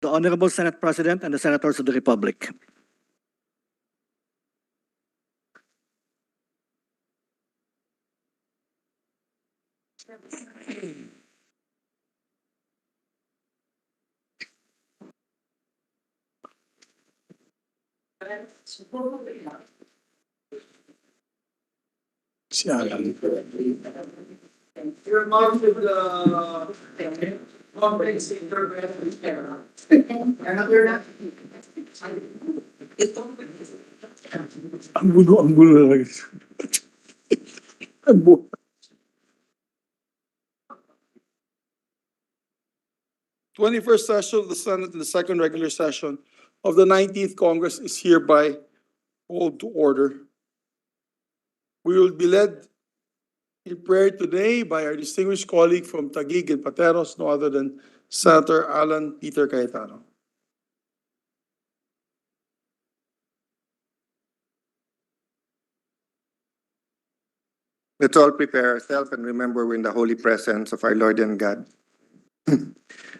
the Honorable Senate President and the Senators of the Republic. Your mouth with the complex intervention. Ang gulo lang. Ang buo. #21st session of the Senate and the second regular session of the 19th Congress is hereby called to order. We will be led in prayer today by our distinguished colleague from Taguig and Pateros, no other than Senator Alan Peter Cayetano. Let's all prepare ourselves and remember we're in the holy presence of our Lord and God.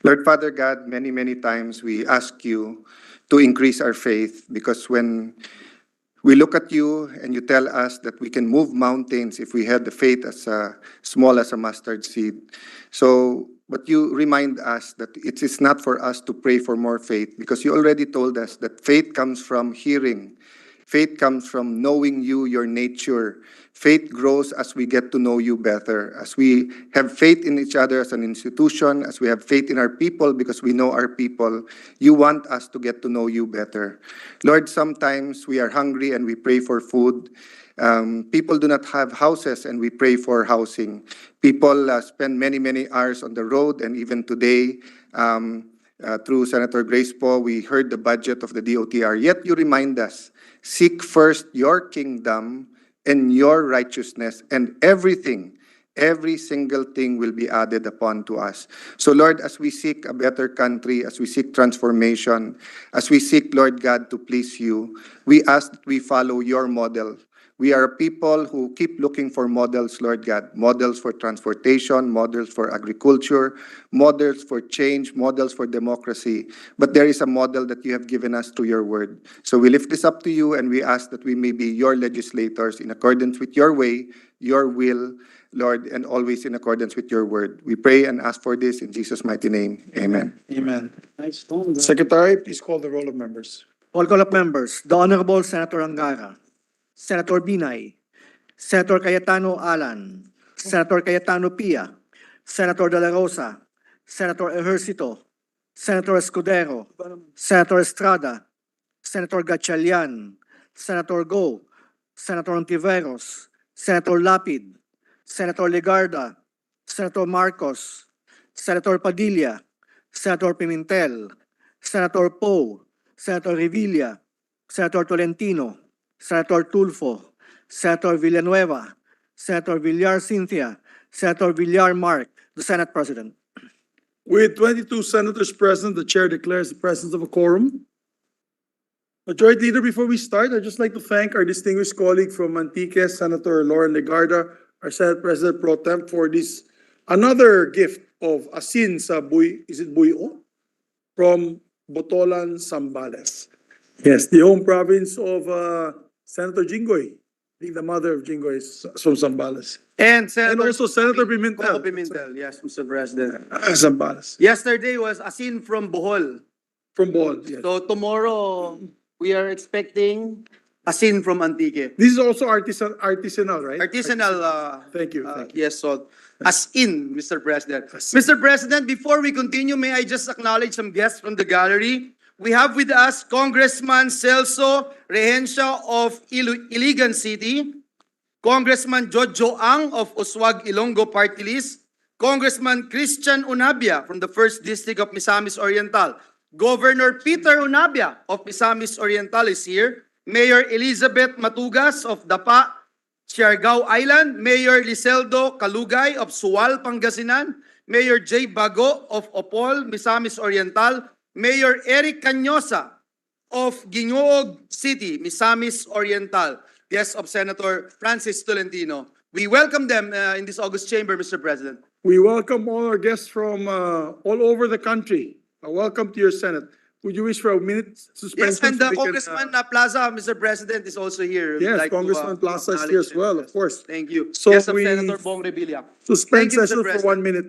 Lord Father God, many, many times we ask you to increase our faith because when we look at you and you tell us that we can move mountains if we had the faith as small as a mustard seed. But you remind us that it is not for us to pray for more faith because you already told us that faith comes from hearing. Faith comes from knowing you, your nature. Faith grows as we get to know you better, as we have faith in each other as an institution, as we have faith in our people because we know our people. You want us to get to know you better. Lord, sometimes we are hungry and we pray for food. People do not have houses and we pray for housing. People spend many, many hours on the road, and even today, through Senator Grace Poe, we heard the budget of the DOTR. Yet you remind us, seek first your kingdom and your righteousness, and everything, every single thing will be added upon to us. So Lord, as we seek a better country, as we seek transformation, as we seek, Lord God, to please you, we ask that we follow your model. We are a people who keep looking for models, Lord God, models for transportation, models for agriculture, models for change, models for democracy. But there is a model that you have given us through your word. So we lift this up to you and we ask that we may be your legislators in accordance with your way, your will, Lord, and always in accordance with your word. We pray and ask for this in Jesus' mighty name. Amen. Amen. Secretary, please call the roll of members. Roll call of members. The Honorable Senator Angara, Senator Binay, Senator Cayetano Alan, Senator Cayetano Pia, Senator De La Rosa, Senator Ejercito, Senator Escudero, Senator Estrada, Senator Gatchalian, Senator Go, Senator Ontiveros, Senator Lapid, Senator Legarda, Senator Marcos, Senator Padilla, Senator Pimentel, Senator Poe, Senator Revilla, Senator Tolentino, Senator Tulfo, Senator Villanueva, Senator Villar Cynthia, Senator Villar Mark, the Senate President. With 22 senators present, the chair declares the presence of a quorum. Majority Leader, before we start, I'd just like to thank our distinguished colleague from Antique, Senator Lauren Legarda, our Senate President Pro Tem, for this another gift of asin sa buyo? From Botolan, Zambales. Yes, the home province of Senator Jinggoy. I think the mother of Jinggoy is from Zambales. And And also Senator Pimentel. Coco Pimentel, yes, Mr. President. Zambales. Yesterday was asin from Bohol. From Bohol, yes. So tomorrow, we are expecting asin from Antique. This is also artisanal, right? Artisanal, Thank you. yes, so as in, Mr. President. Mr. President, before we continue, may I just acknowledge some guests from the gallery? We have with us Congressman Celso Rehencia of Iligan City, Congressman Jojo Ang of Uswag Ilonggo Party List, Congressman Christian Unabia from the 1st District of Misamis Oriental, Governor Peter Unabia of Misamis Oriental is here, Mayor Elizabeth Matugas of Dapa, Siargao Island, Mayor Liseldo Kalugay of Sual, Pangasinan, Mayor J. Bago of Opol, Misamis Oriental, Mayor Eric Cañosa of Gingoog City, Misamis Oriental, guest of Senator Francis Tolentino. We welcome them in this August chamber, Mr. President. We welcome all our guests from all over the country. Welcome to your Senate. Would you wish for a minute suspension? Yes, and so we can, Congressman Plaza, Mr. President, is also here. We'd Yes, like to, Congressman Plaza is acknowledge here as him. well, of course. Thank you. So Yes, of we Senator Bong Revilla. Suspend Thank you, Mr. session for President. 1 minute.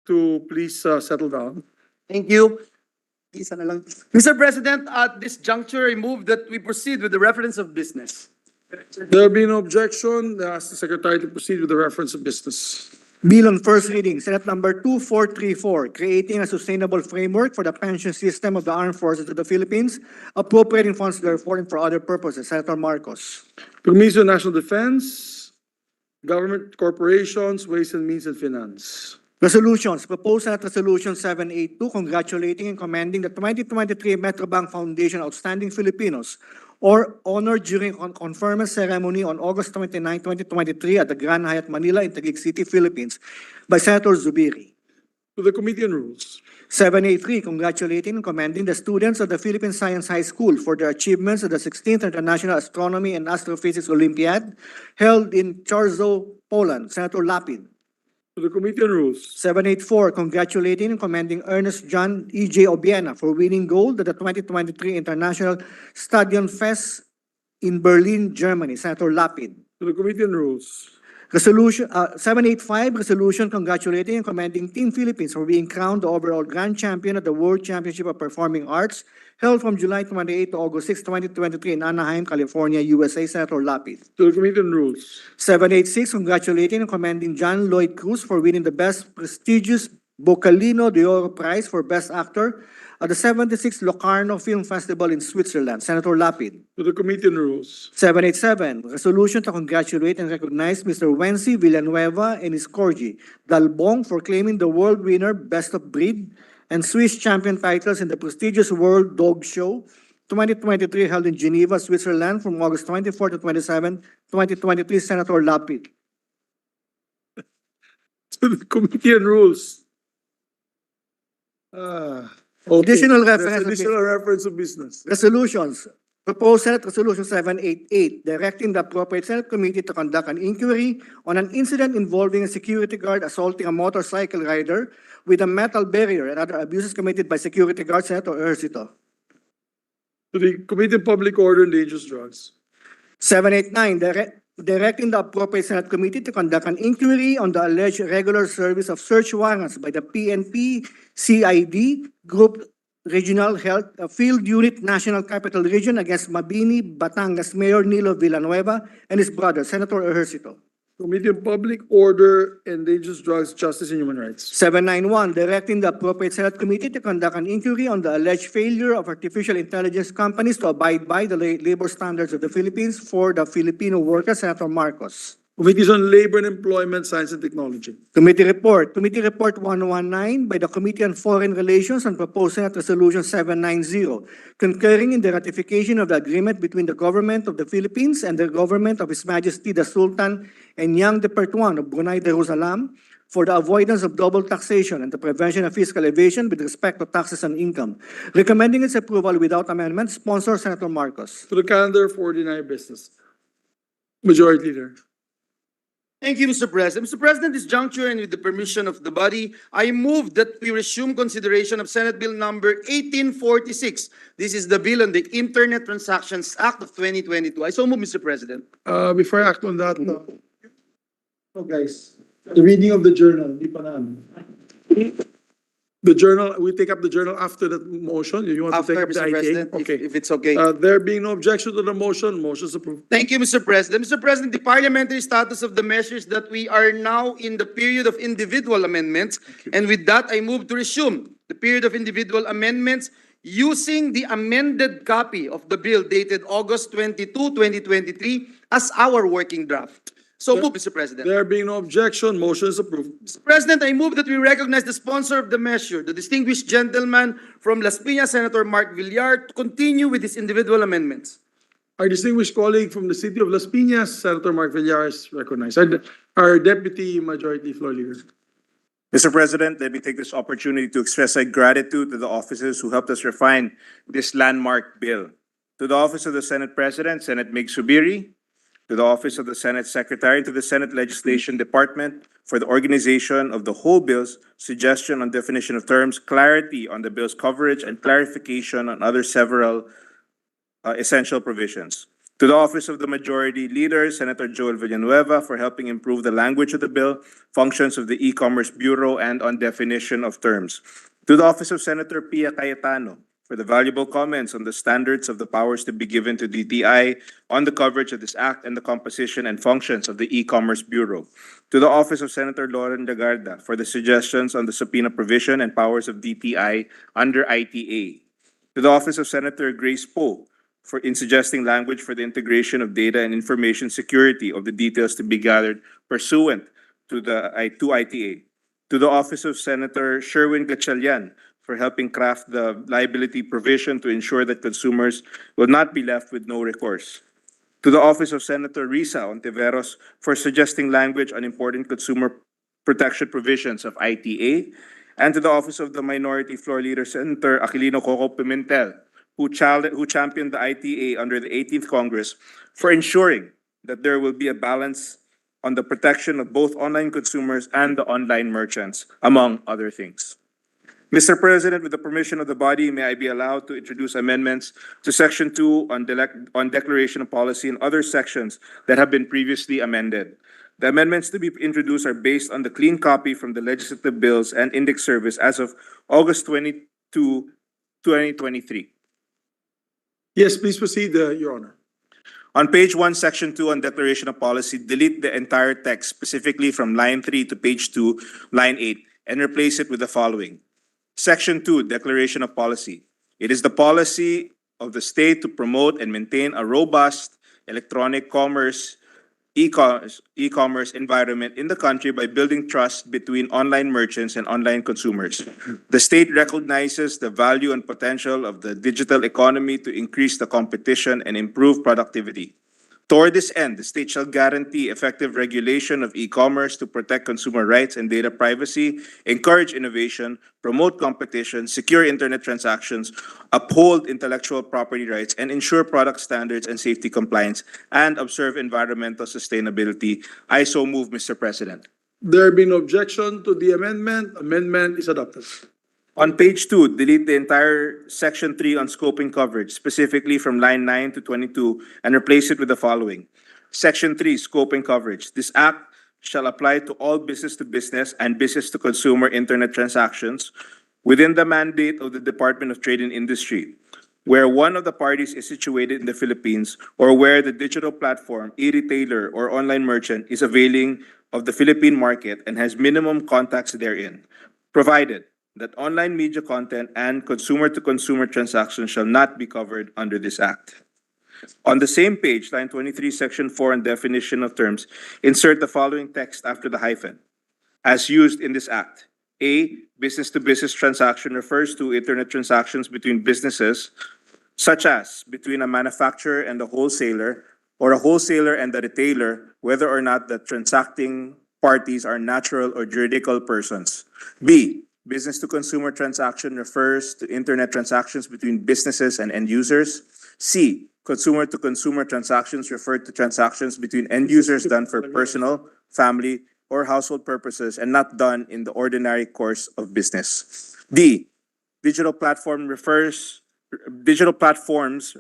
to please settle down. Thank you. Isa na lang. Mr. President, at this juncture, I move that we proceed with the reference of business. There being no objection, I ask the Secretary to proceed with the reference of business. Bill on first reading, Senate number 2434, creating a sustainable framework for the pension system of the armed forces of the Philippines, appropriating funds therefore and for other purposes. Senator Marcos. Committee on National Defense, Government Corporations, Ways and Means and Finance. Resolutions, proposed Senate Resolution 782, congratulating and commending the 2023 Metrobank Foundation Outstanding Filipinos or honored during conference ceremony on August 29, 2023 at the Grand Hyatt Manila in Taguig City, Philippines by Senator Zubiri. To the Committee on Rules. 783, congratulating and commending the students of the Philippine Science High School for their achievements at the 16th International Astronomy and Astrophysics Olympiad held in Warsaw, Poland. Senator Lapid. To the Committee on Rules. 784, congratulating and commending Ernest John E.J. Obiena for winning gold at the 2023 International Stadion Fest in Berlin, Germany. Senator Lapid. To the Committee on Rules. Resolution 785, resolution congratulating and commending Team Philippines for being crowned the overall grand champion at the World Championship of Performing Arts held from July 28 to August 6, 2023 in Anaheim, California, USA. Senator Lapid. To the Committee on Rules. 786, congratulating and commending John Lloyd Cruz for winning the best prestigious Bocalino de Oro Prize for Best Actor at the 76th Locarno Film Festival in Switzerland. Senator Lapid. To the Committee on Rules. 787, resolution to congratulate and recognize Mr. Wency Villanueva and his corgi, Dalbong, for claiming the world winner Best of Breed and Swiss champion titles in the prestigious World Dog Show 2023 held in Geneva, Switzerland from August 24 to 27, 2023. Senator Lapid. To the Committee on Rules. Okay. Additional That's reference. additional reference of business. Resolutions. Proposed Senate Resolution 788, directing the appropriate Senate committee to conduct an inquiry on an incident involving a security guard assaulting a motorcycle rider with a metal barrier and other abuses committed by security guard. Senator Ejercito. To the Committee on Public Order and Dangerous Drugs. 789, directing the appropriate Senate committee to conduct an inquiry on the alleged regular service of search warrants by the PNP CID Group Regional Health Field Unit National Capital Region against Mabini, Batangas Mayor Nilo Villanueva and his brother. Senator Ejercito. Committee on Public Order and Dangerous Drugs, Justice and Human Rights. 791, directing the appropriate Senate committee to conduct an inquiry on the alleged failure of artificial intelligence companies to abide by the labor standards of the Philippines for the Filipino workers. Senator Marcos. Committees on Labor and Employment, Science and Technology. Committee report 119 by the Committee on Foreign Relations on proposed Senate Resolution 790, concurring in the ratification of the agreement between the government of the Philippines and the government of His Majesty the Sultan and Yang de Pertuan of Brunei Darussalam for the avoidance of double taxation and the prevention of fiscal evasion with respect to taxes on income. Recommending its approval without amendment, sponsor Senator Marcos. To the calendar for ordinary business. Majority Leader. Thank you, Mr. President. Mr. President, this juncture and with the permission of the body, I move that we resume consideration of Senate Bill number 1846. This is the bill on the Internet Transactions Act of 2022. I so move, Mr. President. Before I act on that, guys, the reading of the journal, hindi pa namin. The journal, we take up the journal after that motion. You want to After, take up the Mr. President, item? Okay. if it's okay. There being no objection to the motion, motion is approved. Thank you, Mr. President. Mr. President, the parliamentary status of the measures that we are now in the period of individual amendments. And with that, I move to resume the period of individual amendments using the amended copy of the bill dated August 22, 2023 as our working draft. So move, Mr. President. There being no objection, motion is approved. Mr. President, I move that we recognize the sponsor of the measure, the distinguished gentleman from Las Piñas, Senator Mark Villar, to continue with his individual amendments. Our distinguished colleague from the city of Las Piñas, Senator Mark Villar, is recognized. Our Deputy Majority Floor Leader. Mr. President, let me take this opportunity to express my gratitude to the officers who helped us refine this landmark bill. To the Office of the Senate President, Senate Mig Subiri, to the Office of the Senate Secretary, to the Senate Legislation Department for the organization of the whole bill's suggestion on definition of terms, clarity on the bill's coverage, and clarification on other several essential provisions. To the Office of the Majority Leader, Senator Joel Villanueva, for helping improve the language of the bill, functions of the E-commerce Bureau, and on definition of terms. To the Office of Senator Pia Cayetano, for the valuable comments on the standards of the powers to be given to DTI, on the coverage of this act and the composition and functions of the E-commerce Bureau. To the Office of Senator Lauren Legarda, for the suggestions on the subpoena provision and powers of DTI under ITA. To the Office of Senator Grace Poe, in suggesting language for the integration of data and information security of the details to be gathered pursuant to ITA. To the Office of Senator Sherwin Gatchalian, for helping craft the liability provision to ensure that consumers will not be left with no recourse. To the Office of Senator Risa Ontiveros, for suggesting language on important consumer protection provisions of ITA. And to the Office of the Minority Floor Leader, Senator Aquilino Coco Pimentel, who championed the ITA under the 18th Congress for ensuring that there will be a balance on the protection of both online consumers and the online merchants, among other things. Mr. President, with the permission of the body, may I be allowed to introduce amendments to Section 2 on Declaration of Policy and other sections that have been previously amended. The amendments to be introduced are based on the clean copy from the legislative bills and index service as of August 22, 2023. Yes, please proceed, Your Honor. On page 1, section 2 on declaration of policy, delete the entire text, specifically from line 3 to page 2, line 8, and replace it with the following. Section 2, declaration of policy. It is the policy of the state to promote and maintain a robust electronic commerce, e-commerce environment in the country by building trust between online merchants and online consumers. The state recognizes the value and potential of the digital economy to increase the competition and improve productivity. Toward this end, the state shall guarantee effective regulation of e-commerce to protect consumer rights and data privacy, encourage innovation, promote competition, secure internet transactions, uphold intellectual property rights, and ensure product standards and safety compliance, and observe environmental sustainability. I so move, Mr. President. There being no objection to the amendment, amendment is adopted. On page 2, delete the entire section 3 on scoping coverage, specifically from line 9 to 22, and replace it with the following. Section 3, scoping coverage. This act shall apply to all business-to-business and business-to-consumer internet transactions within the mandate of the Department of Trade and Industry, where one of the parties is situated in the Philippines or where the digital platform, e-retailer, or online merchant is availing of the Philippine market and has minimum contacts therein, provided that online media content and consumer-to-consumer transactions shall not be covered under this act. On the same page, line 23, section 4, on definition of terms, insert the following text after the hyphen. As used in this act, A, business-to-business transaction refers to internet transactions between businesses, such as between a manufacturer and a wholesaler, or a wholesaler and a retailer, whether or not the transacting parties are natural or juridical persons. B, business-to-consumer transaction refers to internet transactions between businesses and end users. C, consumer-to-consumer transactions refer to transactions between end users done for personal, family, or household purposes and not done in the ordinary course of business. D, digital platforms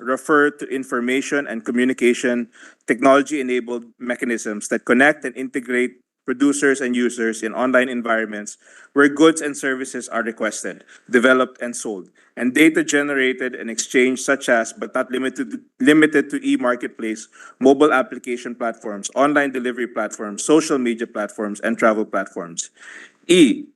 refer to information and communication technology-enabled mechanisms that connect and integrate producers and users in online environments where goods and services are requested, developed, and sold, and data generated and exchanged such as, but not limited to e-marketplace, mobile application platforms, online delivery platforms, social media platforms, and travel platforms. E,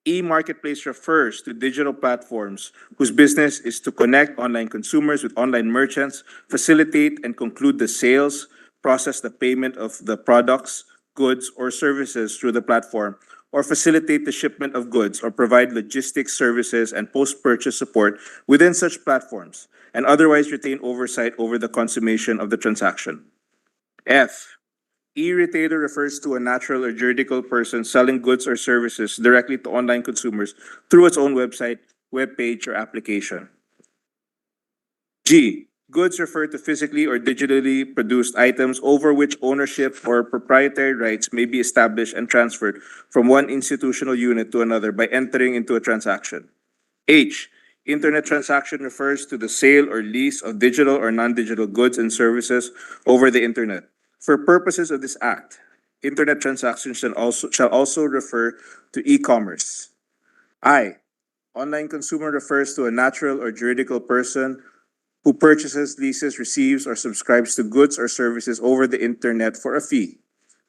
e-marketplace refers to digital platforms whose business is to connect online consumers with online merchants, facilitate and conclude the sales, process the payment of the products, goods, or services through the platform, or facilitate the shipment of goods or provide logistics services and post-purchase support within such platforms, and otherwise retain oversight over the consummation of the transaction. F, e-retailer refers to a natural or juridical person selling goods or services directly to online consumers through its own website, webpage, or application. G, goods refer to physically or digitally produced items over which ownership or proprietary rights may be established and transferred from one institutional unit to another by entering into a transaction. H, Internet transaction refers to the sale or lease of digital or non-digital goods and services over the internet. For purposes of this act, internet transactions shall also refer to e-commerce. I, online consumer refers to a natural or juridical person who purchases, leases, receives, or subscribes to goods or services over the internet for a fee.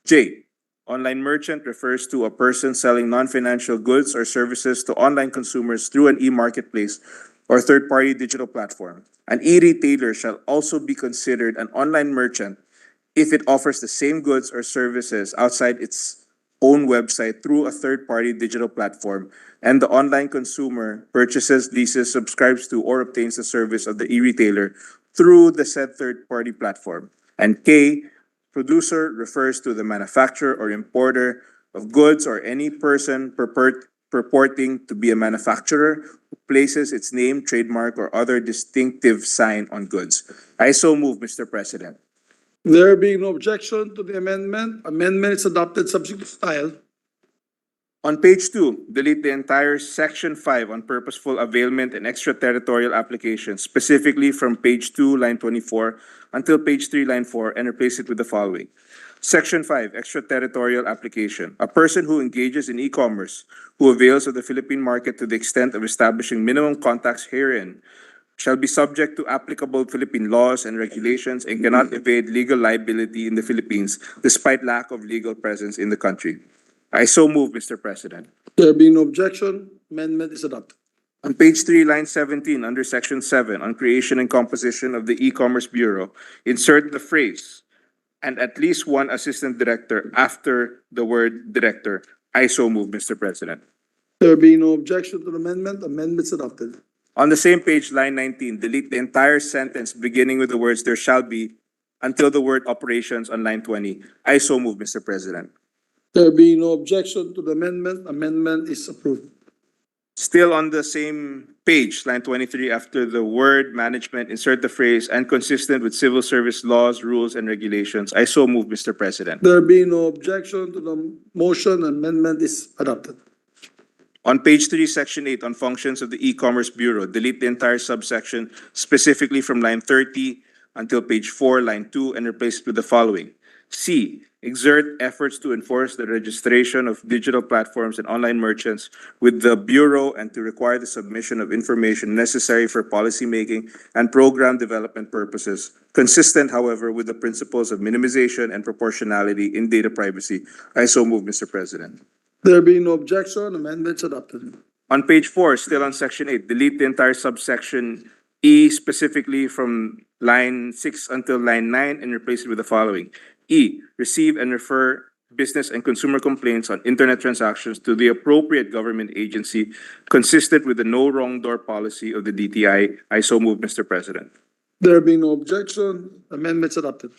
J, online merchant refers to a person selling non-financial goods or services to online consumers through an e-marketplace or third-party digital platform. An e-retailer shall also be considered an online merchant if it offers the same goods or services outside its own website through a third-party digital platform, and the online consumer purchases, leases, subscribes to, or obtains the service of the e-retailer through the said third-party platform. And K, producer refers to the manufacturer or importer of goods or any person purporting to be a manufacturer who places its name, trademark, or other distinctive sign on goods. I so move, Mr. President. There being no objection to the amendment, amendment is adopted subject to style. On page 2, delete the entire section 5 on purposeful availment and extraterritorial applications, specifically from page 2, line 24, until page 3, line 4, and replace it with the following. Section 5, extraterritorial application. A person who engages in e-commerce, who avails of the Philippine market to the extent of establishing minimum contacts herein, shall be subject to applicable Philippine laws and regulations and cannot evade legal liability in the Philippines despite lack of legal presence in the country. I so move, Mr. President. There being no objection, amendment is adopted. On page 3, line 17, under section 7, on creation and composition of the e-commerce bureau, insert the phrase, and at least one assistant director after the word director. I so move, Mr. President. There being no objection to the amendment, amendment is adopted. On the same page, line 19, delete the entire sentence beginning with the words there shall be until the word operations on line 20. I so move, Mr. President. There being no objection to the amendment, amendment is approved. Still on the same page, line 23, after the word management, insert the phrase and consistent with civil service laws, rules, and regulations. I so move, Mr. President. There being no objection to the motion, amendment is adopted. On page 3, section 8, on functions of the e-commerce bureau, delete the entire subsection specifically from line 30 until page 4, line 2, and replace it with the following. C, exert efforts to enforce the registration of digital platforms and online merchants with the Bureau and to require the submission of information necessary for policymaking and program development purposes, consistent, however, with the principles of minimization and proportionality in data privacy. I so move, Mr. President. There being no objection, amendment is adopted. On page 4, still on section 8, delete the entire subsection E specifically from line 6 until line 9 and replace it with the following. E, receive and refer business and consumer complaints on internet transactions to the appropriate government agency consistent with the no wrong door policy of the DTI. I so move, Mr. President. There being no objection, amendment is adopted.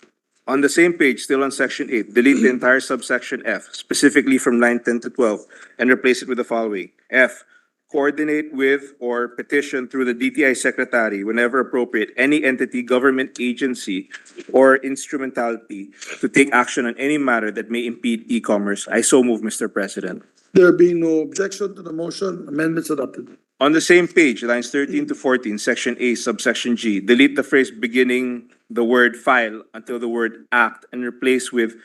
On the same page, still on section 8, delete the entire subsection F, specifically from line 10 to 12, and replace it with the following. F, coordinate with or petition through the DTI Secretary, whenever appropriate, any entity, government agency, or instrumentality to take action on any matter that may impede e-commerce. I so move, Mr. President. There being no objection to the motion, amendment is adopted. On the same page, lines 13 to 14, section A, subsection G, delete the phrase beginning the word file until the word act and replace with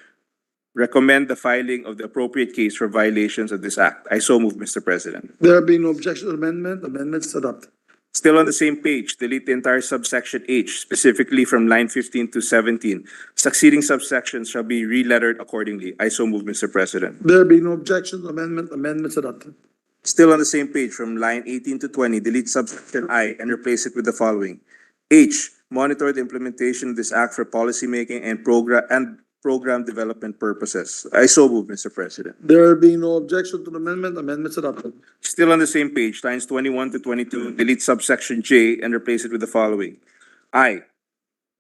recommend the filing of the appropriate case for violations of this act. I so move, Mr. President. There being no objection to the amendment, amendment is adopted. Still on the same page, delete the entire subsection H, specifically from line 15 to 17. Succeeding subsections shall be relettered accordingly. I so move, Mr. President. There being no objection to the amendment, amendment is adopted. Still on the same page, from line 18 to 20, delete subsection I and replace it with the following. H, monitor the implementation of this act for policymaking and program development purposes. I so move, Mr. President. There being no objection to the amendment, amendment is adopted. Still on the same page, lines 21 to 22, delete subsection J and replace it with the following. I,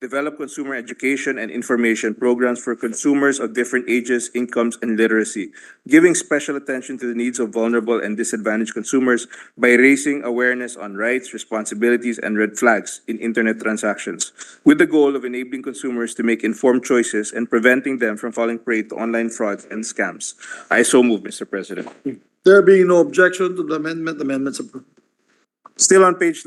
develop consumer education and information programs for consumers of different ages, incomes, and literacy, giving special attention to the needs of vulnerable and disadvantaged consumers by raising awareness on rights, responsibilities, and red flags in internet transactions, with the goal of enabling consumers to make informed choices and preventing them from falling prey to online frauds and scams. I so move, Mr. President. There being no objection to the amendment, amendments approved. Still on page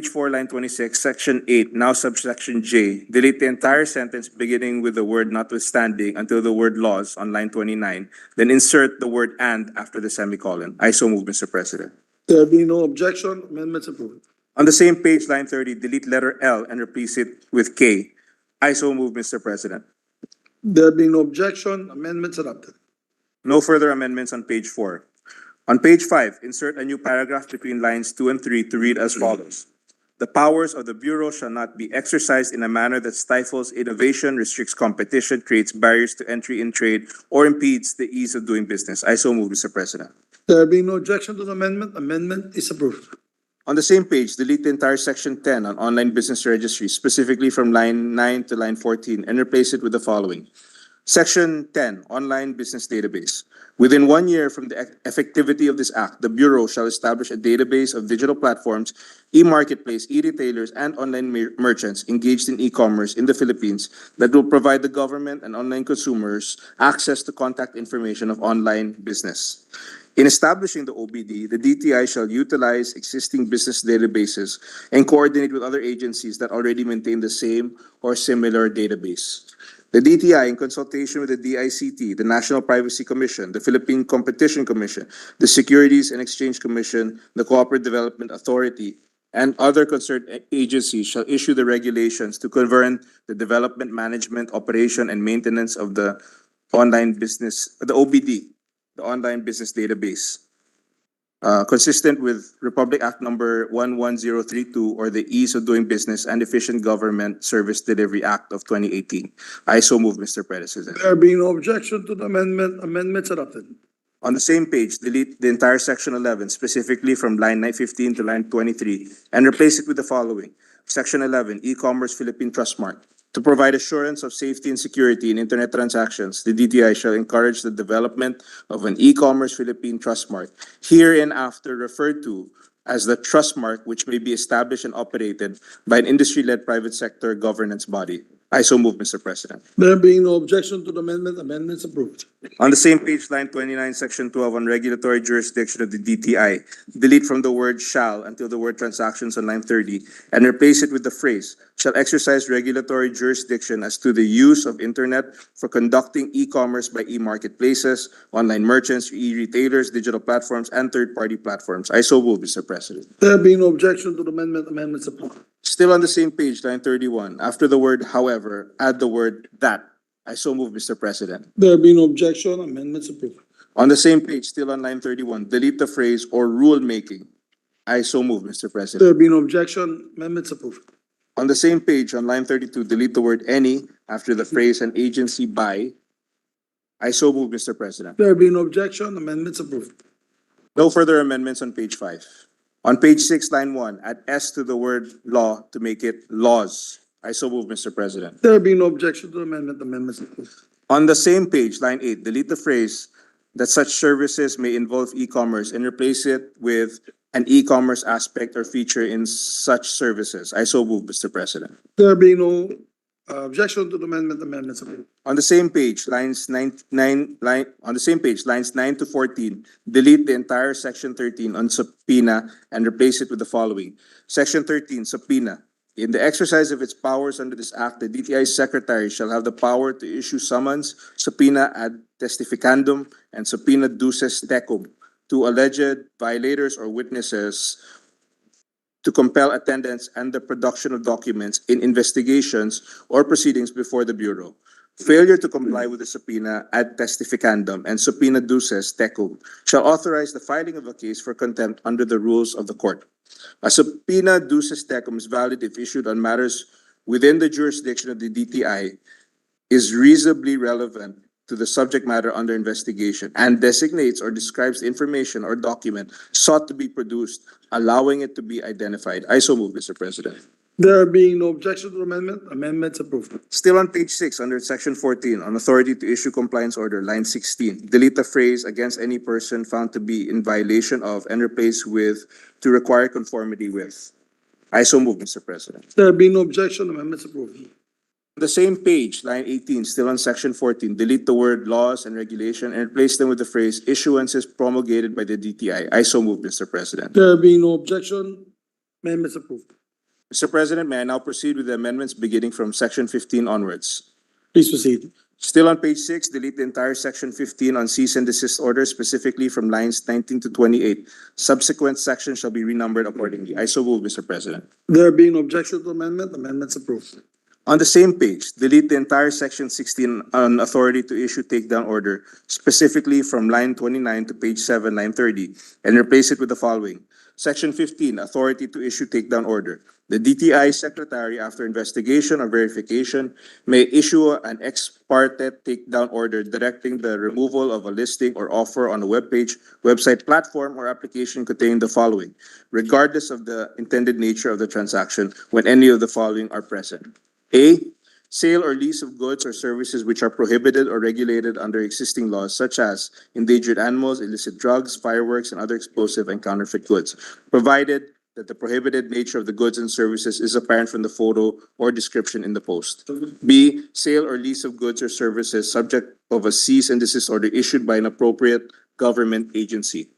4, line 26, section 8, now subsection J. Delete the entire sentence beginning with the word notwithstanding until the word laws on line 29. Then insert the word and after the semicolon. I so move, Mr. President. There being no objection, amendments approved. On the same page, line 30, delete letter L and replace it with K. I so move, Mr. President. There being no objection, amendments adopted. No further amendments on page 4. On page 5, insert a new paragraph between lines 2 and 3 to read as follows. The powers of the Bureau shall not be exercised in a manner that stifles innovation, restricts competition, creates barriers to entry in trade, or impedes the ease of doing business. I so move, Mr. President. There being no objection to the amendment, amendment is approved. On the same page, delete the entire section 10 on online business registry, specifically from line 9 to line 14, and replace it with the following. Section 10, Online Business Database. Within 1 year from the effectivity of this act, the Bureau shall establish a database of digital platforms, e-marketplace, e-retailers, and online merchants engaged in e-commerce in the Philippines that will provide the government and online consumers access to contact information of online business. In establishing the OBD, the DTI shall utilize existing business databases and coordinate with other agencies that already maintain the same or similar database. The DTI, in consultation with the DICT, the National Privacy Commission, the Philippine Competition Commission, the Securities and Exchange Commission, the Cooperative Development Authority, and other concerned agencies shall issue the regulations to govern the development, management, operation, and maintenance of the online business, the OBD, the Online Business Database, consistent with Republic Act number 11032 or the Ease of Doing Business and Efficient Government Service Delivery Act of 2018. I so move, Mr. President. There being no objection to the amendment, amendments adopted. On the same page, delete the entire section 11, specifically from line 15 to line 23, and replace it with the following. Section 11, E-commerce Philippine Trust Mark. To provide assurance of safety and security in internet transactions, the DTI shall encourage the development of an e-commerce Philippine trust mark, hereinafter referred to as the trust mark, which may be established and operated by an industry-led private sector governance body. I so move, Mr. President. There being no objection to the amendment, amendments approved. On the same page, line 29, section 12, on regulatory jurisdiction of the DTI, delete from the word shall until the word transactions on line 30, and replace it with the phrase, shall exercise regulatory jurisdiction as to the use of internet for conducting e-commerce by e-marketplaces, online merchants, e-retailers, digital platforms, and third-party platforms. I so move, Mr. President. There being no objection to the amendment, amendments approved. Still on the same page, line 31, after the word however, add the word that. I so move, Mr. President. There being no objection, amendments approved. On the same page, still on line 31, delete the phrase or rule-making. I so move, Mr. President. There being no objection, amendments approved. On the same page, on line 32, delete the word any after the phrase an agency by. I so move, Mr. President. There being no objection, amendments approved. No further amendments on page 5. On page 6, line 1, add S to the word law to make it laws. I so move, Mr. President. There being no objection to the amendment, amendments approved. On the same page, line 8, delete the phrase that such services may involve e-commerce and replace it with an e-commerce aspect or feature in such services. I so move, Mr. President. There being no objection to the amendment, amendments approved. On the same page, lines 9 to 14, delete the entire section 13 on subpoena and replace it with the following. Section 13, subpoena. In the exercise of its powers under this act, the DTI Secretary shall have the power to issue summons, subpoena ad testificandum, and subpoena duces tecum to alleged violators or witnesses to compel attendance and the production of documents in investigations or proceedings before the Bureau. Failure to comply with the subpoena ad testificandum and subpoena duces tecum shall authorize the filing of a case for contempt under the rules of the court. A subpoena duces tecum is valid if issued on matters within the jurisdiction of the DTI, is reasonably relevant to the subject matter under investigation, and designates or describes the information or document sought to be produced, allowing it to be identified. I so move, Mr. President. There being no objection to the amendment, amendments approved. Still on page 6, under section 14, on authority to issue compliance order, line 16, delete the phrase against any person found to be in violation of and replace with to require conformity with. I so move, Mr. President. There being no objection, amendments approved. The same page, line 18, still on section 14, delete the word laws and regulation and replace them with the phrase issuances promulgated by the DTI. I so move, Mr. President. There being no objection, amendments approved. Mr. President, may I now proceed with the amendments beginning from section 15 onwards? Please proceed. Still on page 6, delete the entire section 15 on cease and desist orders, specifically from lines 19 to 28. Subsequent sections shall be renumbered accordingly. I so move, Mr. President. There being no objection to amendment, amendments approved. On the same page, delete the entire section 16 on authority to issue takedown order, specifically from line 29 to page 7, line 30, and replace it with the following. Section 15, authority to issue takedown order. The DTI secretary, after investigation or verification, may issue an ex parte takedown order directing the removal of a listing or offer on a website, platform, or application containing the following, regardless of the intended nature of the transaction, when any of the following are present. A, sale or lease of goods or services which are prohibited or regulated under existing laws, such as endangered animals, illicit drugs, fireworks, and other explosive and counterfeit goods, provided that the prohibited nature of the goods and services is apparent from the photo or description in the post. B, sale or lease of goods or services subject of a cease and desist order issued by an appropriate government agency.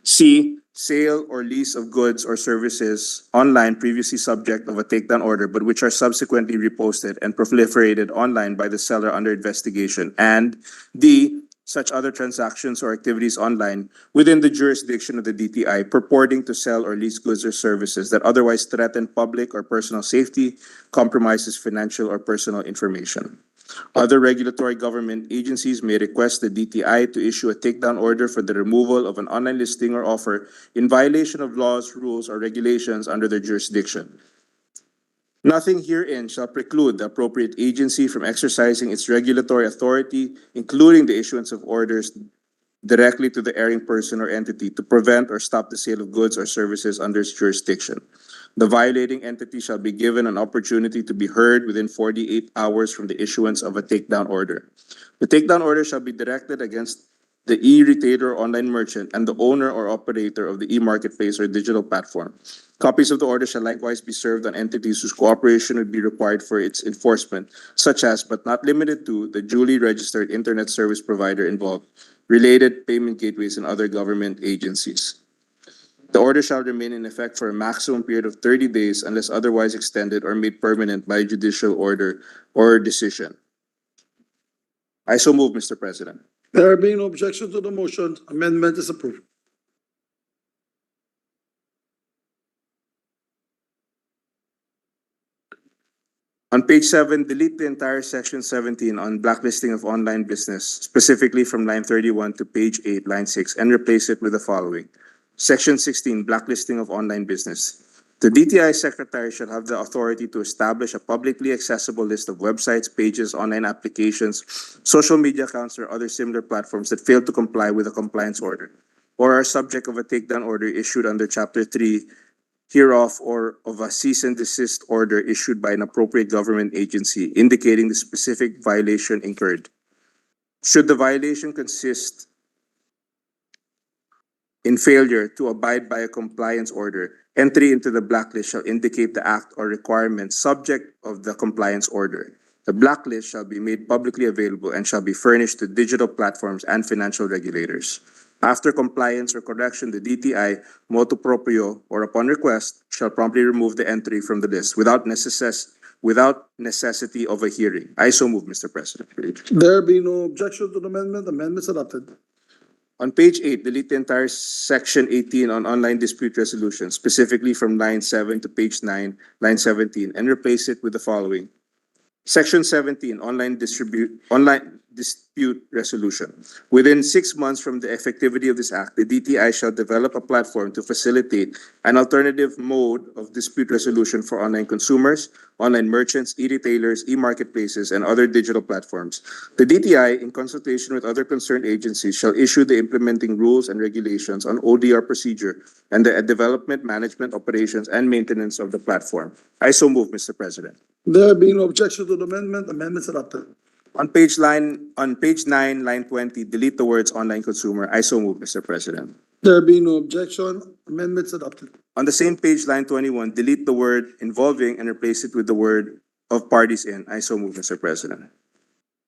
C, sale or lease of goods or services online previously subject of a takedown order but which are subsequently reposted and proliferated online by the seller under investigation. And D, such other transactions or activities online within the jurisdiction of the DTI purporting to sell or lease goods or services that otherwise threaten public or personal safety, compromises financial or personal information. Other regulatory government agencies may request the DTI to issue a takedown order for the removal of an online listing or offer in violation of laws, rules, or regulations under their jurisdiction. Nothing herein shall preclude the appropriate agency from exercising its regulatory authority, including the issuance of orders directly to the erring person or entity to prevent or stop the sale of goods or services under its jurisdiction. The violating entity shall be given an opportunity to be heard within 48 hours from the issuance of a takedown order. The takedown order shall be directed against the e-retailer or online merchant and the owner or operator of the e-marketplace or digital platform. Copies of the order shall likewise be served on entities whose cooperation would be required for its enforcement, such as, but not limited to, the duly registered internet service provider involved, related payment gateways, and other government agencies. The order shall remain in effect for a maximum period of 30 days unless otherwise extended or made permanent by judicial order or decision. I so move, Mr. President. There being no objection to the motion, amendment is approved. On page 7, delete the entire section 17 on blacklisting of online business, specifically from line 31 to page 8, line 6, and replace it with the following. Section 16, blacklisting of online business. The DTI secretary shall have the authority to establish a publicly accessible list of websites, pages, online applications, social media accounts, or other similar platforms that fail to comply with a compliance order or are subject of a takedown order issued under Chapter 3 hereof or of a cease and desist order issued by an appropriate government agency indicating the specific violation incurred. Should the violation consist in failure to abide by a compliance order, entry into the blacklist shall indicate the act or requirement subject of the compliance order. The blacklist shall be made publicly available and shall be furnished to digital platforms and financial regulators. After compliance or correction, the DTI, motu proprio, or upon request, shall promptly remove the entry from the list without necessity of a hearing. I so move, Mr. President. There being no objection to the amendment, amendment is adopted. On page 8, delete the entire section 18 on online dispute resolution, specifically from line 7 to page 9, line 17, and replace it with the following. Section 17, online dispute resolution. Within 6 months from the effectivity of this act, the DTI shall develop a platform to facilitate an alternative mode of dispute resolution for online consumers, online merchants, e-retailers, e-marketplaces, and other digital platforms. The DTI, in consultation with other concerned agencies, shall issue the implementing rules and regulations on ODR procedure and the development, management, operations, and maintenance of the platform. I so move, Mr. President. There being no objection to the amendment, amendment is adopted. On page 9, line 20, delete the words online consumer. I so move, Mr. President. There being no objection, amendment is adopted. On the same page, line 21, delete the word involving and replace it with the word of parties in. I so move, Mr. President.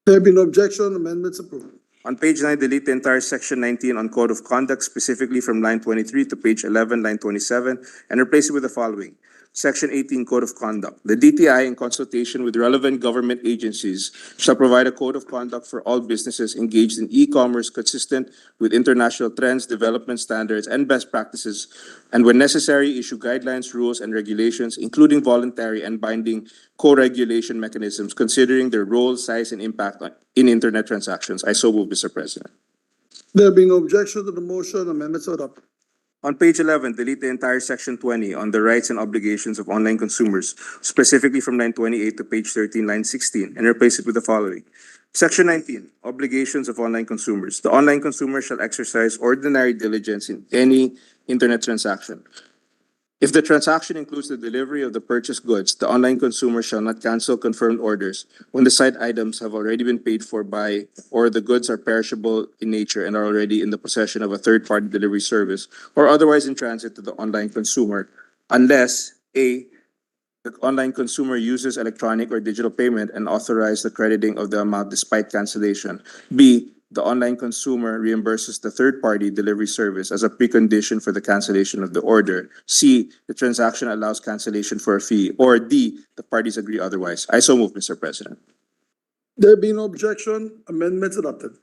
There be no objection, amendments approved. On page 9, delete the entire section 19 on Code of Conduct, specifically from line 23 to page 11, line 27, and replace it with the following. Section 18, Code of Conduct. The DTI, in consultation with relevant government agencies, shall provide a code of conduct for all businesses engaged in e-commerce consistent with international trends, development standards, and best practices, and when necessary, issue guidelines, rules, and regulations, including voluntary and binding co-regulation mechanisms, considering their role, size, and impact in internet transactions. I so move, Mr. President. There being no objection to the motion, amendments are adopted. On page 11, delete the entire section 20 on the rights and obligations of online consumers, specifically from line 28 to page 13, line 16, and replace it with the following. Section 19, obligations of online consumers. The online consumer shall exercise ordinary diligence in any internet transaction. If the transaction includes the delivery of the purchased goods, the online consumer shall not cancel confirmed orders when the said items have already been paid for by, or the goods are perishable in nature and are already in the possession of a third-party delivery service, or otherwise in transit to the online consumer, unless A, the online consumer uses electronic or digital payment and authorize the crediting of the amount despite cancellation. B, the online consumer reimburses the third-party delivery service as a precondition for the cancellation of the order. C, the transaction allows cancellation for a fee. Or D, the parties agree otherwise. I so move, Mr. President. There being no objection, amendments adopted.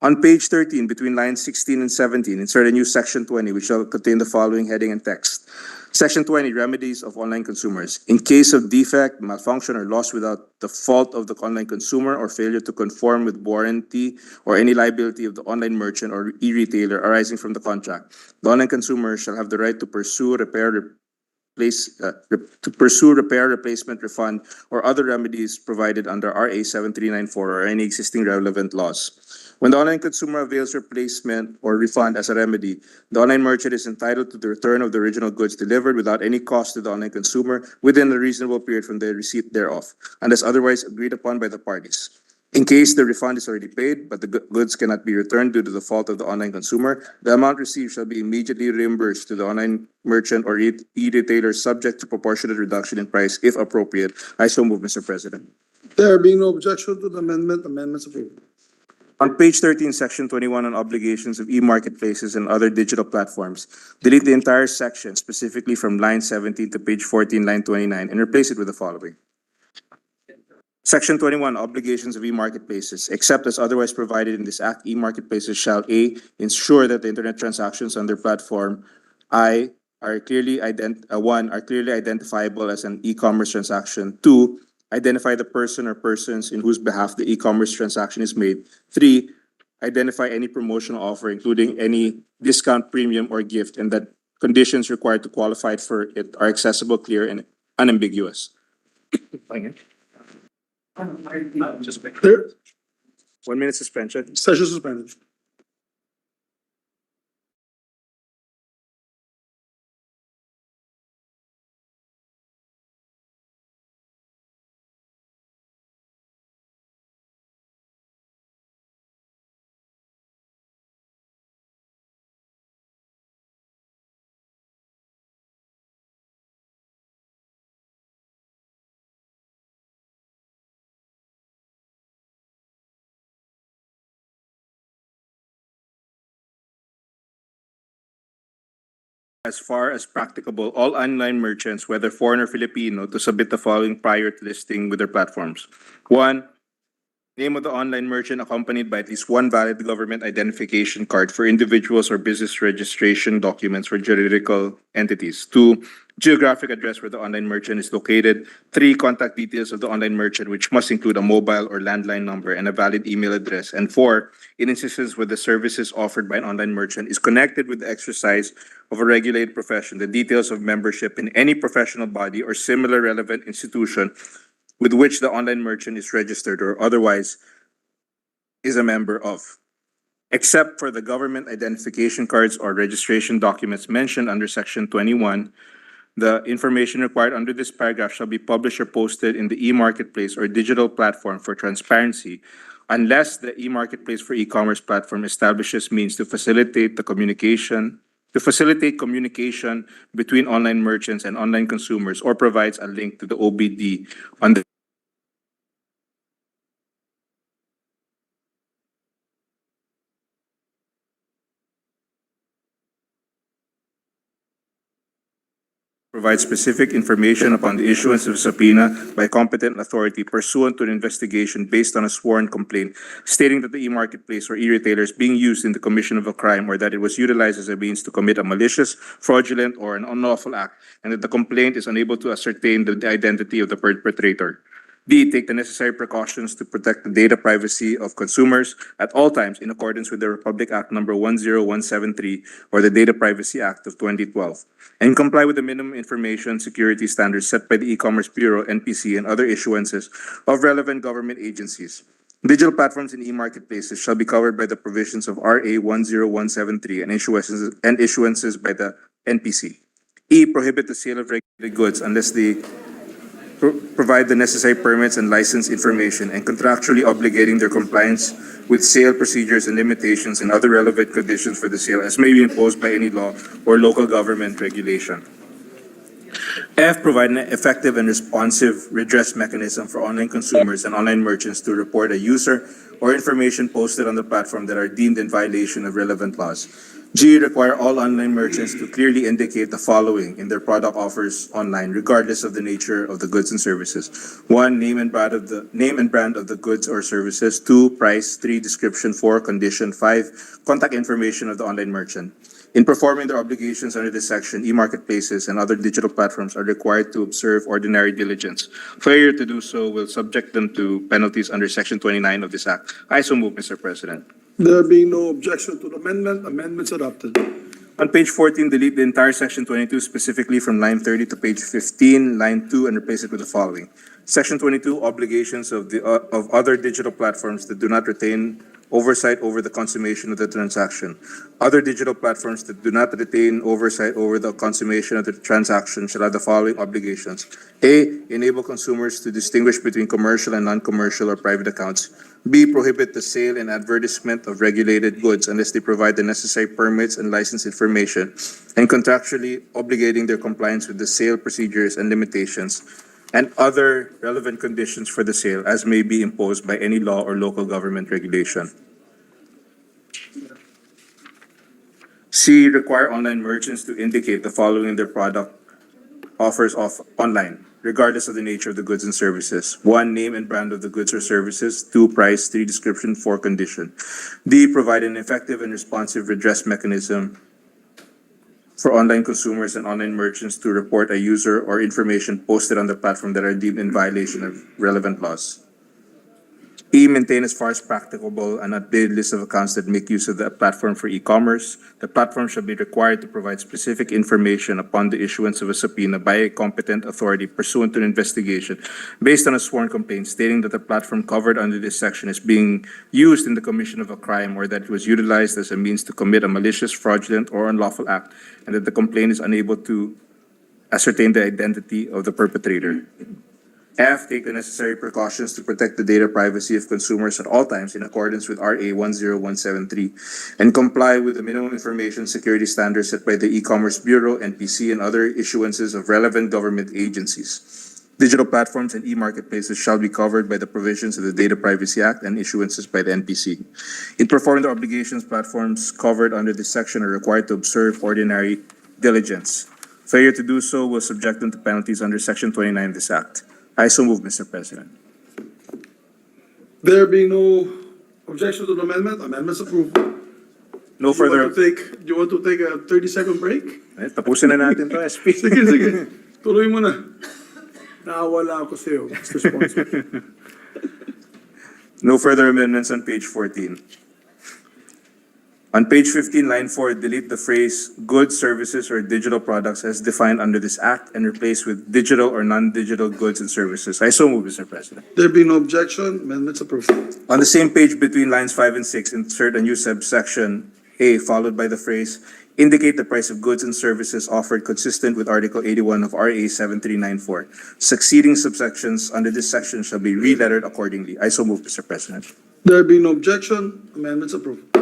On page 13, between lines 16 and 17, insert a new section 20, which shall contain the following heading and text. Section 20, remedies of online consumers. In case of defect, malfunction, or loss without the fault of the online consumer or failure to conform with warranty or any liability of the online merchant or e-retailer arising from the contract, the online consumer shall have the right to pursue repair, replacement, refund, or other remedies provided under RA 7394 or any existing relevant laws. When the online consumer avails replacement or refund as a remedy, the online merchant is entitled to the return of the original goods delivered without any cost to the online consumer within a reasonable period from the receipt thereof, unless otherwise agreed upon by the parties. In case the refund is already paid, but the goods cannot be returned due to the fault of the online consumer, the amount received shall be immediately reimbursed to the online merchant or e-retailer subject to proportionate reduction in price if appropriate. I so move, Mr. President. There being no objection to the amendment, amendments approved. On page 13, section 21 on obligations of e-marketplaces and other digital platforms, delete the entire section, specifically from line 17 to page 14, line 29, and replace it with the following. Section 21, obligations of e-marketplaces. Except as otherwise provided in this act, e-marketplaces shall A, ensure that the internet transactions on their platform are clearly identifiable as an e-commerce transaction. 2, identify the person or persons in whose behalf the e-commerce transaction is made. 3, identify any promotional offer, including any discount, premium, or gift, and that conditions required to qualify for it are accessible, clear, and unambiguous. There, 1 minute suspension. session suspended. As far as practicable, all online merchants, whether foreign or Filipino, to submit the following prior to listing with their platforms. 1, name of the online merchant accompanied by at least one valid government identification card for individuals or business registration documents for juridical entities. 2, geographic address where the online merchant is located. 3, contact details of the online merchant, which must include a mobile or landline number and a valid email address. And 4, in instances where the services offered by an online merchant is connected with the exercise of a regulated profession, the details of membership in any professional body or similar relevant institution with which the online merchant is registered or otherwise is a member of. Except for the government identification cards or registration documents mentioned under Section 21, the information required under this paragraph shall be published or posted in the e-marketplace or digital platform for transparency, unless the e-marketplace for e-commerce platform establishes means to facilitate the communication to facilitate communication between online merchants and online consumers, or provides a link to the OBD on the provide specific information upon the issuance of a subpoena by competent authority pursuant to an investigation based on a sworn complaint stating that the e-marketplace or e-retailer is being used in the commission of a crime, or that it was utilized as a means to commit a malicious, fraudulent, or an unlawful act, and that the complaint is unable to ascertain the identity of the perpetrator. D, take the necessary precautions to protect the data privacy of consumers at all times in accordance with the Republic Act number 10173 or the Data Privacy Act of 2012, and comply with the minimum information security standards set by the E-commerce Bureau, NPC, and other issuances of relevant government agencies. Digital platforms and e-marketplaces shall be covered by the provisions of RA 10173 and issuances by the NPC. E, prohibit the sale of regulated goods unless they provide the necessary permits and license information, and contractually obligating their compliance with sale procedures and limitations and other relevant conditions for the sale as may be imposed by any law or local government regulation. F, provide an effective and responsive redress mechanism for online consumers and online merchants to report a user or information posted on the platform that are deemed in violation of relevant laws. G, require all online merchants to clearly indicate the following in their product offers online, regardless of the nature of the goods and services. 1, name and brand of the goods or services. 2, price. 3, description. 4, condition. 5, contact information of the online merchant. In performing their obligations under this section, e-marketplaces and other digital platforms are required to observe ordinary diligence. Failure to do so will subject them to penalties under Section 29 of this Act. I so move, Mr. President. There being no objection to the amendment, amendments adopted. On page 14, delete the entire Section 22, specifically from line 30 to page 15, line 2, and replace it with the following. Section 22, obligations of other digital platforms that do not retain oversight over the consummation of the transaction. Other digital platforms that do not retain oversight over the consummation of the transaction shall have the following obligations. A, enable consumers to distinguish between commercial and non-commercial or private accounts. B, prohibit the sale and advertisement of regulated goods unless they provide the necessary permits and license information, and contractually obligating their compliance with the sale procedures and limitations and other relevant conditions for the sale as may be imposed by any law or local government regulation. C, require online merchants to indicate the following in their product offers online, regardless of the nature of the goods and services. 1, name and brand of the goods or services. 2, price. 3, description. 4, condition. D, provide an effective and responsive redress mechanism for online consumers and online merchants to report a user or information posted on the platform that are deemed in violation of relevant laws. E, maintain as far as practicable an updated list of accounts that make use of the platform for e-commerce. The platform shall be required to provide specific information upon the issuance of a subpoena by a competent authority pursuant to an investigation based on a sworn complaint stating that the platform covered under this section is being used in the commission of a crime, or that it was utilized as a means to commit a malicious, fraudulent, or unlawful act, and that the complaint is unable to ascertain the identity of the perpetrator. F, take the necessary precautions to protect the data privacy of consumers at all times in accordance with RA 10173 and comply with the minimum information security standards set by the E-commerce Bureau, NPC, and other issuances of relevant government agencies. Digital platforms and e-marketplaces shall be covered by the provisions of the Data Privacy Act and issuances by the NPC. In performing their obligations, platforms covered under this section are required to observe ordinary diligence. Failure to do so will subject them to penalties under Section 29 of this Act. I so move, Mr. President. There being no objection to the amendment, amendments approved. No further. Do you want to take a 30-second break? Tapusin na natin to, SP. Sige. Tuloy mo na. Nawala ako sa'yo, Mr. Sponsor. No further amendments on page 14. On page 15, line 4, delete the phrase goods, services, or digital products as defined under this Act and replace with digital or non-digital goods and services. I so move, Mr. President. There being no objection, amendments approved. On the same page between lines 5 and 6, insert a new subsection A followed by the phrase indicate the price of goods and services offered consistent with Article 81 of RA 7394. Succeeding subsections under this section shall be re-lettered accordingly. I so move, Mr. President. There being no objection, amendments approved.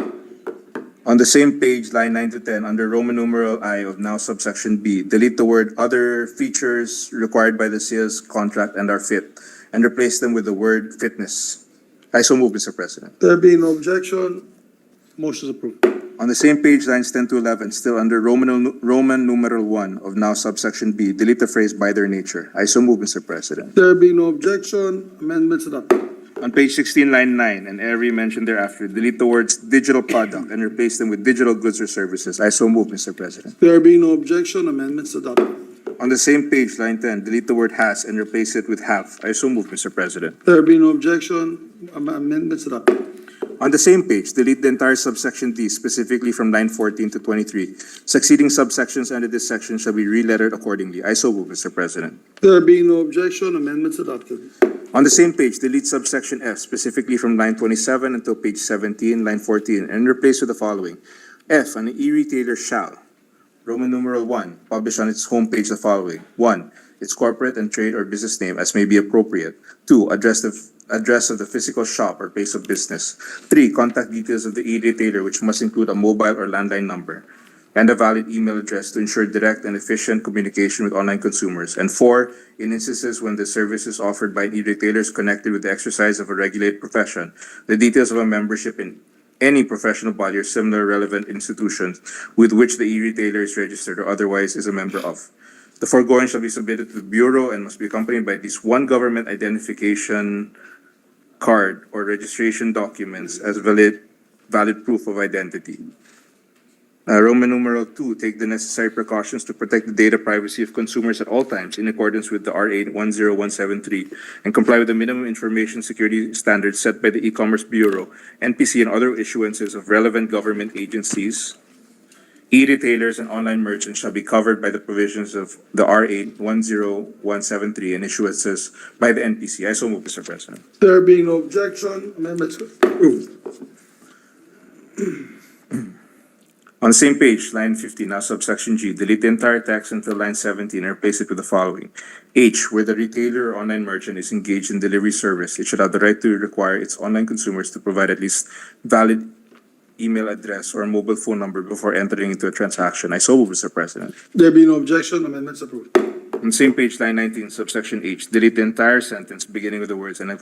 On the same page, line 9 to 10, under Roman numeral I of now subsection B, delete the word other features required by the sales contract and are fit, and replace them with the word fitness. I so move, Mr. President. There being no objection, motion is approved. On the same page, lines 10 to 11, still under Roman numeral 1 of now subsection B, delete the phrase by their nature. I so move, Mr. President. There being no objection, amendments adopted. On page 16, line 9, and every mention thereafter, delete the words digital product and replace them with digital goods or services. I so move, Mr. President. There being no objection, amendments adopted. On the same page, line 10, delete the word has and replace it with have. I so move, Mr. President. There being no objection, amendments adopted. On the same page, delete the entire subsection D, specifically from line 14 to 23. Succeeding subsections under this section shall be relettered accordingly. I so move, Mr. President. There being no objection, amendments adopted. On the same page, delete subsection F, specifically from line 27 until page 17, line 14, and replace with the following. F, an e-retailer shall, Roman numeral 1, publish on its homepage the following. 1, its corporate and trade or business name as may be appropriate. 2, address of the physical shop or place of business. 3, contact details of the e-retailer, which must include a mobile or landline number and a valid email address to ensure direct and efficient communication with online consumers. And 4, in instances when the services offered by an e-retailer is connected with the exercise of a regulated profession, the details of a membership in any professional body or similar relevant institutions with which the e-retailer is registered or otherwise is a member of. The foregoing shall be submitted to the Bureau and must be accompanied by at least one government identification card or registration documents as valid proof of identity. Roman numeral 2, take the necessary precautions to protect the data privacy of consumers at all times in accordance with the RA 10173 and comply with the minimum information security standards set by the E-commerce Bureau, NPC, and other issuances of relevant government agencies. E-retailers and online merchants shall be covered by the provisions of the RA 10173 and issuances by the NPC. I so move, Mr. President. There being no objection, amendments approved. On the same page, line 15, now subsection G, delete the entire text until line 17 and replace it with the following. H, where the retailer or online merchant is engaged in delivery service, it should have the right to require its online consumers to provide at least valid email address or mobile phone number before entering into a transaction. I so move, Mr. President. There being no objection, amendments approved. On the same page, line 19, subsection H, delete the entire sentence beginning with the words an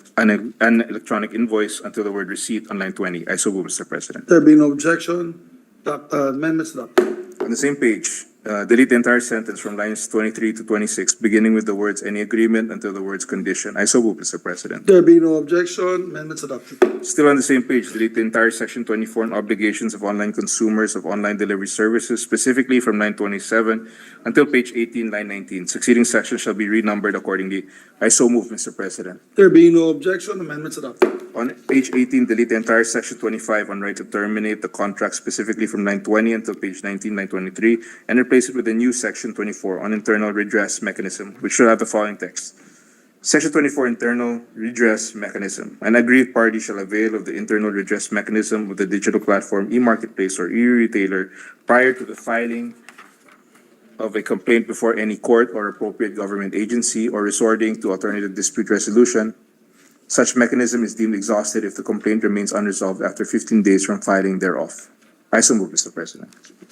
electronic invoice until the word receipt on line 20. I so move, Mr. President. There being no objection, amendments adopted. On the same page, delete the entire sentence from lines 23 to 26, beginning with the words any agreement until the words condition. I so move, Mr. President. There being no objection, amendments adopted. Still on the same page, delete the entire section 24 on obligations of online consumers of online delivery services, specifically from line 27 until page 18, line 19. Succeeding sections shall be renumbered accordingly. I so move, Mr. President. There being no objection, amendments adopted. On page 18, delete the entire section 25 on right to terminate the contract, specifically from line 20 until page 19, line 23, and replace it with a new section 24 on internal redress mechanism, which should have the following text. Section 24, internal redress mechanism. An aggrieved party shall avail of the internal redress mechanism of the digital platform, e-marketplace, or e-retailer prior to the filing of a complaint before any court or appropriate government agency or resorting to alternative dispute resolution. Such mechanism is deemed exhausted if the complaint remains unresolved after 15 days from filing thereof. I so move, Mr. President.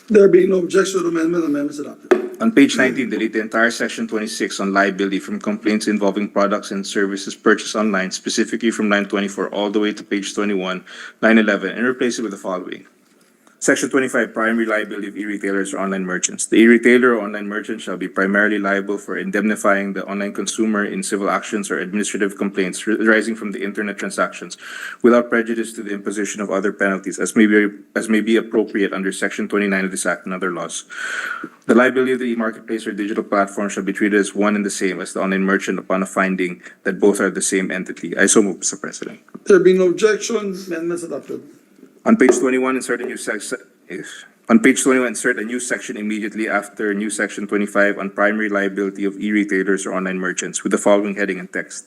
There being no objection to amendment, amendments adopted. On page 19, delete the entire section 26 on liability from complaints involving products and services purchased online, specifically from line 24 all the way to page 21, line 11, and replace it with the following. Section 25, primary liability of e-retailers or online merchants. The e-retailer or online merchant shall be primarily liable for indemnifying the online consumer in civil actions or administrative complaints arising from the internet transactions without prejudice to the imposition of other penalties as may be appropriate under Section 29 of this Act and other laws. The liability of the e-marketplace or digital platform shall be treated as one and the same as the online merchant upon a finding that both are the same entity. I so move, Mr. President. There being no objection, amendments adopted. On page 21, insert a new section. On page 21, insert a new section immediately after new section 25 on primary liability of e-retailers or online merchants with the following heading and text.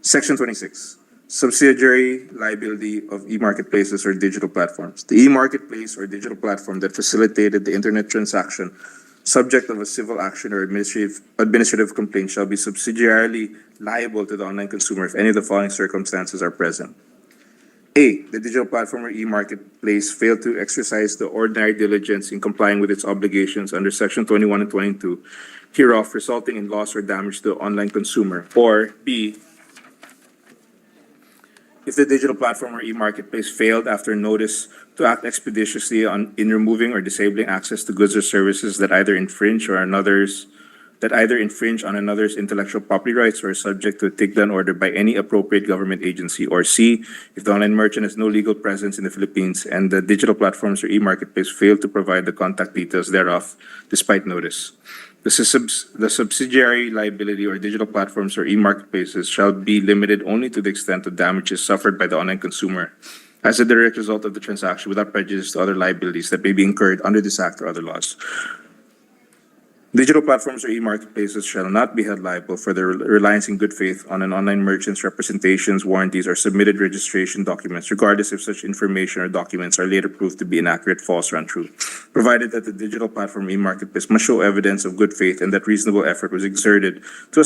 Section 26, subsidiary liability of e-marketplaces or digital platforms. The e-marketplace or digital platform that facilitated the internet transaction subject of a civil action or administrative complaint shall be subsidiarily liable to the online consumer if any of the following circumstances are present. A, the digital platform or e-marketplace failed to exercise the ordinary diligence in complying with its obligations under Section 21 and 22 hereof, resulting in loss or damage to the online consumer. Or B, if the digital platform or e-marketplace failed after notice to act expeditiously in removing or disabling access to goods or services that either infringe on another's intellectual property rights or are subject to a takedown order by any appropriate government agency. Or C, if the online merchant has no legal presence in the Philippines and the digital platforms or e-marketplace fail to provide the contact details thereof despite notice. The subsidiary liability or digital platforms or e-marketplaces shall be limited only to the extent of damages suffered by the online consumer as a direct result of the transaction without prejudice to other liabilities that may be incurred under this act or other laws. Digital platforms or e-marketplaces shall not be held liable for their reliance in good faith on an online merchant's representations, warranties, or submitted registration documents, regardless if such information or documents are later proved to be inaccurate, false, or untrue, provided that the digital platform or e-marketplace must show evidence of good faith and that reasonable effort was exerted to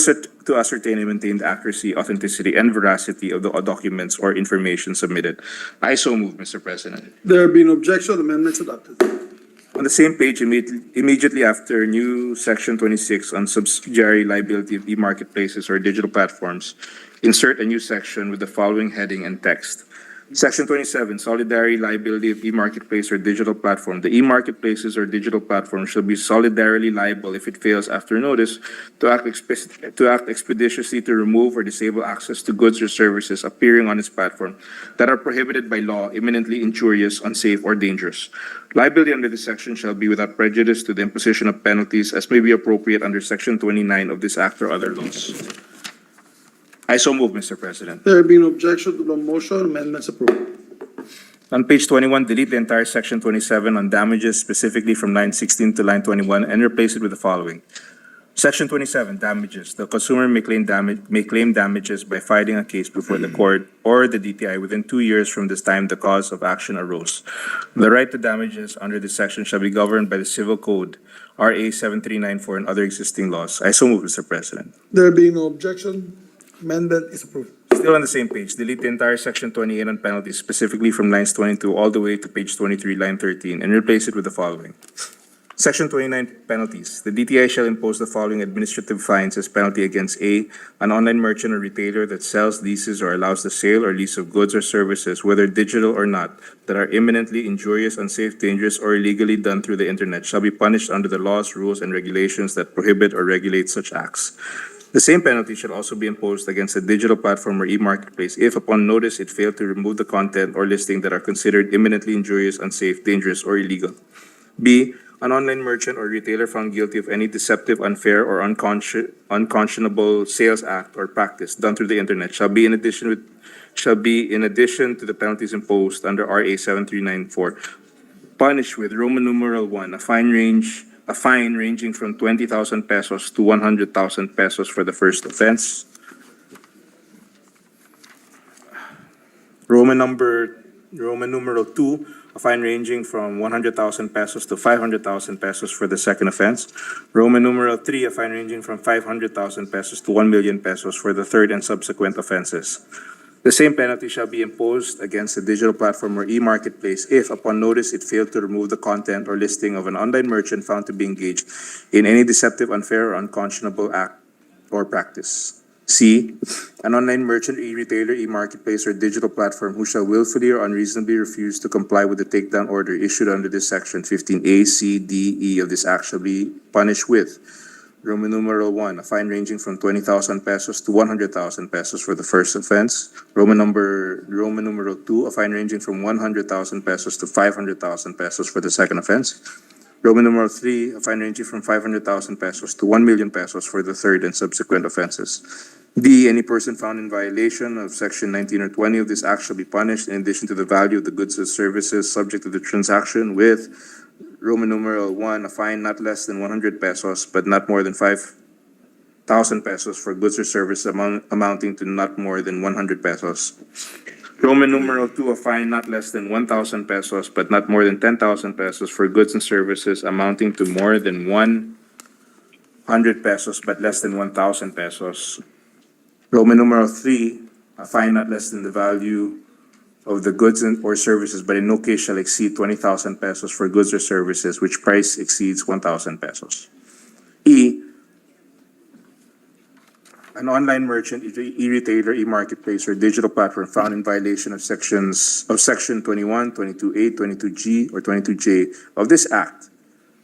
ascertain and maintain the accuracy, authenticity, and veracity of the documents or information submitted. I so move, Mr. President. There being no objection, amendments adopted. On the same page, immediately after new Section 26 on subsidiary liability of e-marketplaces or digital platforms, insert a new section with the following heading and text. Section 27, solidarity liability of e-marketplace or digital platform. The e-marketplaces or digital platform shall be solidarily liable if it fails after notice to act expeditiously to remove or disable access to goods or services appearing on its platform that are prohibited by law, imminently injurious, unsafe, or dangerous. Liability under this section shall be without prejudice to the imposition of penalties as may be appropriate under Section 29 of this act or other laws. I so move, Mr. President. There being no objection to the motion, amendments approved. On page 21, delete the entire Section 27 on damages, specifically from line 16 to line 21, and replace it with the following. Section 27, damages. The consumer may claim damages by filing a case before the court or the DTI within 2 years from this time the cause of action arose. The right to damages under this section shall be governed by the Civil Code, RA 7394, and other existing laws. I so move, Mr. President. There being no objection, amendment is approved. Still on the same page, delete the entire Section 28 on penalties, specifically from lines 22 all the way to page 23, line 13, and replace it with the following. Section 29, penalties. The DTI shall impose the following administrative fines as penalty against A, an online merchant or retailer that sells, leases, or allows the sale or lease of goods or services, whether digital or not, that are imminently injurious, unsafe, dangerous, or illegally done through the internet shall be punished under the laws, rules, and regulations that prohibit or regulate such acts. The same penalty shall also be imposed against a digital platform or e-marketplace if upon notice it failed to remove the content or listing that are considered imminently injurious, unsafe, dangerous, or illegal. B, an online merchant or retailer found guilty of any deceptive, unfair, or unconscionable sales act or practice done through the internet shall be in addition to the penalties imposed under RA 7394, punished with Roman numeral 1, a fine ranging from 20,000 pesos to 100,000 pesos for the first offense. Roman numeral 2, a fine ranging from 100,000 pesos to 500,000 pesos for the second offense. Roman numeral 3, a fine ranging from 500,000 pesos to 1 million pesos for the third and subsequent offenses. The same penalty shall be imposed against a digital platform or e-marketplace if, upon notice, it failed to remove the content or listing of an online merchant found to be engaged in any deceptive, unfair, or unconscionable act or practice. C, an online merchant, e-retailer, e-marketplace, or digital platform who shall willfully or unreasonably refuse to comply with the takedown order issued under this section 15A, C, D, E of this act shall be punished with Roman numeral 1, a fine ranging from 20,000 pesos to 100,000 pesos for the first offense. Roman numeral 2, a fine ranging from 100,000 pesos to 500,000 pesos for the second offense. Roman numeral 3, a fine ranging from 500,000 pesos to 1 million pesos for the third and subsequent offenses. D, any person found in violation of section 19 or 20 of this act shall be punished in addition to the value of the goods or services subject to the transaction with Roman numeral 1, a fine not less than 100 pesos but not more than 5,000 pesos for goods or services amounting to not more than 100 pesos. Roman numeral 2, a fine not less than 1,000 pesos but not more than 10,000 pesos for goods and services amounting to more than 100 pesos but less than 1,000 pesos. Roman numeral 3, a fine not less than the value of the goods or services, but in no case shall exceed 20,000 pesos for goods or services which price exceeds 1,000 pesos. E, an online merchant, e-retailer, e-marketplace, or digital platform found in violation of section 21, 22A, 22G, or 22J of this Act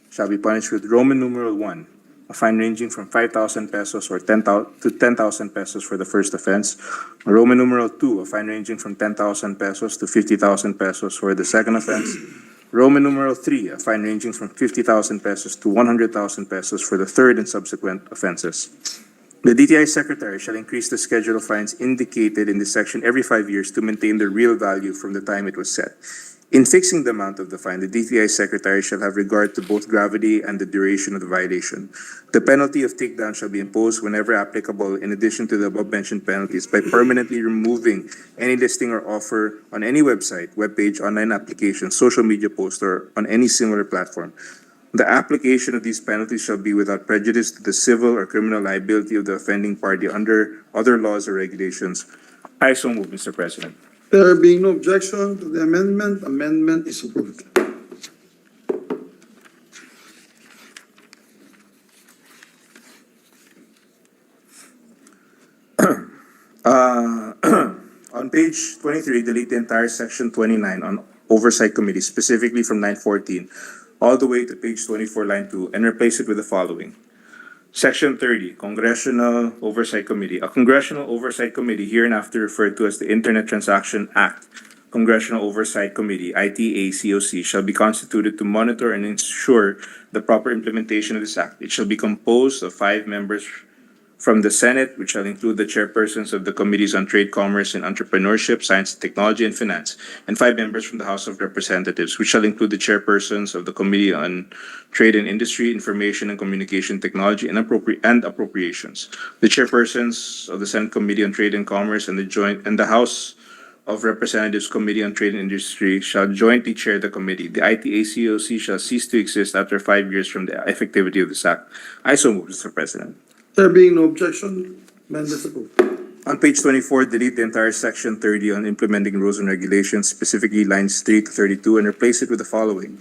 shall be punished with Roman numeral 1, a fine ranging from 5,000 pesos or 10,000 to 10,000 pesos for the first offense. Roman numeral 2, a fine ranging from 10,000 pesos to 50,000 pesos for the second offense. Roman numeral 3, a fine ranging from 50,000 pesos to 100,000 pesos for the third and subsequent offenses. The DTI Secretary shall increase the schedule of fines indicated in this section every 5 years to maintain the real value from the time it was set. In fixing the amount of the fine, the DTI Secretary shall have regard to both gravity and the duration of the violation. The penalty of takedown shall be imposed whenever applicable, in addition to the above-mentioned penalties, by permanently removing any listing or offer on any website, webpage, online application, social media post, or on any similar platform. The application of these penalties shall be without prejudice to the civil or criminal liability of the offending party under other laws or regulations. I so move, Mr. President. There being no objection to the amendment, amendment is approved. On page 23, delete the entire section 29 on Oversight Committee, specifically from line 14, all the way to page 24, line 2, and replace it with the following. Section 30, Congressional Oversight Committee. A Congressional Oversight Committee, hereinafter referred to as the Internet Transaction Act, Congressional Oversight Committee, ITACOC, shall be constituted to monitor and ensure the proper implementation of this act. It shall be composed of 5 members from the Senate, which shall include the chairpersons of the Committees on Trade, Commerce, and Entrepreneurship, Science, Technology, and Finance, and 5 members from the House of Representatives, which shall include the chairpersons of the Committee on Trade and Industry, Information and Communication Technology, and Appropriations, the chairpersons of the Senate Committee on Trade and Commerce, and the House of Representatives Committee on Trade and Industry shall jointly chair the committee. The ITACOC shall cease to exist after 5 years from the effectivity of this act. I so move, Mr. President. There being no objection, amendment is approved. On page 24, delete the entire section 30 on implementing rules and regulations, specifically lines 3 to 32, and replace it with the following.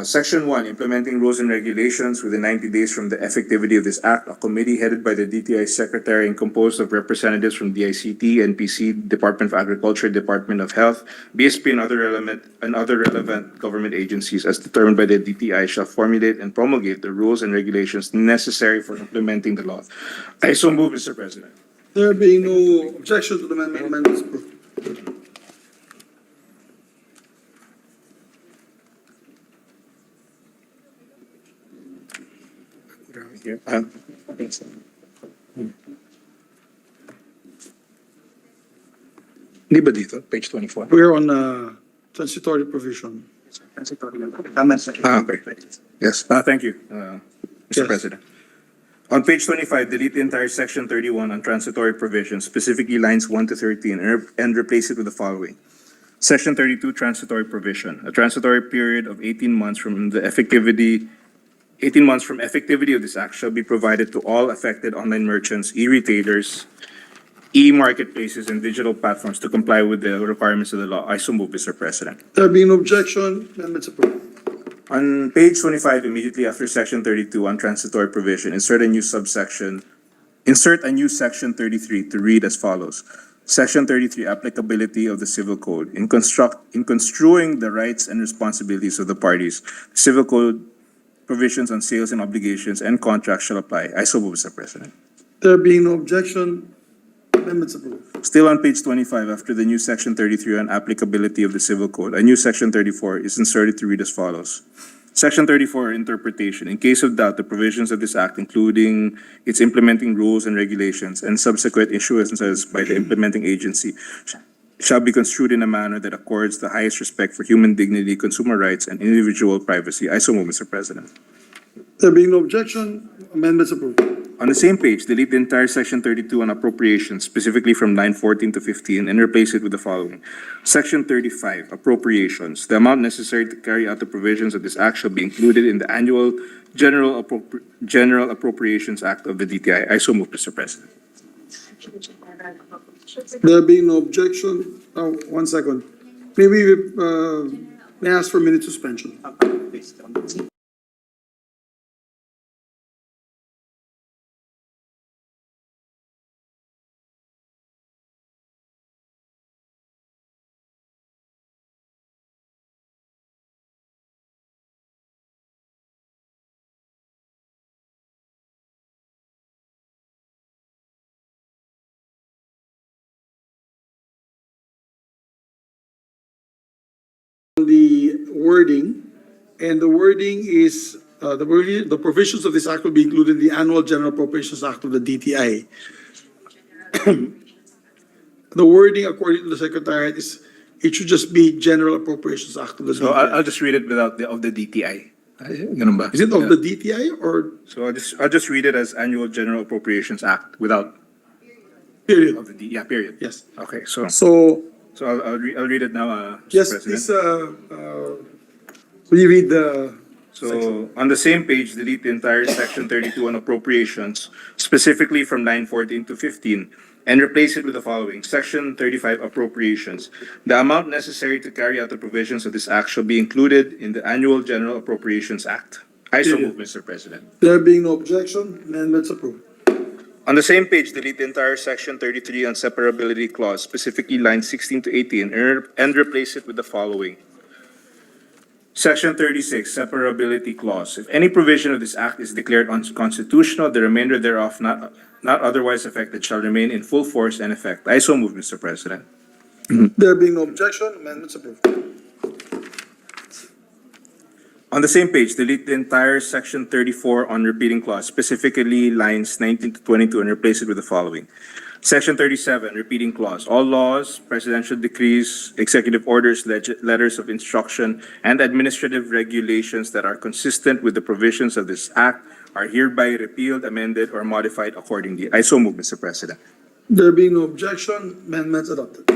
Section 1, implementing rules and regulations within 90 days from the effectivity of this act. A committee headed by the DTI Secretary and composed of representatives from DICT, NPC, Department of Agriculture, Department of Health, BSP, and other relevant government agencies as determined by the DTI shall formulate and promulgate the rules and regulations necessary for implementing the law. I so move, Mr. President. There being no objection to the amendment, amendment is approved. Here. Di ba dito? Page 24. We're on transitory provision. Okay. Yes. Thank you, Mr. Yes. President. On page 25, delete the entire section 31 on transitory provisions, specifically lines 1 to 13, and replace it with the following. Section 32, transitory provision. A transitory period of 18 months from effectivity of this act shall be provided to all affected online merchants, e-retailers, e-marketplaces, and digital platforms to comply with the requirements of the law. I so move, Mr. President. There being no objection, amendment is approved. On page 25, immediately after section 32 on transitory provision, insert a new section 33 to read as follows. Section 33, applicability of the Civil Code. In construing the rights and responsibilities of the parties, the Civil Code provisions on sales and obligations and contracts shall apply. I so move, Mr. President. There being no objection, amendment is approved. Still on page 25, after the new section 33 on applicability of the Civil Code, a new section 34 is inserted to read as follows. Section 34, interpretation. In case of doubt, the provisions of this act, including its implementing rules and regulations and subsequent issuances by the implementing agency, shall be construed in a manner that accords the highest respect for human dignity, consumer rights, and individual privacy. I so move, Mr. President. There being no objection, amendment is approved. On the same page, delete the entire section 32 on appropriations, specifically from line 14 to 15, and replace it with the following. Section 35, appropriations. The amount necessary to carry out the provisions of this act shall be included in the annual General Appropriations Act of the DTI. I so move, Mr. President. There being no objection, oh, 1 second. Maybe, may I ask for a minute suspension? The wording, and the wording is, the provisions of this act will be included in the Annual General Appropriations Act of the DTI. The wording, according to the Secretariat, is, it should just be General Appropriations Act of the So I'll DTI. just read it without of the DTI. Ay, ganun ba? Is it of the DTI or So I'll just read it as Annual General Appropriations Act without period? of the D, yeah, period. Yes. Okay, so So, I'll read it now, Mr. yes, President. please, will you read the So on the same page, delete the entire section 32 on appropriations, specifically from line 14 to 15, and replace it with the following. Section 35 appropriations. The amount necessary to carry out the provisions of this act shall be included in the Annual General Appropriations Act. I so move, Mr. President. There being no objection, amendments approved. On the same page, delete the entire section 33 on separability clause, specifically lines 16 to 18, and replace it with the following. Section 36, separability clause. If any provision of this act is declared unconstitutional, the remainder thereof not otherwise affected shall remain in full force and effect. I so move, Mr. President. There being no objection, amendments approved. On the same page, delete the entire section 34 on repeating clause, specifically lines 19 to 22, and replace it with the following. Section 37, repeating clause. All laws, presidential decrees, executive orders, letters of instruction, and administrative regulations that are consistent with the provisions of this act are hereby repealed, amended, or modified accordingly. I so move, Mr. President. There being no objection, amendments adopted.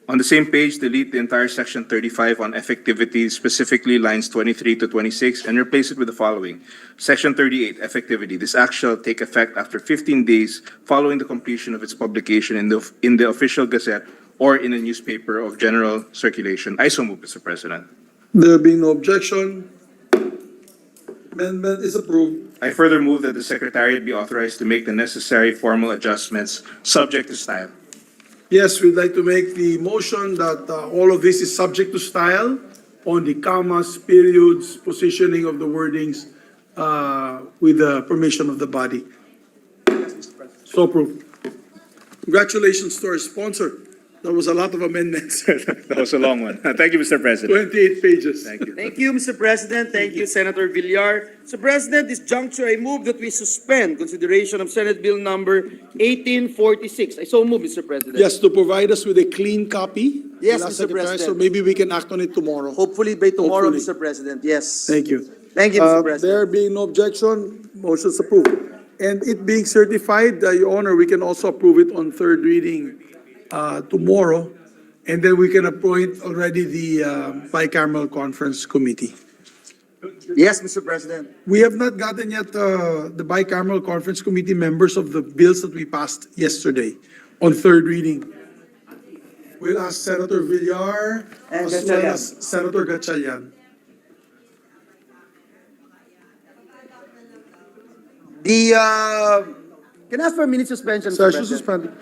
On the same page, delete the entire section 35 on effectivity, specifically lines 23 to 26, and replace it with the following. Section 38, effectivity. This act shall take effect after 15 days following the completion of its publication in the official gazette or in a newspaper of general circulation. I so move, Mr. President. There being no objection, amendment is approved. I further move that the Secretariat be authorized to make the necessary formal adjustments subject to style. Yes, we'd like to make the motion that all of this is subject to style on the commas, periods, positioning of the wordings, with the permission of the body. So approved. Congratulations to our sponsor. That was a lot of amendments, That was a long one. Thank you, Mr. President. 28 pages. Thank you. Thank you, Mr. President. Thank you, Senator Villar. Mr. President, this juncture, I move that we suspend consideration of Senate Bill number 1846. I so move, Mr. President. Yes, to provide us with a clean copy. Yes, Last Mr. Secretary, So President. maybe we can act on it tomorrow. Hopefully by tomorrow, Hopefully. Mr. President. Yes. Thank you. Thank you, Mr. President. There being no objection, motion is approved. And it being certified, Your Honor, we can also approve it on third reading tomorrow. And then we can appoint already the bicameral conference committee. Yes, Mr. President. We have not gotten yet the bicameral conference committee members of the bills that we passed yesterday on third reading. We'll ask Senator Villar And as well Gatchalian. as Senator Gatchalian. Can I ask for a minute suspension, Mr. Session President? suspended.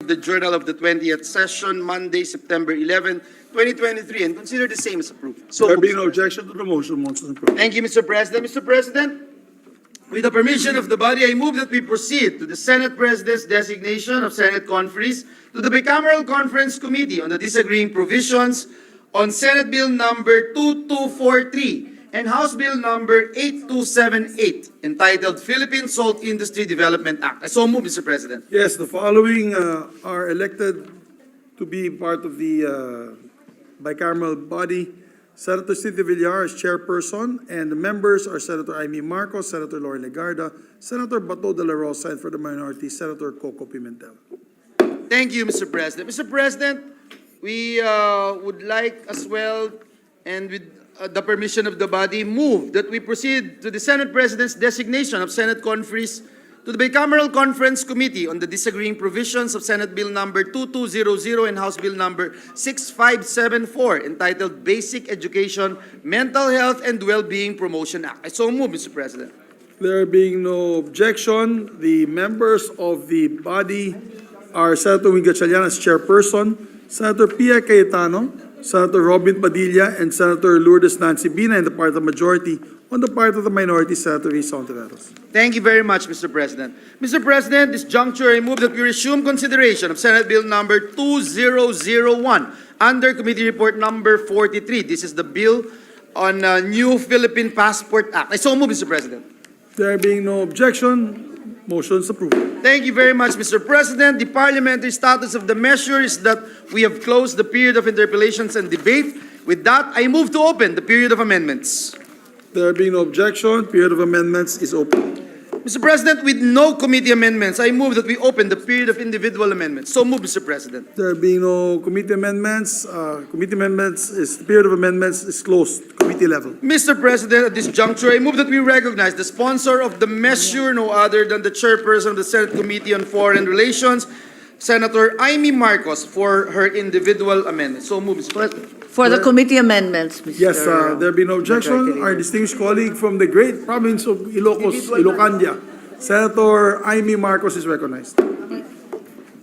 the Journal of the 20th Session, Monday, September 11, 2023, and consider the same as approved. So There moved, being Mr. no objection to the motion, motion approved. Thank you, Mr. President. Mr. President, with the permission of the body, I move that we proceed to the Senate President's designation of Senate conferees to the Bicameral Conference Committee on the Disagreeing Provisions on Senate Bill number 2243 and House Bill number 8278, entitled Philippine Salt Industry Development Act. I so move, Mr. President. Yes, the following are elected to be part of the bicameral body. Senator Cynthia Villar is chairperson, and the members are Senator Amy Marcos, Senator Lauren Legarda, Senator Bato de la Rosa, and for the minority, Senator Coco Pimentel. Thank you, Mr. President. Mr. President, we would like as well, and with the permission of the body, move that we proceed to the Senate President's designation of Senate conferees to the Bicameral Conference Committee on the Disagreeing Provisions of Senate Bill number 2200 and House Bill number 6574, entitled Basic Education, Mental Health, and Well-Being Promotion Act. I so move, Mr. President. There being no objection, the members of the body are Senator Wing Gatchalian as chairperson, Senator Pia Cayetano, Senator Robin Padilla, and Senator Lourdes Nancy Bina in the part of the majority. On the part of the minority, Senator Risa Ontiveros. Thank you very much, Mr. President. Mr. President, this juncture, I move that we resume consideration of Senate Bill number 2001 under Committee Report number 43. This is the bill on new Philippine Passport Act. I so move, Mr. President. There being no objection, motion is approved. Thank you very much, Mr. President. The parliamentary status of the measure is that we have closed the period of interpellations and debate. With that, I move to open the period of amendments. There being no objection, period of amendments is open. Mr. President, with no committee amendments, I move that we open the period of individual amendments. So move, Mr. President. There being no committee amendments, the period of amendments is closed, committee level. Mr. President, at this juncture, I move that we recognize the sponsor of the measure, no other than the chairperson of the Senate Committee on Foreign Relations, Senator Amy Marcos, for her individual amendment. So move, Mr. President. For the committee amendments, Mr. Yes, there be no objection. Majority Our Leader. distinguished colleague from the great province of Ilocos, Ilocandia, Senator Amy Marcos is recognized.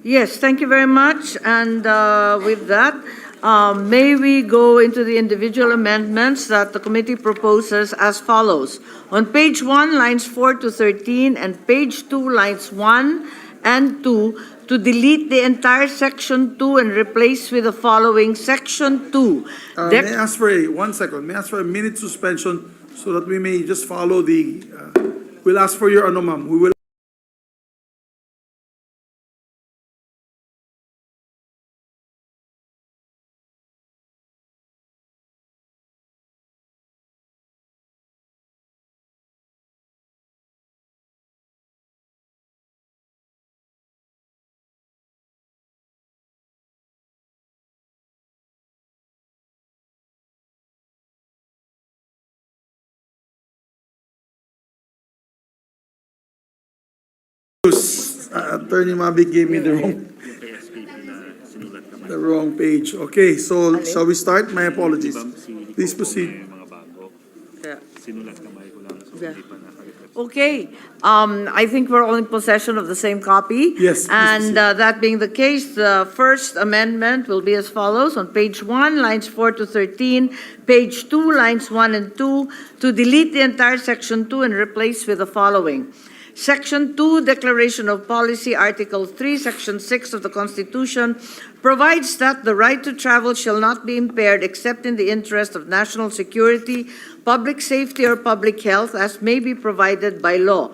Yes, thank you very much. And with that, may we go into the individual amendments that the committee proposes as follows. On page 1, lines 4 to 13, and page 2, lines 1 and 2, to delete the entire section 2 and replace with the following section 2. May I ask for may I ask for a minute suspension so that we may just follow the, we'll ask for your ma'am. We will Attorney Mabig gave me the wrong page. Okay, so shall we start? My apologies. Please proceed. Okay, I think we're all in possession of the same copy. Yes, please And that being the case, the first amendment will be as follows. On page 1, lines 4 to 13, page 2, lines 1 and 2, to delete the entire section 2 and replace with the following. Section 2, Declaration of Policy, Article 3, Section 6 of the Constitution provides that the right to travel shall not be impaired except in the interest of national security, public safety, or public health, as may be provided by law.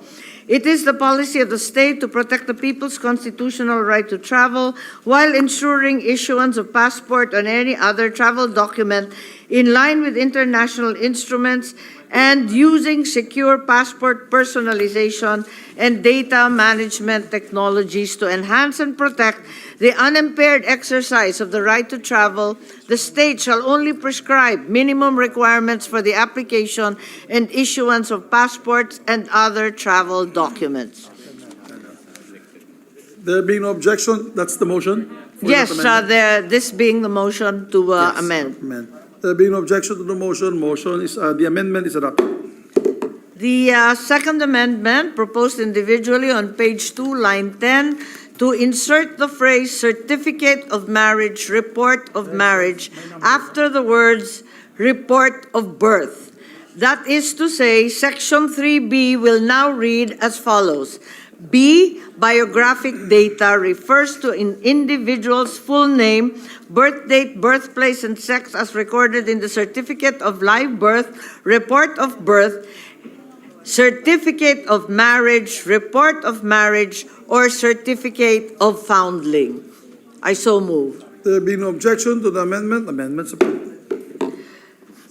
It is the policy of the state to protect the people's constitutional right to travel while ensuring issuance of passport or any other travel document in line with international instruments and using secure passport personalization and data management technologies to enhance and protect the unimpaired exercise of the right to travel. The state shall only prescribe minimum requirements for the application and issuance of passports and other travel documents. There being no objection, that's the motion? for Yes, that amendment? this being the motion to Yes, amend. There being no objection to the motion, the amendment is adopted. The second amendment proposed individually on page 2, line 10, to insert the phrase certificate of marriage, report of marriage, after the words report of birth. That is to say, Section 3B will now read as follows. B, biographic data refers to an individual's full name, birth date, birthplace, and sex as recorded in the certificate of live birth, report of birth, certificate of marriage, report of marriage, or certificate of foundling. I so move. There be no objection to the amendment. Amendments approved.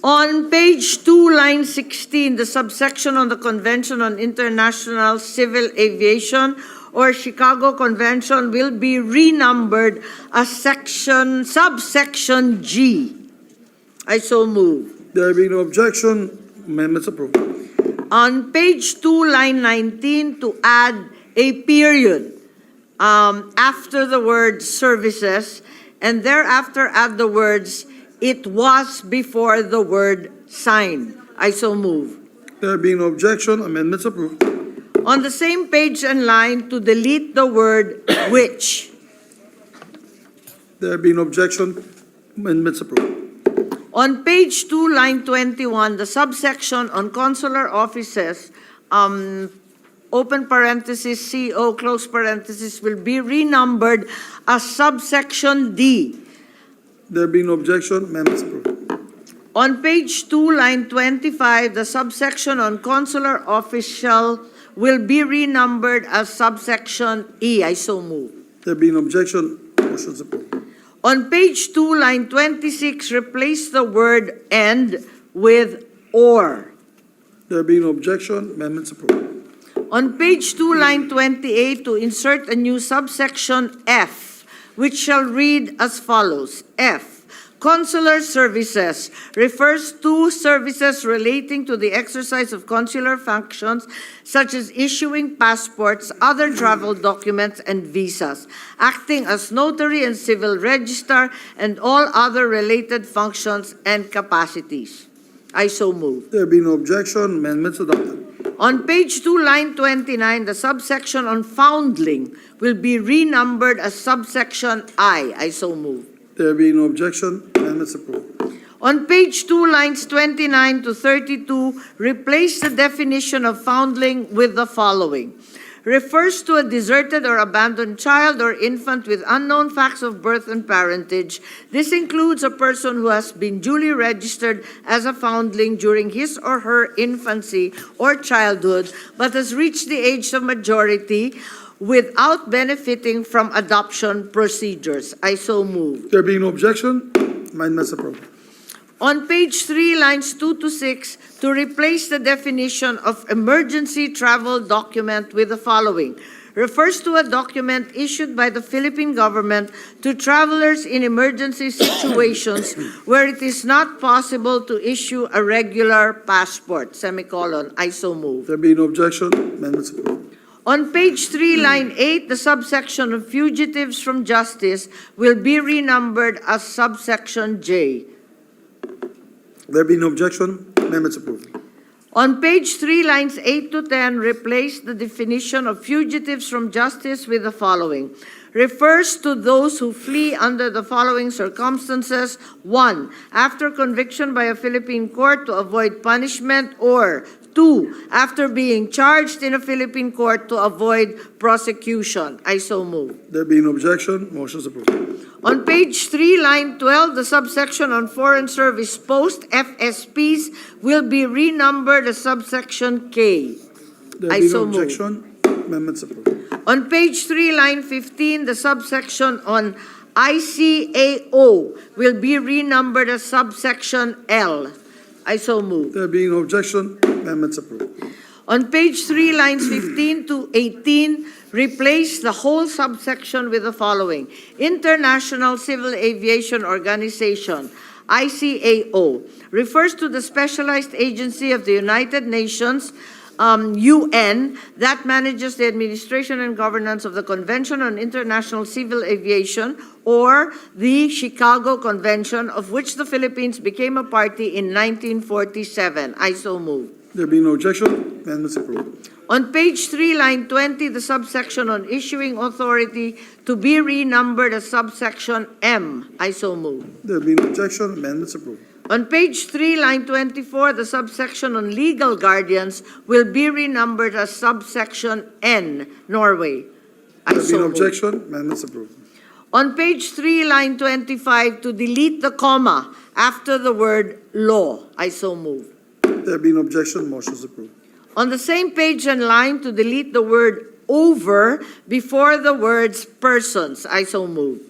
On page 2, line 16, the subsection on the Convention on International Civil Aviation or Chicago Convention will be renumbered as subsection G. I so move. There be no objection. Amendments approved. On page 2, line 19, to add a period after the word services, and thereafter add the words it was before the word sign. I so move. There be no objection. Amendments approved. On the same page and line, to delete the word which. There be no objection. Amendments approved. On page 2, line 21, the subsection on consular offices, open parenthesis, CO, close parenthesis, will be renumbered as subsection D. There be no objection. Amendments approved. On page 2, line 25, the subsection on consular official will be renumbered as subsection E. I so move. There be no objection. Motion is approved. On page 2, line 26, replace the word and with or. There be no objection. Amendments approved. On page 2, line 28, to insert a new subsection F, which shall read as follows. F. Consular services refers to services relating to the exercise of consular functions such as issuing passports, other travel documents, and visas, acting as notary and civil registrar, and all other related functions and capacities. I so move. There be no objection. Amendments adopted. On page 2, line 29, the subsection on foundling will be renumbered as subsection I. I so move. There be no objection. Amendments approved. On page 2, lines 29 to 32, replace the definition of foundling with the following. Refers to a deserted or abandoned child or infant with unknown facts of birth and parentage. This includes a person who has been duly registered as a foundling during his or her infancy or childhood, but has reached the age of majority without benefiting from adoption procedures. I so move. There being no objection, amendments approved. On page 3, lines 2 to 6, to replace the definition of emergency travel document with the following. Refers to a document issued by the Philippine government to travelers in emergency situations where it is not possible to issue a regular passport, semicolon. I so move. There being no objection, amendments approved. On page 3, line 8, the subsection of fugitives from justice will be renumbered as subsection J. There being no objection, amendments approved. On page 3, lines 8 to 10, replace the definition of fugitives from justice with the following. Refers to those who flee under the following circumstances. 1, after conviction by a Philippine court to avoid punishment, or 2, after being charged in a Philippine court to avoid prosecution. I so move. There being no objection, motion is approved. On page 3, line 12, the subsection on foreign service post, FSPs, will be renumbered as subsection K. There I being so no move. objection, amendments approved. On page 3, line 15, the subsection on ICAO will be renumbered as subsection L. I so move. There being no objection, amendments approved. On page 3, lines 15 to 18, replace the whole subsection with the following. International Civil Aviation Organization, ICAO, refers to the specialized agency of the United Nations, UN, that manages the administration and governance of the Convention on International Civil Aviation, or the Chicago Convention, of which the Philippines became a party in 1947. I so move. There being no objection, amendments approved. On page 3, line 20, the subsection on issuing authority to be renumbered as subsection M. I so move. There being no objection, amendments approved. On page 3, line 24, the subsection on legal guardians will be renumbered as subsection N, Norway. I There being so no move. objection, amendments approved. On page 3, line 25, to delete the comma after the word law. I so move. There being no objection, motion is approved. On the same page and line, to delete the word over before the words persons. I so move.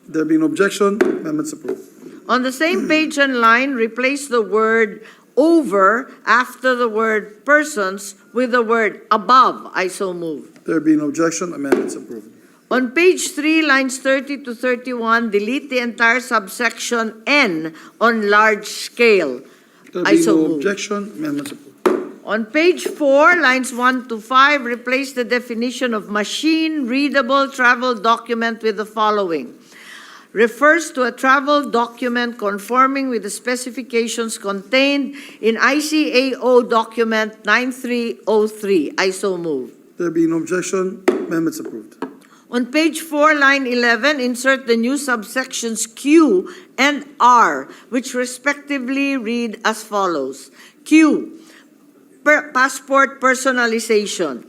There being no objection, amendments approved. On the same page and line, replace the word over after the word persons with the word above. I so move. There being no objection, amendments approved. On page 3, lines 30 to 31, delete the entire subsection N on large scale. There I being so no move. objection, amendments approved. On page 4, lines 1 to 5, replace the definition of machine-readable travel document with the following. Refers to a travel document conforming with the specifications contained in ICAO document 9303. I so move. There being no objection, amendments approved. On page 4, line 11, insert the new subsections Q and R, which respectively read as follows. Q, passport personalization.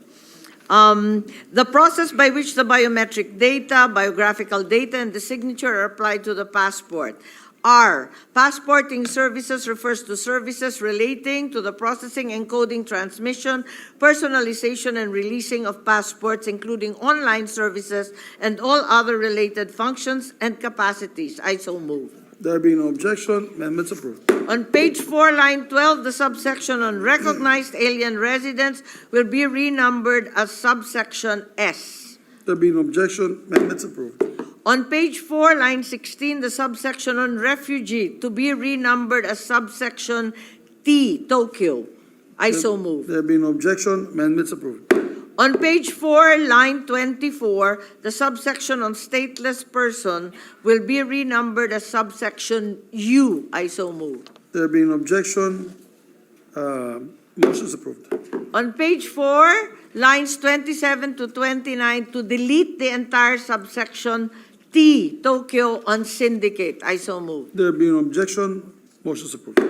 The process by which the biometric data, biographical data, and the signature are applied to the passport. R, passporting services refers to services relating to the processing, encoding, transmission, personalization, and releasing of passports, including online services and all other related functions and capacities. I so move. There being no objection, amendments approved. On page 4, line 12, the subsection on recognized alien residents will be renumbered as subsection S. There being no objection, amendments approved. On page 4, line 16, the subsection on refugee to be renumbered as subsection T, Tokyo. I so move. There being no objection, amendments approved. On page 4, line 24, the subsection on stateless person will be renumbered as subsection U. I so move. There being no objection, motion is approved. On page 4, lines 27 to 29, to delete the entire subsection T, Tokyo, on syndicate. I so move. There being no objection, motion is approved.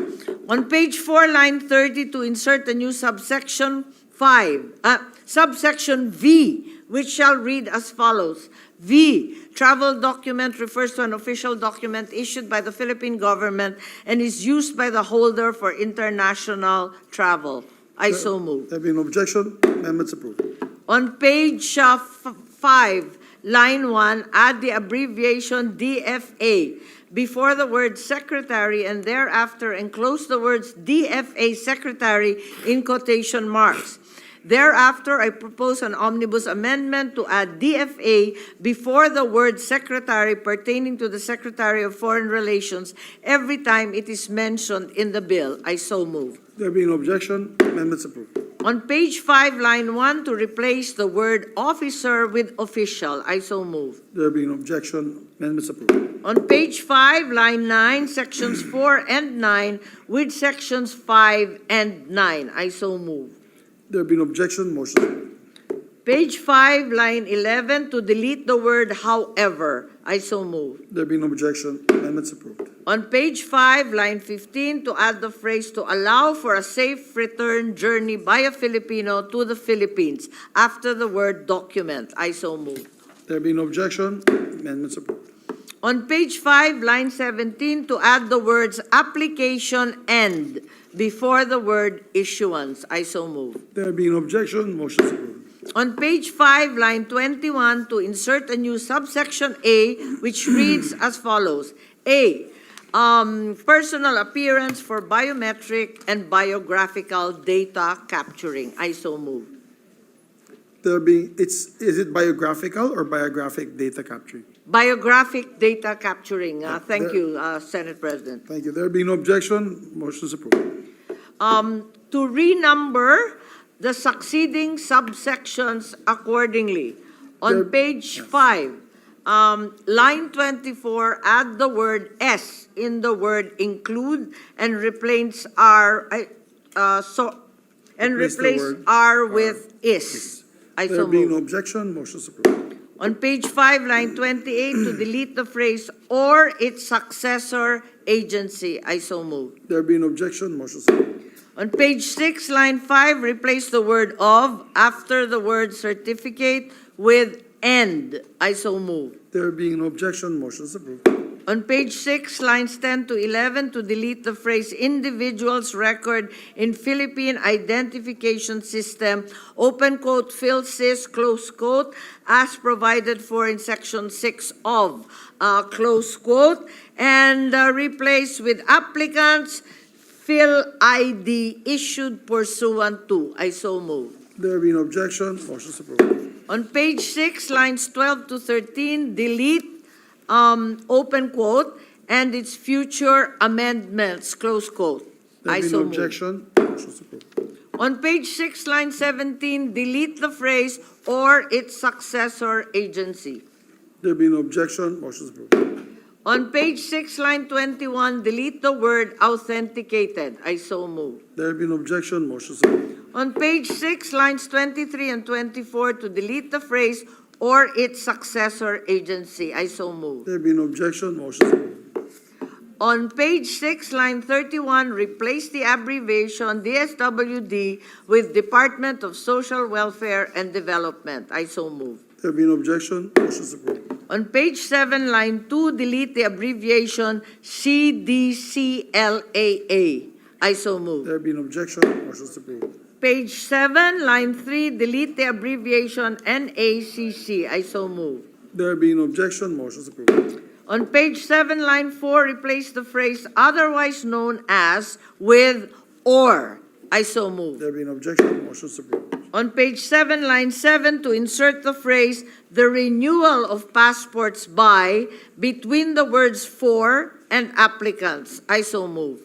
On page 4, line 30, to insert a new subsection 5, subsection V, which shall read as follows. V, travel document refers to an official document issued by the Philippine government and is used by the holder for international travel. I so move. There being no objection, amendments approved. On page 5, line 1, add the abbreviation DFA before the word secretary and thereafter enclose the words DFA secretary in quotation marks. Thereafter, I propose an omnibus amendment to add DFA before the word secretary pertaining to the Secretary of Foreign Relations every time it is mentioned in the bill. I so move. There being no objection, amendments approved. On page 5, line 1, to replace the word officer with official. I so move. There being no objection, amendments approved. On page 5, line 9, sections 4 and 9 with sections 5 and 9. I so move. There being no objection, motion is approved. Page 5, line 11, to delete the word however. I so move. There being no objection, amendments approved. On page 5, line 15, to add the phrase to allow for a safe return journey by a Filipino to the Philippines after the word document. I so move. There being no objection, amendments approved. On page 5, line 17, to add the words application and before the word issuance. I so move. There being no objection, motion is approved. On page 5, line 21, to insert a new subsection A, which reads as follows. A, personal appearance for biometric and biographical data capturing. I so move. Is it biographical or biographic data capturing? Biographic data capturing. Thank you, Senate President. Thank you. There being no objection, motion is approved. To renumber the succeeding subsections accordingly. On page 5, line 24, add the word S in the word include and replace and Replace the replace word are with is. I There so being no move. objection, motion is approved. On page 5, line 28, to delete the phrase or its successor agency. I so move. There being no objection, motion is approved. On page 6, line 5, replace the word of after the word certificate with and. I so move. There being no objection, motion is approved. On page 6, lines 10 to 11, to delete the phrase individual's record in Philippine identification system, open quote, PhilSys, close quote, as provided for in section 6 of, close quote, and replace with applicants, Phil ID issued pursuant to. I so move. There being no objection, motion is approved. On page 6, lines 12 to 13, delete open quote and its future amendments, close quote. There I being so no move. objection, motion is approved. On page 6, line 17, delete the phrase or its successor agency. There being no objection, motion is approved. On page 6, line 21, delete the word authenticated. I so move. There being no objection, motion is approved. On page 6, lines 23 and 24, to delete the phrase or its successor agency. I so move. There being no objection, motion is approved. On page 6, line 31, replace the abbreviation DSWD with Department of Social Welfare and Development. I so move. There being no objection, motion is approved. On page 7, line 2, delete the abbreviation CDCLAA. I so move. There being no objection, motion is approved. Page 7, line 3, delete the abbreviation NACC. I so move. There being no objection, motion is approved. On page 7, line 4, replace the phrase otherwise known as with or. I so move. There being no objection, motion is approved. On page 7, line 7, to insert the phrase the renewal of passports by between the words for and applicants. I so move.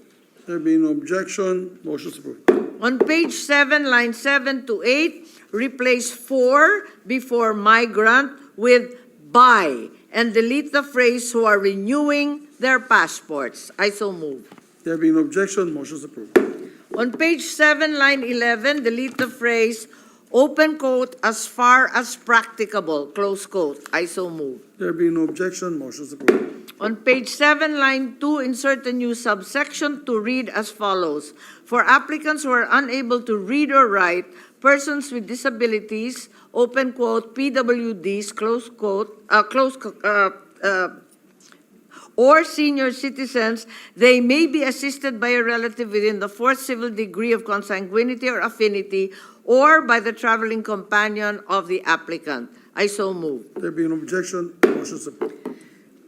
There being no objection, motion is approved. On page 7, line 7 to 8, replace for before migrant with by and delete the phrase who are renewing their passports. I so move. There being no objection, motion is approved. On page 7, line 11, delete the phrase open quote as far as practicable, close quote. I so move. There being no objection, motion is approved. On page 7, line 2, insert a new subsection to read as follows. For applicants who are unable to read or write, persons with disabilities, open quote, PWDs, close quote, or senior citizens, they may be assisted by a relative within the fourth civil degree of consanguinity or affinity, or by the traveling companion of the applicant. I so move. There being no objection, motion is approved.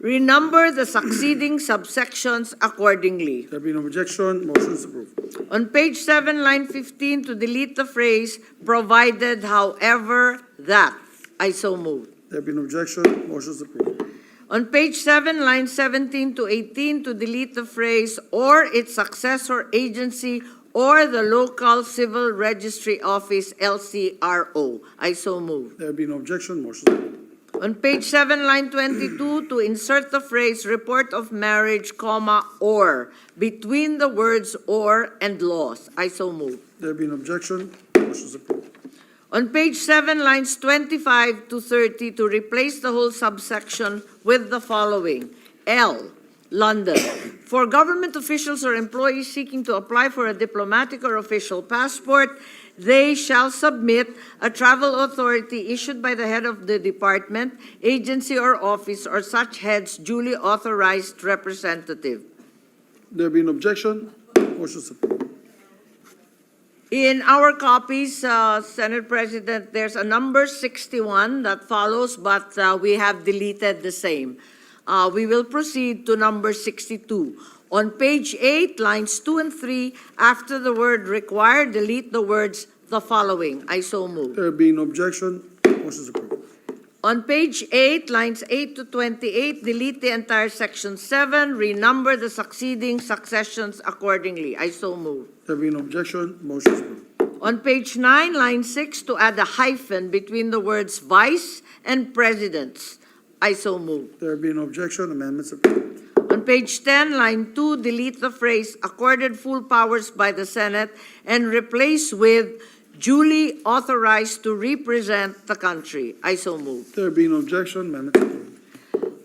Renumber the succeeding subsections accordingly. There being no objection, motion is approved. On page 7, line 15, to delete the phrase provided however that. I so move. There being no objection, motion is approved. On page 7, line 17 to 18, to delete the phrase or its successor agency or the local civil registry office, LCRO. I so move. There being no objection, motion is approved. On page 7, line 22, to insert the phrase report of marriage, comma, or between the words or and laws. I so move. There being no objection, motion is approved. On page 7, lines 25 to 30, to replace the whole subsection with the following. L, London. For government officials or employees seeking to apply for a diplomatic or official passport, they shall submit a travel authority issued by the head of the department, agency, or office, or such head's duly authorized representative. There being no objection, motion is approved. In our copies, Senate President, there's a number 61 that follows, but we have deleted the same. We will proceed to number 62. On page 8, lines 2 and 3, after the word required, delete the words the following. I so move. There being no objection, motion is approved. On page 8, lines 8 to 28, delete the entire section 7, renumber the succeeding successions accordingly. I so move. There being no objection, motion is approved. On page 9, line 6, to add a hyphen between the words vice and presidents. I so move. There being no objection, amendments approved. On page 10, line 2, delete the phrase "accorded full powers by the Senate" and replace with "duly authorized to represent the country." I so move. There being no objection, amendment approved.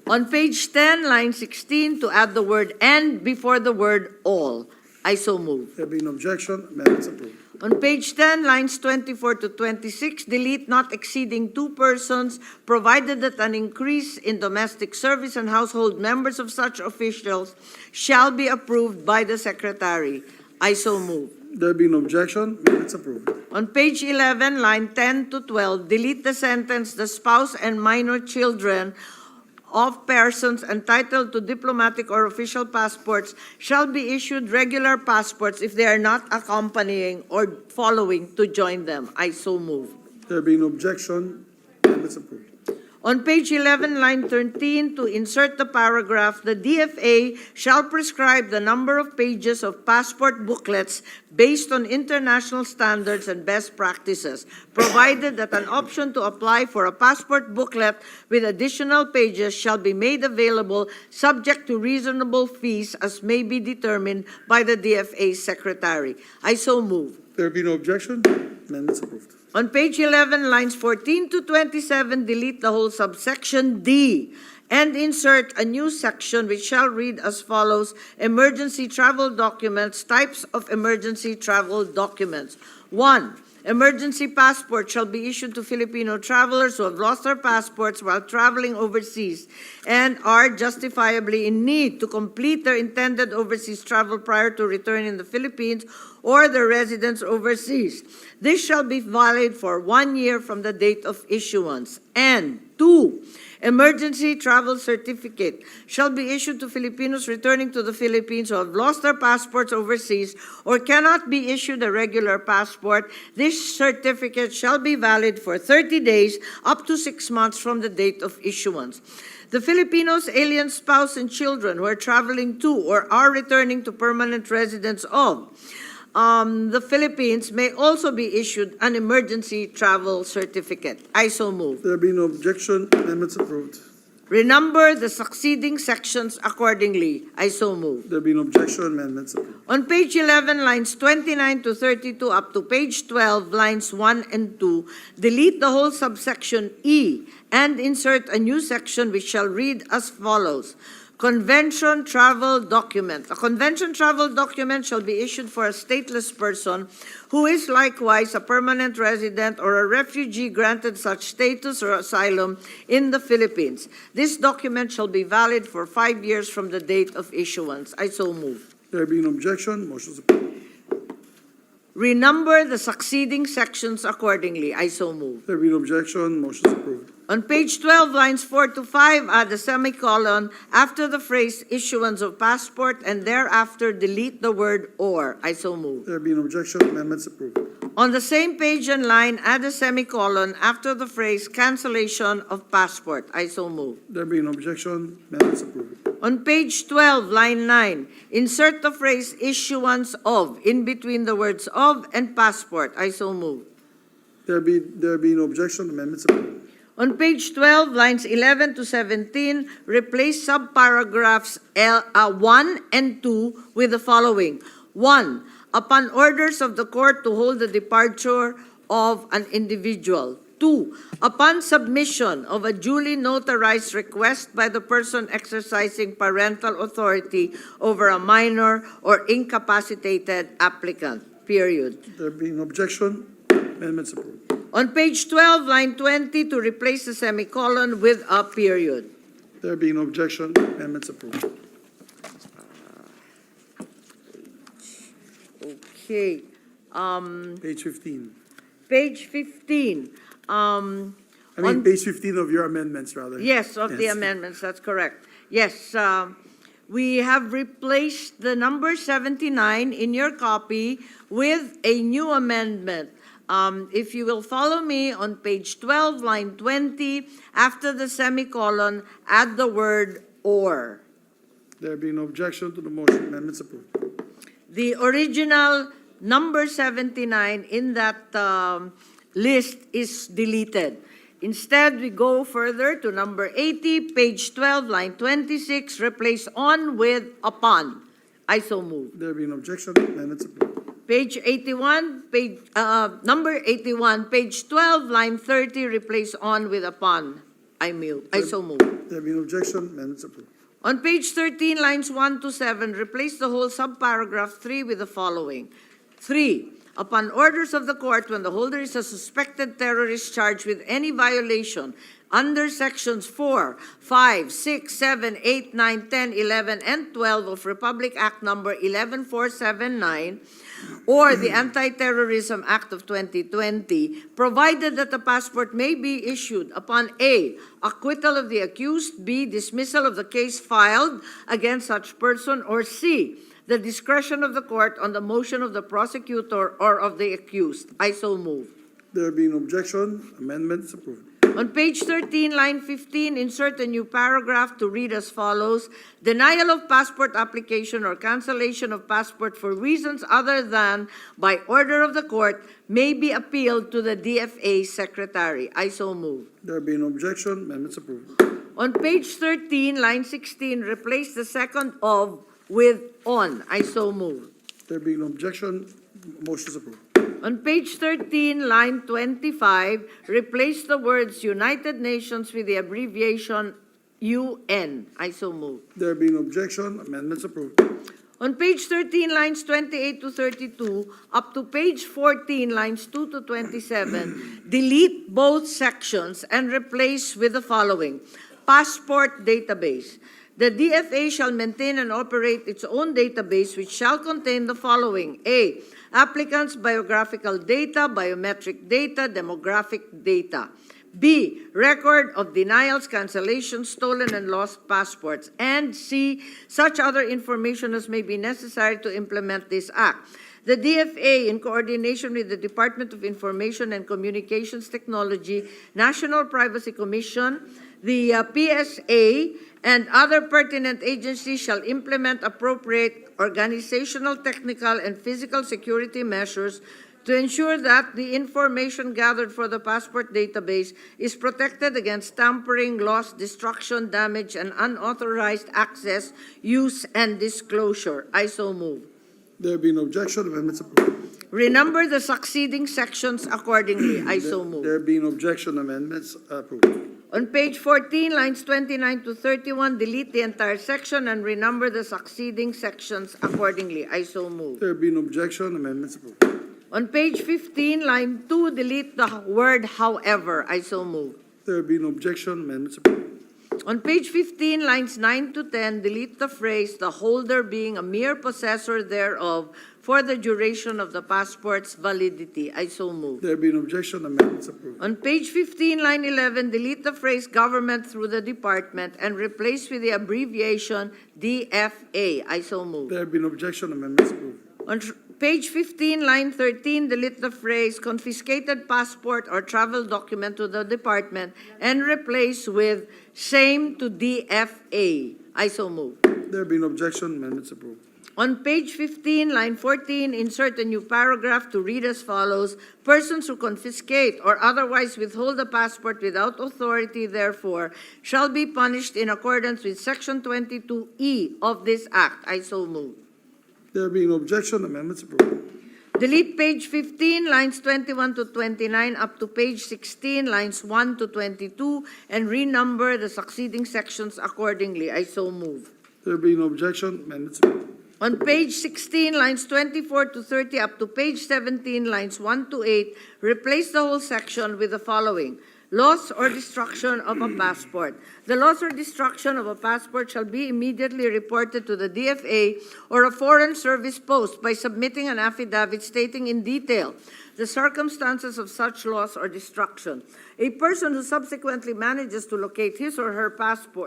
On page 10, line 16, to add the word "and" before the word "all." I so move. There being no objection, amendments approved. On page 10, lines 24 to 26, delete "not exceeding 2 persons, provided that an increase in domestic service and household members of such officials shall be approved by the Secretary." I so move. There being no objection, amendments approved. On page 11, line 10 to 12, delete the sentence "the spouse and minor children of persons entitled to diplomatic or official passports shall be issued regular passports if they are not accompanying or following to join them." I so move. There being no objection, amendments approved. On page 11, line 13, to insert the paragraph, "The DFA shall prescribe the number of pages of passport booklets based on international standards and best practices, provided that an option to apply for a passport booklet with additional pages shall be made available subject to reasonable fees as may be determined by the DFA Secretary." I so move. There be no objection, amendments approved. On page 11, lines 14 to 27, delete the whole subsection D and insert a new section which shall read as follows: emergency travel documents, types of emergency travel documents. 1. Emergency passport shall be issued to Filipino travelers who have lost their passports while traveling overseas and are justifiably in need to complete their intended overseas travel prior to return in the Philippines or their residence overseas. This shall be valid for 1 year from the date of issuance. And 2, emergency travel certificate shall be issued to Filipinos returning to the Philippines who have lost their passports overseas or cannot be issued a regular passport. This certificate shall be valid for 30 days up to 6 months from the date of issuance. The Filipinos, alien spouse, and children who are traveling to or are returning to permanent residence of the Philippines may also be issued an emergency travel certificate. I so move. There be no objection, amendments approved. Renumber the succeeding sections accordingly. I so move. There be no objection, amendments approved. On page 11, lines 29 to 32 up to page 12, lines 1 and 2, delete the whole subsection E and insert a new section which shall read as follows: convention travel document. A convention travel document shall be issued for a stateless person who is likewise a permanent resident or a refugee granted such status or asylum in the Philippines. This document shall be valid for 5 years from the date of issuance. I so move. There being no objection, motion is approved. Renumber the succeeding sections accordingly. I so move. There being no objection, motion is approved. On page 12, lines 4 to 5, add a semicolon after the phrase "issuance of passport" and thereafter delete the word "or." I so move. There being no objection, amendments approved. On the same page and line, add a semicolon after the phrase "cancellation of passport." I so move. There being no objection, amendments approved. On page 12, line 9, insert the phrase "issuance of" in between the words "of" and "passport." I so move. There be no objection, amendments approved. On page 12, lines 11 to 17, replace subparagraphs 1 and 2 with the following. 1. Upon orders of the court to hold the departure of an individual. 2. Upon submission of a duly notarized request by the person exercising parental authority over a minor or incapacitated applicant. Period. There being no objection, amendments approved. On page 12, line 20, to replace the semicolon with a period. There being no objection, amendments approved. Okay. Page 15. Page 15. Page 15 of your amendments, rather. Yes, of the Yes. amendments, that's correct. Yes, we have replaced the number 79 in your copy with a new amendment. If you will follow me on page 12, line 20, after the semicolon, add the word "or." There being no objection to the motion, amendments approved. The original number 79 in that list is deleted. Instead, we go further to number 80, page 12, line 26, replace on with upon. I so move. There being no objection, amendments approved. Page 81, number 81, page 12, line 30, replace on with upon. I so move. There being no objection, amendments approved. On page 13, lines 1 to 7, replace the whole subparagraph 3 with the following. 3. Upon orders of the court, when the holder is a suspected terrorist charged with any violation under sections 4, 5, 6, 7, 8, 9, 10, 11, and 12 of Republic Act number 11479, or the Anti-Terrorism Act of 2020, provided that the passport may be issued upon A, acquittal of the accused, B, dismissal of the case filed against such person, or C, the discretion of the court on the motion of the prosecutor or of the accused. I so move. There being no objection, amendments approved. On page 13, line 15, insert a new paragraph to read as follows. Denial of passport application or cancellation of passport for reasons other than by order of the court may be appealed to the DFA secretary. I so move. There being no objection, amendments approved. On page 13, line 16, replace the second of with on. I so move. There being no objection, motion is approved. On page 13, line 25, replace the words United Nations with the abbreviation UN. I so move. There being no objection, amendments approved. On page 13, lines 28 to 32, up to page 14, lines 2 to 27, delete both sections and replace with the following. Passport database. The DFA shall maintain and operate its own database which shall contain the following. A, applicants' biographical data, biometric data, demographic data. B, record of denials, cancellations, stolen and lost passports. And C, such other information as may be necessary to implement this act. The DFA, in coordination with the Department of Information and Communications Technology, National Privacy Commission, the PSA, and other pertinent agencies shall implement appropriate organizational, technical, and physical security measures to ensure that the information gathered for the passport database is protected against tampering, loss, destruction, damage, and unauthorized access, use, and disclosure. I so move. There being no objection, amendments approved. Renumber the succeeding sections accordingly. I so move. There being no objection, amendments approved. On page 14, lines 29 to 31, delete the entire section and renumber the succeeding sections accordingly. I so move. There being no objection, amendments approved. On page 15, line 2, delete the word however. I so move. There being no objection, amendments approved. On page 15, lines 9 to 10, delete the phrase, the holder being a mere possessor thereof for the duration of the passport's validity. I so move. There being no objection, amendments approved. On page 15, line 11, delete the phrase government through the department and replace with the abbreviation DFA. I so move. There being no objection, amendments approved. On page 15, line 13, delete the phrase confiscated passport or travel document to the department and replace with same to DFA. I so move. There being no objection, amendments approved. On page 15, line 14, insert a new paragraph to read as follows. Persons who confiscate or otherwise withhold a passport without authority, therefore, shall be punished in accordance with Section 22E of this Act. I so move. There being no objection, amendments approved. Delete page 15, lines 21 to 29, up to page 16, lines 1 to 22, and renumber the succeeding sections accordingly. I so move. There being no objection, amendments approved. On page 16, lines 24 to 30, up to page 17, lines 1 to 8, replace the whole section with the following. Loss or destruction of a passport. The loss or destruction of a passport shall be immediately reported to the DFA or a foreign service post by submitting an affidavit stating in detail the circumstances of such loss or destruction. A person who subsequently manages to locate his or her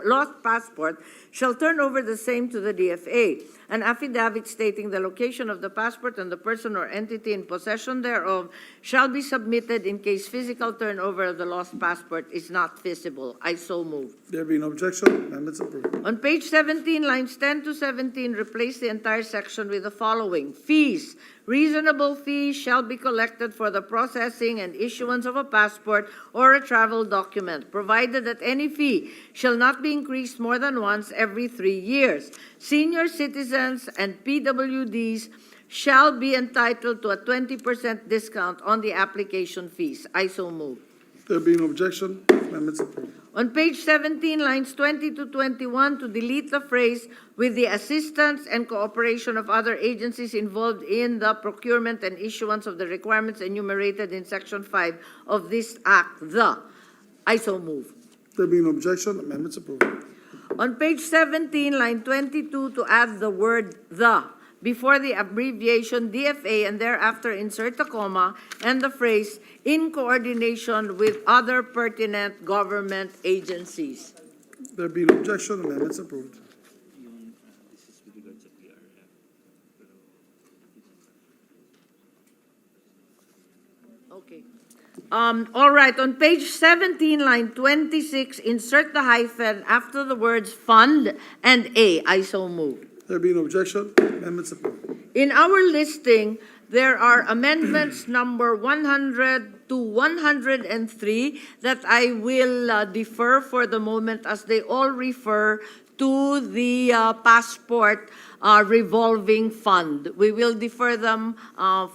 lost passport shall turn over the same to the DFA. An affidavit stating the location of the passport and the person or entity in possession thereof shall be submitted in case physical turnover of the lost passport is not feasible. I so move. There being no objection, amendments approved. On page 17, lines 10 to 17, replace the entire section with the following. Fees. Reasonable fees shall be collected collected for the processing and issuance of a passport or a travel document, provided that any fee shall not be increased more than once every 3 years. Senior citizens and PWDs shall be entitled to a 20% discount on the application fees. I so move. There being no objection, amendments approved. On page 17, lines 20 to 21, to delete the phrase "with the assistance and cooperation of other agencies involved in the procurement and issuance of the requirements enumerated in Section 5 of this Act, the." I so move. There being no objection, amendments approved. On page 17, line 22, to add the word "the" before the abbreviation DFA and thereafter insert a comma and the phrase "in coordination with other pertinent government agencies." There being no objection, amendments approved. Okay. All right, on page 17, line 26, insert the hyphen after the words "fund" and "a." I so move. There being no objection, amendments approved. In our listing, there are amendments number 100 to 103 that I will defer for the moment, as they all refer to the passport revolving fund. We will defer them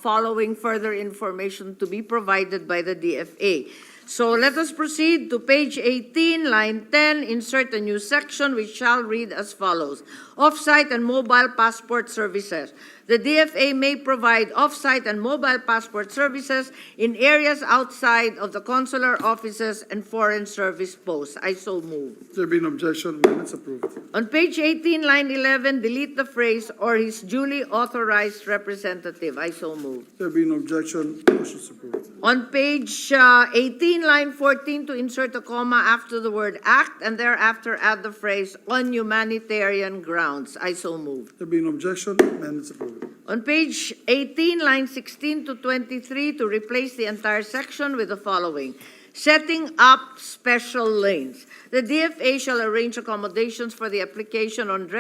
following further information to be provided by the DFA. So let us proceed to page 18, line 10, insert a new section which shall read as follows. Off-site and mobile passport services. The DFA may provide off-site and mobile passport services in areas outside of the consular offices and foreign service posts. I so move. There being no objection, amendments approved. On page 18, line 11, delete the phrase "or his duly authorized representative." I so move. There being no objection, motion is approved. On page 18, line 14, to insert a comma after the word "act" and thereafter add the phrase "on humanitarian grounds." I so move. There being no objection, amendments approved. On page 18, line 16 to 23, to replace the entire section with the following. Setting up special lanes. The DFA shall arrange accommodations for the application of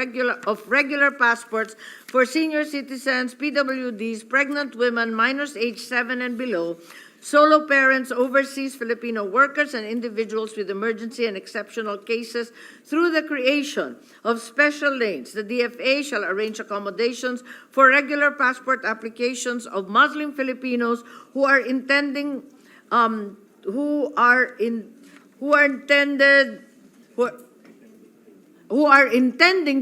regular passports for senior citizens, PWDs, pregnant women, minors aged 7 and below, solo parents, overseas Filipino workers, and individuals with emergency and exceptional cases through the creation of special lanes. The DFA shall arrange accommodations for regular passport applications of Muslim Filipinos who are intending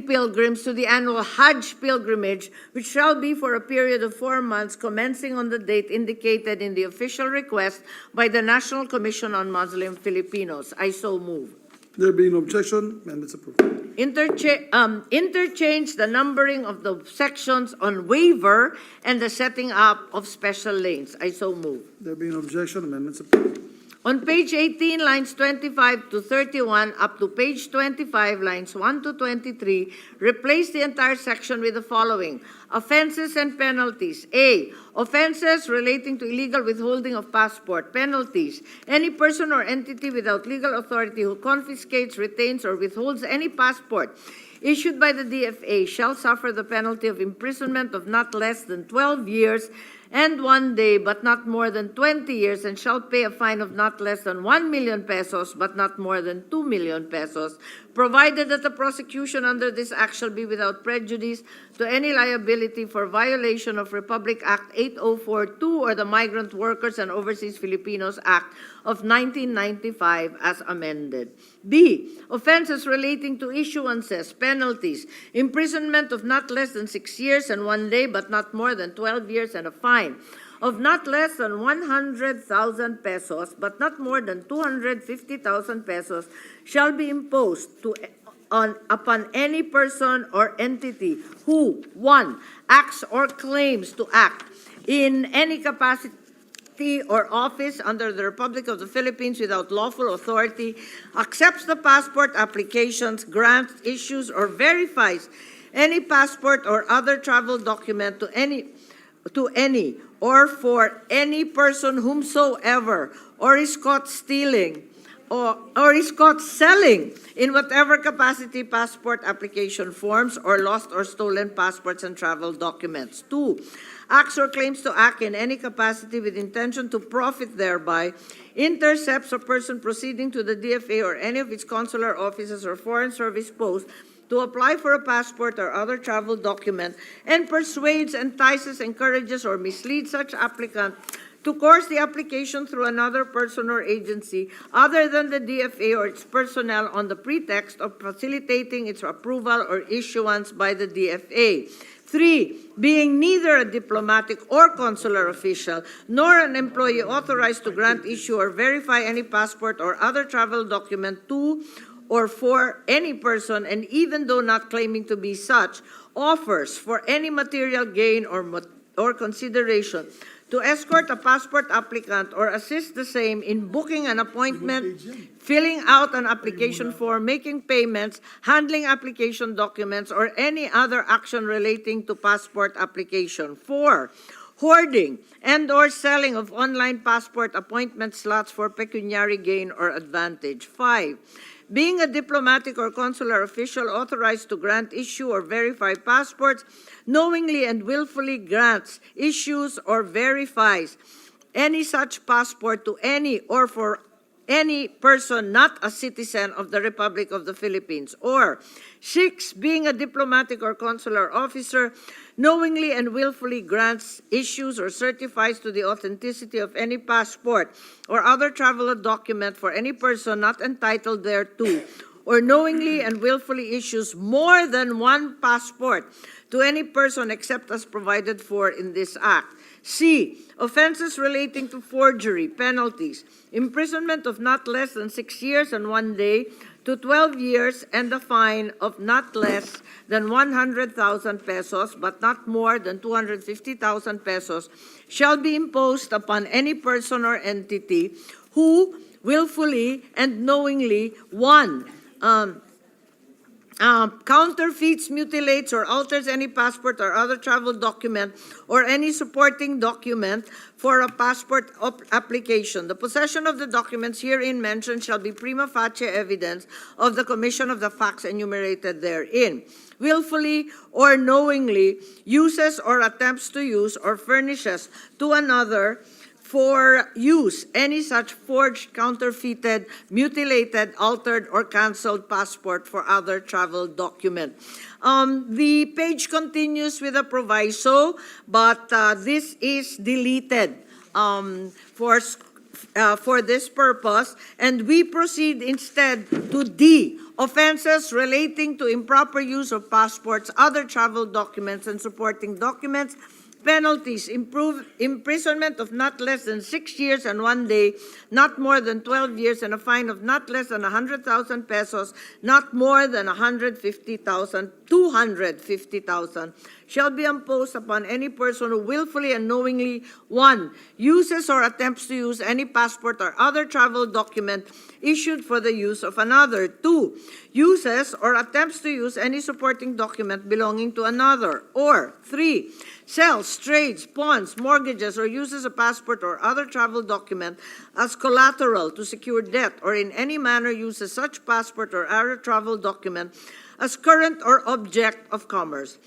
pilgrims to the annual Hajj pilgrimage, which shall be for a period of 4 months, commencing on the date indicated in the official request by the National Commission on Muslim Filipinos. I so move. There being no objection, amendments approved. Interchange the numbering of the sections on waiver and the setting up of special lanes. I so move. There being no objection, amendments approved. On page 18, lines 25 to 31, up to page 25, lines 1 to 23, replace the entire section with the following. Offenses and penalties. A, offenses relating to illegal withholding of passport. Penalties. Any person or entity without legal authority who confiscates, retains, or withholds any passport issued by the DFA shall suffer the penalty of imprisonment of not less than 12 years and 1 day, but not more than 20 years, and shall pay a fine of not less than 1 million pesos, but not more than 2 million pesos, provided that the prosecution under this act shall be without prejudice to any liability for violation of Republic Act 8042 or the Migrant Workers and Overseas Filipinos Act of 1995 as amended. B, offenses relating to issuances, penalties, imprisonment of not less than 6 years and 1 day, but not more than 12 years, and a fine of not less than 100,000 pesos, but not more than 250,000 pesos, shall be imposed upon any person or entity who, 1, acts or claims to act in any capacity or office under the Republic of the Philippines without lawful authority, accepts the passport applications, grants, issues, or verifies any passport or other travel document to any or for any person whomsoever, or is caught stealing or is caught selling in whatever capacity passport application forms or lost or stolen passports and travel documents. 2, acts or claims to act in any capacity with intention to profit thereby, intercepts a person proceeding to the DFA or any of its consular offices or foreign service posts to apply for a passport or other travel document, and persuades, entices, encourages, or misleads such applicant to course the application through another person or agency other than the DFA or its personnel on the pretext of facilitating its approval or issuance by the DFA. 3, being neither a diplomatic or consular official, nor an employee authorized to grant, issue, or verify any passport or other travel document to or for any person, and even though not claiming to be such, offers for any material gain or consideration to escort a passport applicant or assist the same in booking an appointment, filling out an application form, making payments, handling application documents, or any other action relating to passport application. 4, hoarding and/or selling of online passport appointment slots for pecuniary gain or advantage. 5, being a diplomatic or consular official authorized to grant, issue, or verify passports, knowingly and willfully grants, issues, or verifies any such passport to any or for any person not a citizen of the Republic of the Philippines. Or 6, being a diplomatic or consular officer, knowingly and willfully grants, issues, or certifies to the authenticity of any passport or other travel document for any person not entitled thereto, or knowingly and willfully issues more than one passport to any person except as provided for in this act. C, offenses relating to forgery, penalties, imprisonment of not less than 6 years and 1 day to 12 years and a fine of not less than 100,000 pesos but not more than 250,000 pesos shall be imposed upon any person or entity who willfully and knowingly, 1, counterfeits, mutilates, or alters any passport or other travel document or any supporting document for a passport application. The possession of the documents herein mentioned shall be prima facie evidence of the commission of the facts enumerated therein. Willfully or knowingly uses or attempts to use or furnishes to another for use any such forged, counterfeited, mutilated, altered, or canceled passport for other travel document. The page continues with a proviso, but this is deleted for this purpose, and we proceed instead to D, offenses relating to improper use of passports, other travel documents, and supporting documents. Penalties, imprisonment of not less than 6 years and 1 day, not more than 12 years, and a fine of not less than 100,000 pesos, not more than 250,000 shall be imposed upon any person who willfully and knowingly, 1, uses or attempts to use any passport or other travel document issued for the use of another. 2, uses or attempts to use any supporting document belonging to another. Or 3, sells, trades, pawns, mortgages, or uses a passport or other travel document as collateral to secure debt, or in any manner uses such passport or other travel document as current or object of commerce,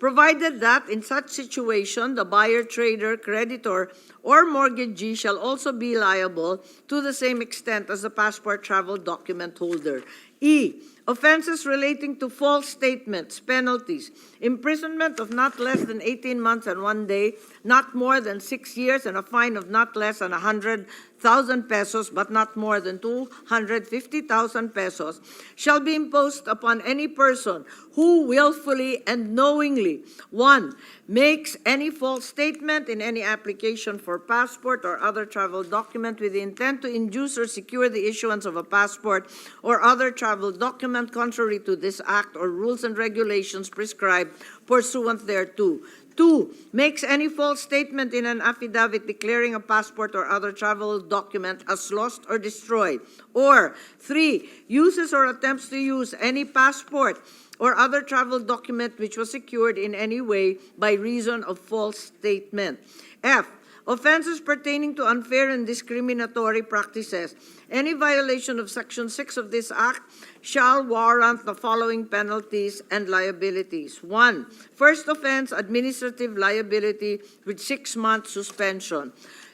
provided that in such situation the buyer, trader, creditor, or mortgagee shall also be liable to the same extent as the passport travel document holder. E, offenses relating to false statements, penalties, imprisonment of not less than 18 months and 1 day, not more than 6 years, and a fine of not less than 100,000 pesos, but not more than 250,000 pesos, shall be imposed upon any person who willfully and knowingly, 1, makes any false statement in any application for passport or other travel document with the intent to induce or secure the issuance of a passport or other travel document contrary to this act or rules and regulations prescribed pursuant thereto. 2, makes any false statement in an affidavit declaring a passport or other travel document as lost or destroyed. Or 3, uses or attempts to use any passport or other travel document which was secured in any way by reason of false statement. F, offenses pertaining to unfair and discriminatory practices. Any violation of Section 6 of this Act shall warrant the following penalties and liabilities. 1. First offense, administrative liability with 6-month suspension.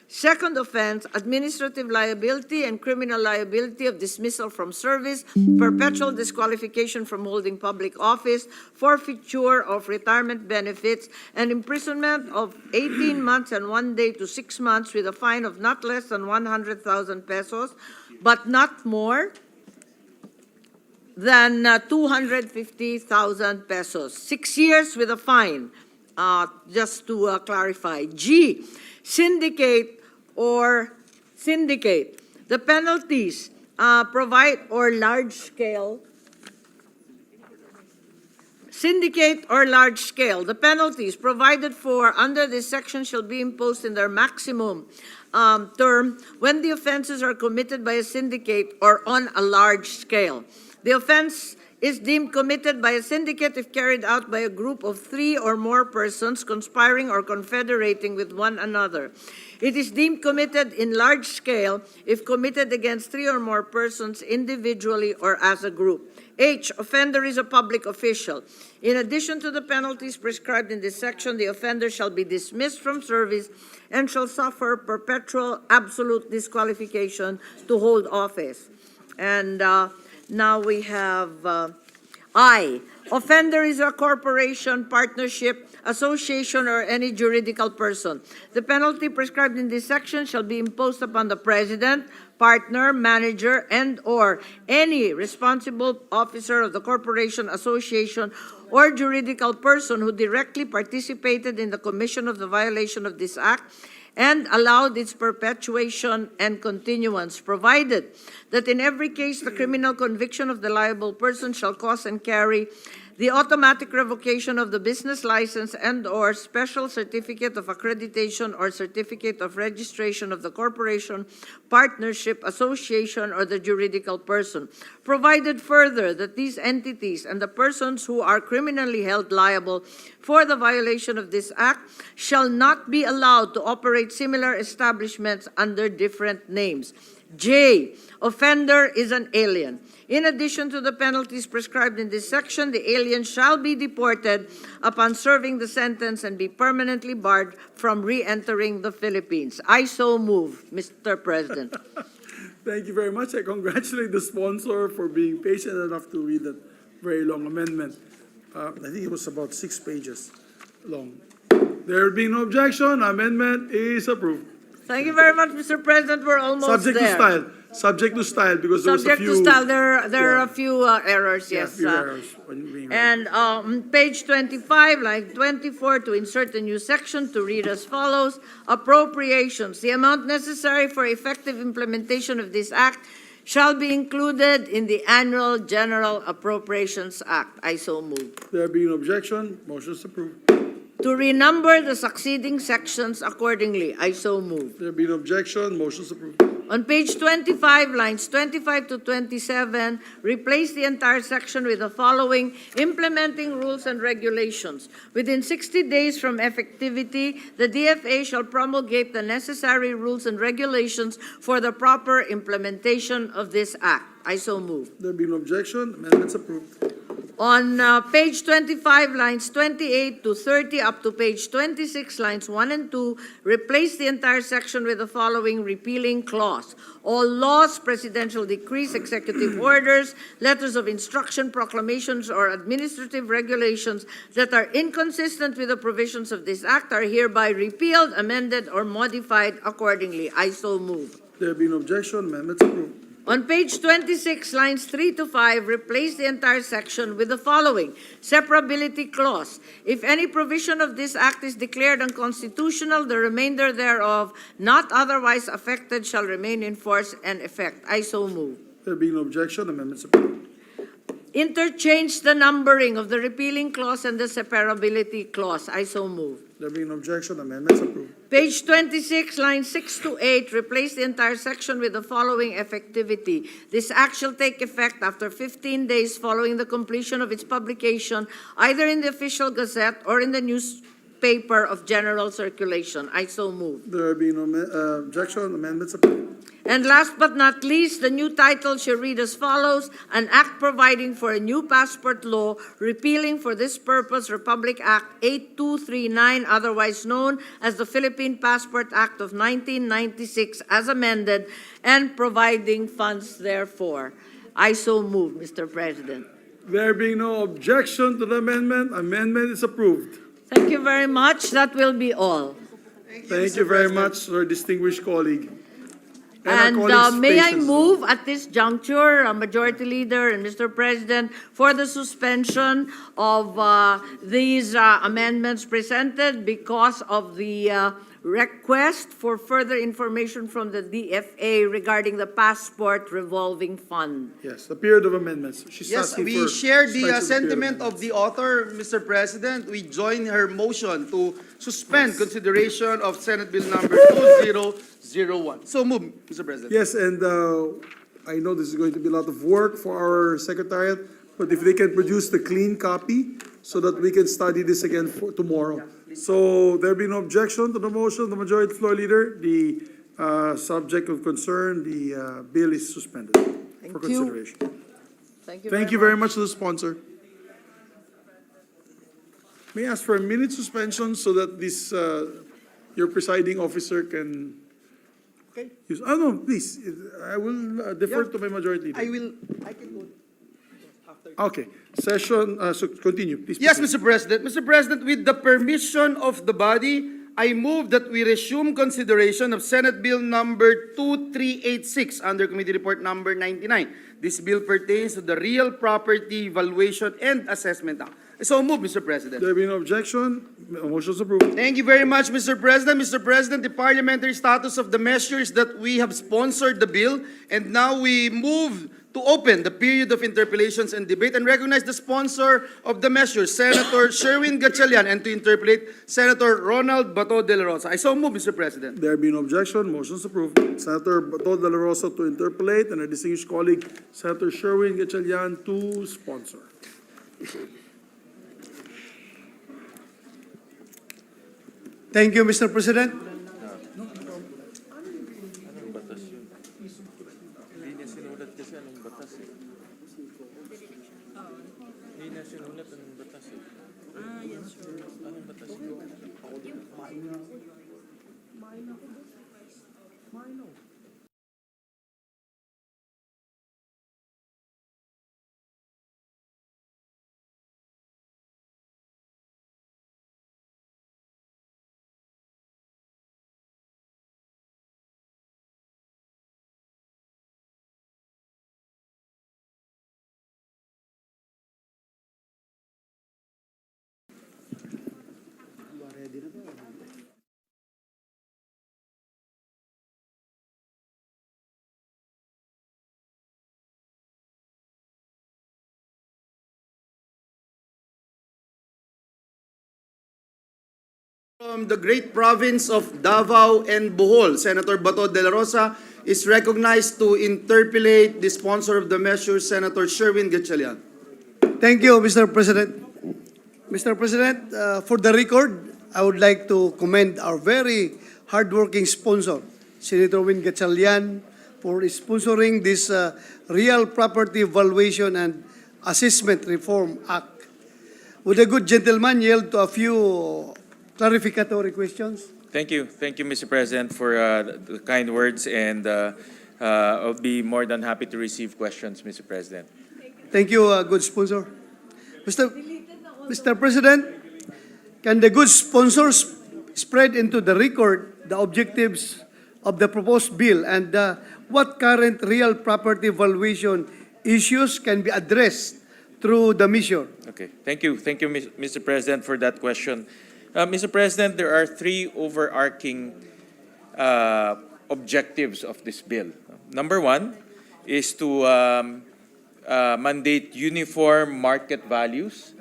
Second offense, administrative liability and criminal liability of dismissal from service, perpetual disqualification from holding public office, forfeiture of retirement benefits, and imprisonment of 18 months and 1 day to 6 months with a fine of not less than 100,000 pesos, but not more than 250,000 pesos. 6 years with a fine, just to clarify. G, syndicate. The penalties provide or large scale. Syndicate or large scale. The penalties provided for under this section shall be imposed in their maximum term when the offenses are committed by a syndicate or on a large scale. The offense is deemed committed by a syndicate if carried out by a group of 3 or more persons conspiring or confederating with one another. It is deemed committed in large scale if committed against 3 or more persons individually or as a group. H, offender is a public official. In addition to the penalties prescribed in this section, the offender shall be dismissed from service and shall suffer perpetual absolute disqualification to hold office. And now we have I. Offender is a corporation, partnership, association, or any juridical person. The penalty prescribed in this section shall be imposed upon the president, partner, manager, and/or any responsible officer of the corporation, association, or juridical person who directly participated in the commission of the violation of this act and allowed its perpetuation and continuance, provided that in every case the criminal conviction of the liable person shall cause and carry the automatic revocation of the business license and/or special certificate of accreditation or certificate of registration of the corporation, partnership, association, or the juridical person. Provided further that these entities and the persons who are criminally held liable for the violation of this act shall not be allowed to operate similar establishments under different names. J, offender is an alien. In addition to the penalties prescribed in this section, the alien shall be deported upon serving the sentence and be permanently barred from re-entering the Philippines. I so move, Mr. President. Thank you very much. I congratulate the sponsor for being patient enough to read that very long amendment. I think it was about 6 pages long. There being no objection, amendment is approved. Thank you very much, Mr. President. We're almost Subject there. to style. Subject to style, because there was a Subject few. to style. There are yeah. a few errors, Yeah, yes. few errors when being read. And page 25, line 24, to insert a new section to read as follows. Appropriations. The amount necessary for effective implementation of this act shall be included in the Annual General Appropriations Act. I so move. There being no objection, motion is approved. To renumber the succeeding sections accordingly. I so move. There being no objection, motion is approved. On page 25, lines 25 to 27, replace the entire section with the following: implementing rules and regulations. Within 60 days from effectivity, the DFA shall promulgate the necessary rules and regulations for the proper implementation of this act. I so move. There being no objection, amendments approved. On page 25, lines 28 to 30, up to page 26, lines 1 and 2, replace the entire section with the following repealing clause. All laws, presidential decrees, executive orders, letters of instruction, proclamations, or administrative regulations that are inconsistent with the provisions of this act are hereby repealed, amended, or modified accordingly. I so move. There being no objection, amendments approved. On page 26, lines 3 to 5, replace the entire section with the following: separability clause. If any provision of this act is declared unconstitutional, the remainder thereof, not otherwise affected, shall remain in force and effect. I so move. There being no objection, amendments approved. Interchange the numbering of the repealing clause and the separability clause. I so move. There being no objection, amendments approved. Page 26, lines 6 to 8, replace the entire section with the following effectivity. This act shall take effect after 15 days following the completion of its publication, either in the official gazette or in the news paper of general circulation. I so move. There being no objection, amendments approved. And last but not least, the new title shall read as follows: An act providing for a new passport law, repealing for this purpose Republic Act 8239, otherwise known as the Philippine Passport Act of 1996 as amended, and providing funds therefor. I so move, Mr. President. There being no objection to the amendment, amendment is approved. Thank you very much. That will be all. Thank you very much, our distinguished colleague. And our colleagues' may I patience. move at this juncture, Majority Leader and Mr. President, for the suspension of these amendments presented because of the request for further information from the DFA regarding the passport revolving fund. Yes, the period of amendments. She's Yes, asking we for share the extension sentiment period of the author, Mr. President. We join her motion to suspend consideration of Senate Bill number 2001. So move, Mr. President. Yes, and I know this is going to be a lot of work for our secretariat, but if they can produce the clean copy so that we can study this again for tomorrow. So there be no objection to the motion, the majority floor leader. The subject of concern, the bill is suspended for you. consideration. Thank You very much to the sponsor. May I ask for a minute suspension so that this, your presiding officer can use, oh no, please, I will defer to my majority leader. I can go. Okay, session, so continue, please. Yes, proceed. Mr. President. Mr. President, with the permission of the body, I move that we resume consideration of Senate Bill number 2386 under Committee Report number 99. This bill pertains to the Real Property Valuation and Assessment Act. So move, Mr. President. There being no objection, motion is approved. Thank you very much, Mr. President. Mr. President, the parliamentary status of the measures that we have sponsored the bill, and now we move to open the period of interpellations and debate and recognize the sponsor of the measure, Senator Sherwin Gatchalian, and to interpellate Senator Ronald Bato de la Rosa. I so move, Mr. President. There being no objection, motion is approved. Senator Bato de la Rosa to interpolate, and our distinguished colleague, Senator Sherwin Gatchalian to sponsor. Thank you, Mr. President. From the great province of Davao and Bohol, Senator Bato de la Rosa is recognized to interpellate the sponsor of the measure, Senator Sherwin Gatchalian. Thank you, Mr. President. Mr. President, for the record, I would like to commend our very hardworking sponsor, Senator Win Gatchalian, for sponsoring this Real Property Valuation and Assessment Reform Act. Would a good gentleman yield to a few clarificatory questions? Thank you, Mr. President, for the kind words, and I'll be more than happy to receive questions, Mr. President. Thank you, good sponsor. Mr. President, can the good sponsors spread into the record the objectives of the proposed bill and what current real property valuation issues can be addressed through the measure? Okay, thank you, Mr. President, for that question. Mr. President, there are three overarching objectives of this bill. Number one is to mandate uniform market values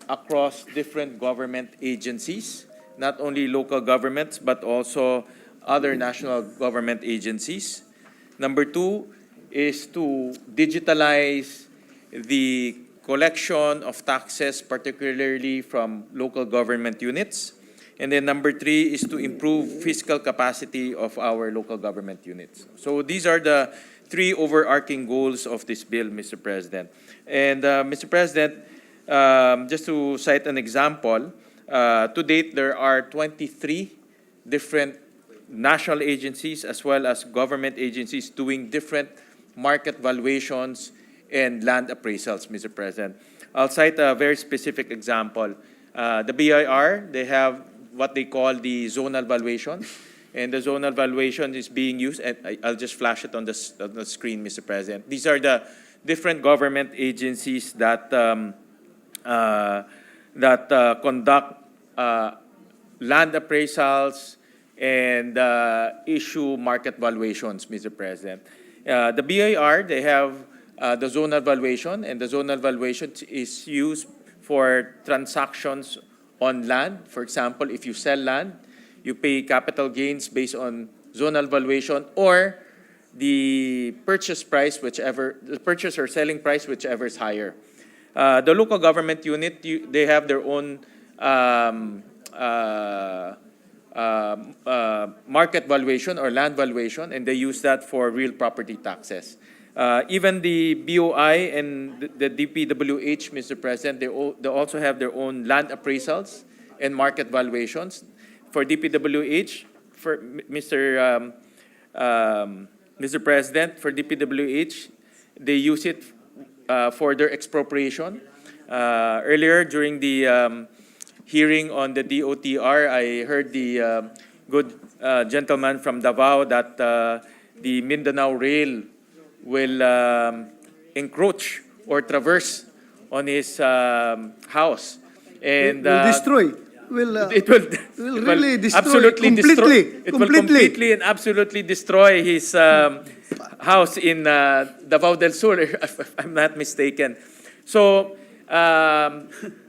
across different government agencies, not only local governments, but also other national government agencies. Number two is to digitalize the collection of taxes, particularly from local government units. And then number 3 is to improve fiscal capacity of our local government units. So these are the 3 overarching goals of this bill, Mr. President. And Mr. President, just to cite an example, to date there are 23 different national agencies as well as government agencies doing different market valuations and land appraisals, Mr. President. I'll cite a very specific example. The BIR, they have what they call the zonal valuation, and the zonal valuation is being used, and I'll just flash it on the screen, Mr. President. These are the different government agencies that conduct land appraisals and issue market valuations, Mr. President. The BIR, they have the zonal valuation, and the zonal valuation is used for transactions on land. For example, if you sell land, you pay capital gains based on zonal valuation or the purchase price, the purchase or selling price, whichever is higher. The local government unit, they have their own market valuation or land valuation, and they use that for real property taxes. Even the BOI and the DPWH, Mr. President, they also have their own land appraisals and market valuations. For DPWH, for Mr. President, for DPWH, they use it for their expropriation. Earlier during the hearing on the DOTR, I heard the good gentleman from Davao that the Mindanao Rail will encroach or traverse on his house, and will destroy. it will really destroy absolutely completely. It will completely and absolutely destroy his house in Davao del Sur, if I'm not mistaken. So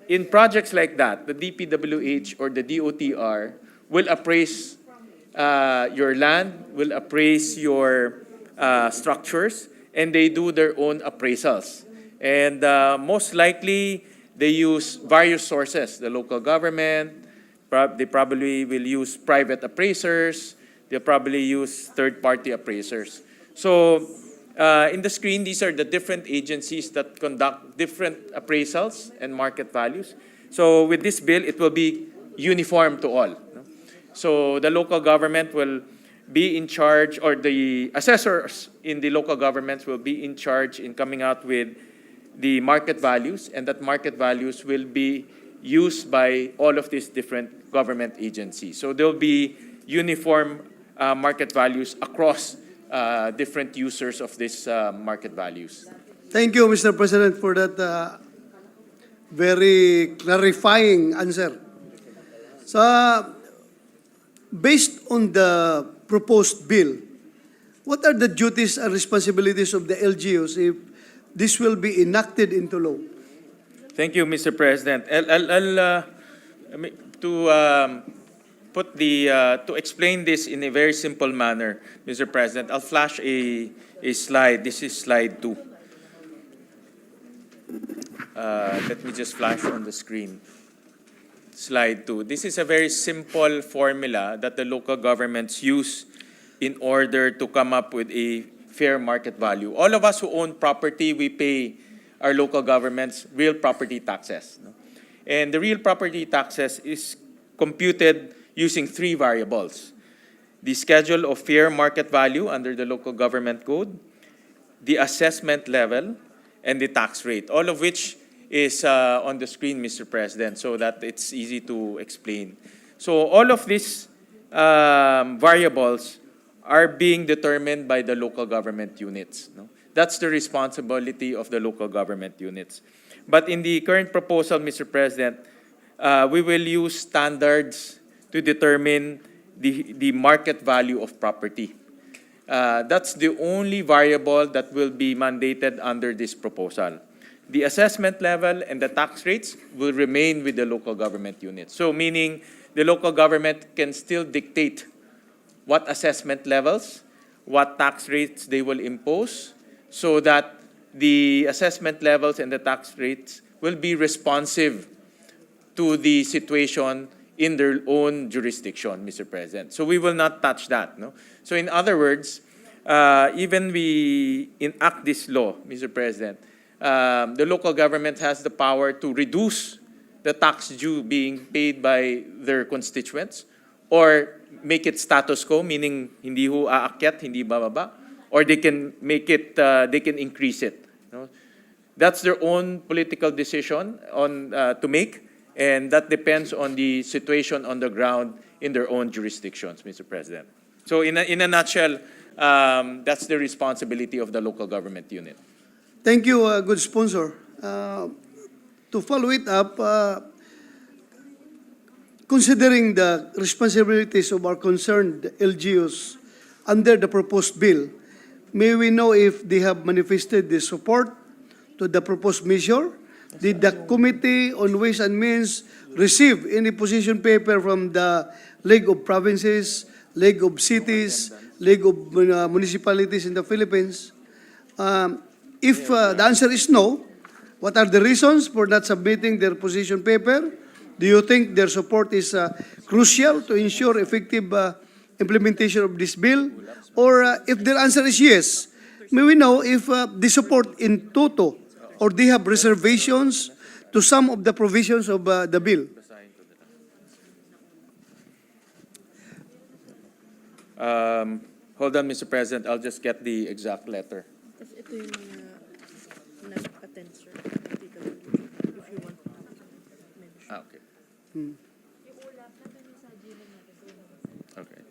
in projects like that, the DPWH or the DOTR will appraise your land, will appraise your structures, and they do their own appraisals. And most likely, they use various sources. The local government, they probably will use private appraisers. They'll probably use third-party appraisers. So in the screen, these are the different agencies that conduct different appraisals and market values. So with this bill, it will be uniform to all. So the local government will be in charge, or the assessors in the local governments will be in charge in coming out with the market values, and that market values will be used by all of these different government agencies. So there'll be uniform market values across different users of these market values. Thank you, Mr. President, for that very clarifying answer. So, based on the proposed bill, what are the duties and responsibilities of the LGUs if this will be enacted into law? Thank you, Mr. President. To explain this in a very simple manner, Mr. President, I'll flash a slide. This is slide 2. Let me just flash on the screen. Slide 2. This is a very simple formula that the local governments use in order to come up with a fair market value. All of us who own property, we pay our local governments real property taxes. And the real property taxes is computed using 3 variables: the schedule of fair market value under the local government code, the assessment level, and the tax rate, all of which is on the screen, Mr. President, so that it's easy to explain. So all of these variables are being determined by the local government units. That's the responsibility of the local government units. But in the current proposal, Mr. President, we will use standards to determine the market value of property. That's the only variable that will be mandated under this proposal. The assessment level and the tax rates will remain with the local government units. So meaning the local government can still dictate what assessment levels, what tax rates they will impose, so that the assessment levels and the tax rates will be responsive to the situation in their own jurisdiction, Mr. President. So we will not touch that. No? So in other words, even we enact this law, Mr. President, the local government has the power to reduce the tax due being paid by their constituents, or make it status quo, meaning hindi ho aakyat, hindi bababa, or they can make it, they can increase it. No? That's their own political decision on to make, and that depends on the situation on the ground in their own jurisdictions, Mr. President. So in a nutshell, that's the responsibility of the local government unit. Thank you, good sponsor. To follow it up, considering the responsibilities of our concerned LGUs under the proposed bill, may we know if they have manifested the support to the proposed measure? Did the Committee on Ways and Means receive any position paper from the League of Provinces, League of Cities, League of Municipalities in the Philippines? If the answer is no, what are the reasons for not submitting their position paper? Do you think their support is crucial to ensure effective implementation of this bill? Or if their answer is yes, may we know if they support in toto, or they have reservations to some of the provisions of the bill? Hold on, Mr. President. I'll just get the exact letter. Ito yung mga nag-attend, sir. If you want to mention. Okay. Okay.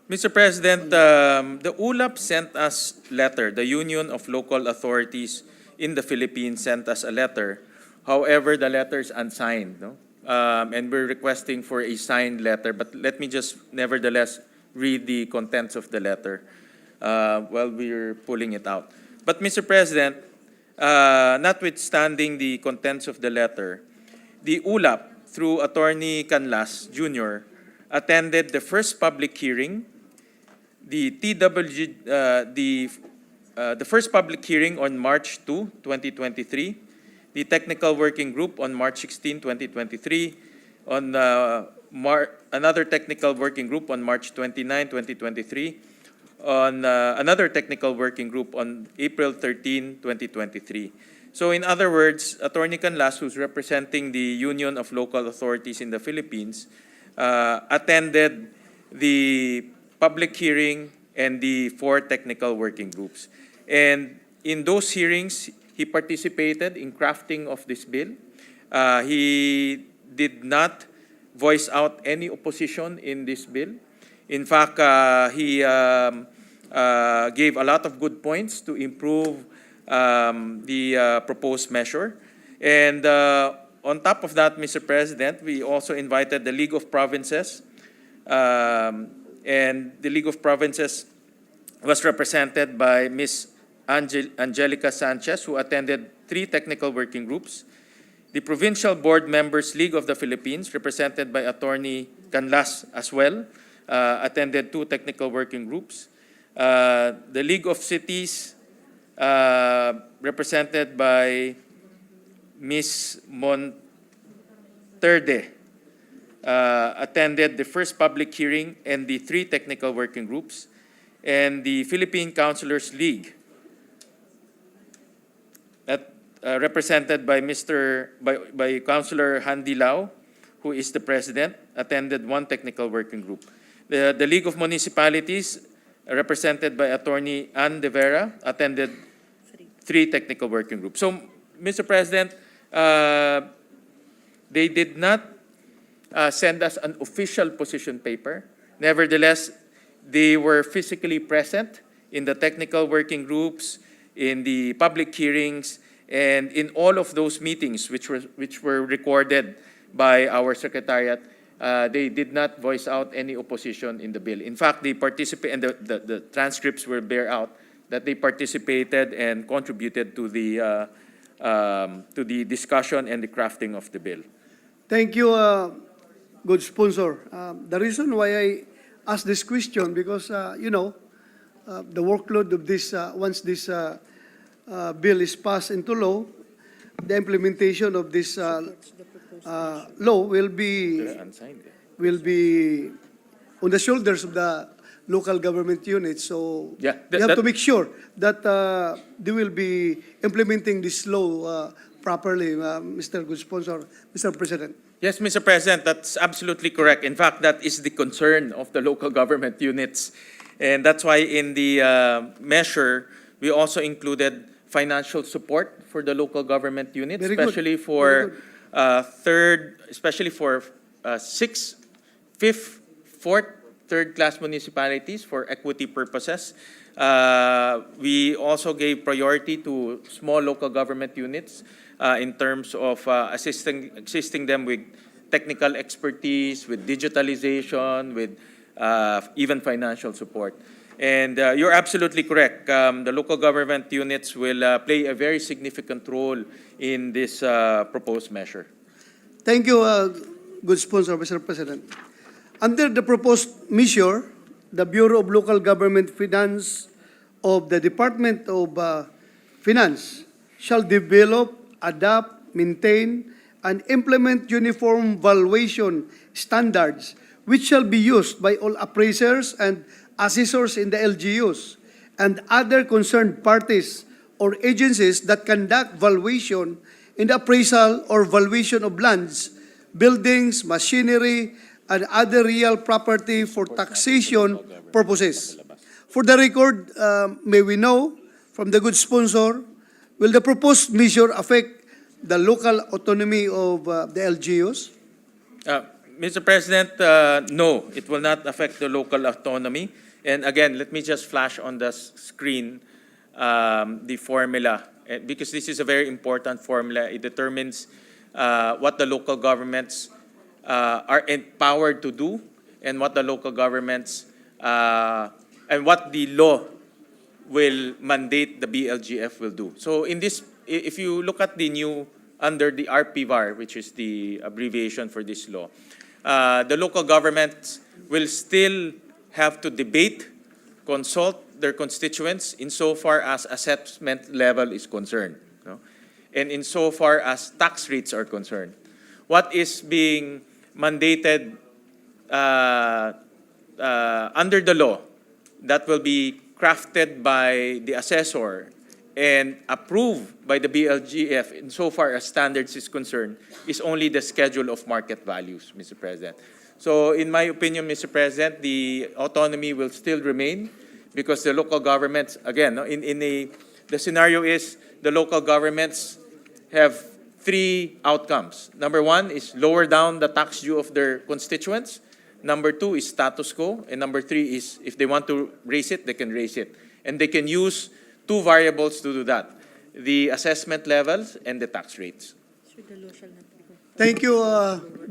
Mr. President, the ULAP sent us letter. The Union of Local Authorities in the Philippines sent us a letter. However, the letter is unsigned, no? And we're requesting for a signed letter. But let me just nevertheless read the contents of the letter while we're pulling it out. But Mr. President, notwithstanding the contents of the letter, the ULAP, through Attorney Canlas Jr., attended the first public hearing, the first public hearing on March 2, 2023, the technical working group on March 16, 2023, on another technical working group on March 29, 2023, on another technical working group on April 13, 2023. So in other words, Attorney Canlas, who's representing the Union of Local Authorities in the Philippines, attended the public hearing and the 4 technical working groups. And in those hearings, he participated in crafting of this bill. He did not voice out any opposition in this bill. In fact, he gave a lot of good points to improve the proposed measure. And on top of that, Mr. President, we also invited the League of Provinces, and the League of Provinces was represented by Ms. Angelica Sanchez, who attended 3 technical working groups. The Provincial Board Members League of the Philippines, represented by Attorney Canlas as well, attended 2 technical working groups. The League of Cities, represented by Ms. Monterde, attended the first public hearing and the 3 technical working groups. And the Philippine Councilors League, represented by by Councilor Handy Lau, who is the president, attended 1 technical working group. The League of Municipalities, represented by Attorney Ann De Vera, attended 3 technical working groups. So, Mr. President, they did not send us an official position paper. Nevertheless, they were physically present in the technical working groups, in the public hearings, and in all of those meetings which were recorded by our secretariat. They did not voice out any opposition in the bill. In fact, they participated, and the transcripts will bear out that they participated and contributed to the discussion and the crafting of the bill. Thank you, good sponsor. The reason why I asked this question, because, the workload of this, once this bill is passed into law, the implementation of this law will be on the shoulders of the local government units. So Yeah, we have to make sure that they will be implementing this law properly, Mr. Good Sponsor, Mr. President. Yes, Mr. President, that's absolutely correct. In fact, that is the concern of the local government units. And that's why in the measure, we also included financial support for the local government units, Very good. especially Very for especially for sixth, fifth, fourth, third-class municipalities for equity purposes. We also gave priority to small local government units in terms of assisting them with technical expertise, with digitalization, with even financial support. And you're absolutely correct. The local government units will play a very significant role in this proposed measure. Thank you, Good Sponsor, Mr. President. Under the proposed measure, the Bureau of Local Government Finance of the Department of Finance shall develop, adopt, maintain, and implement uniform valuation standards which shall be used by all appraisers and assessors in the LGUs and other concerned parties or agencies that conduct valuation in the appraisal or valuation of lands, buildings, machinery, and other real property for taxation purposes. For the record, may we know from the Good Sponsor, will the proposed measure affect the local autonomy of the LGUs? Mr. President, no, it will not affect the local autonomy. And again, let me just flash on the screen the formula, because this is a very important formula. It determines what the local governments are empowered to do and what the local governments and what the law will mandate the BLGF will do. So in this, if you look at the new, under the RPVAR, which is the abbreviation for this law, the local governments will still have to debate, consult their constituents insofar as assessment level is concerned, no? And insofar as tax rates are concerned. What is being mandated under the law that will be crafted by the assessor and approved by the BLGF insofar as standards is concerned is only the schedule of market values, Mr. President. So in my opinion, Mr. President, the autonomy will still remain because the local governments, again, the scenario is the local governments have three outcomes. Number one is lower down the tax due of their constituents. Number two is status quo. And number three is if they want to raise it, they can raise it. And they can use two variables to do that, the assessment levels and the tax rates. Thank you,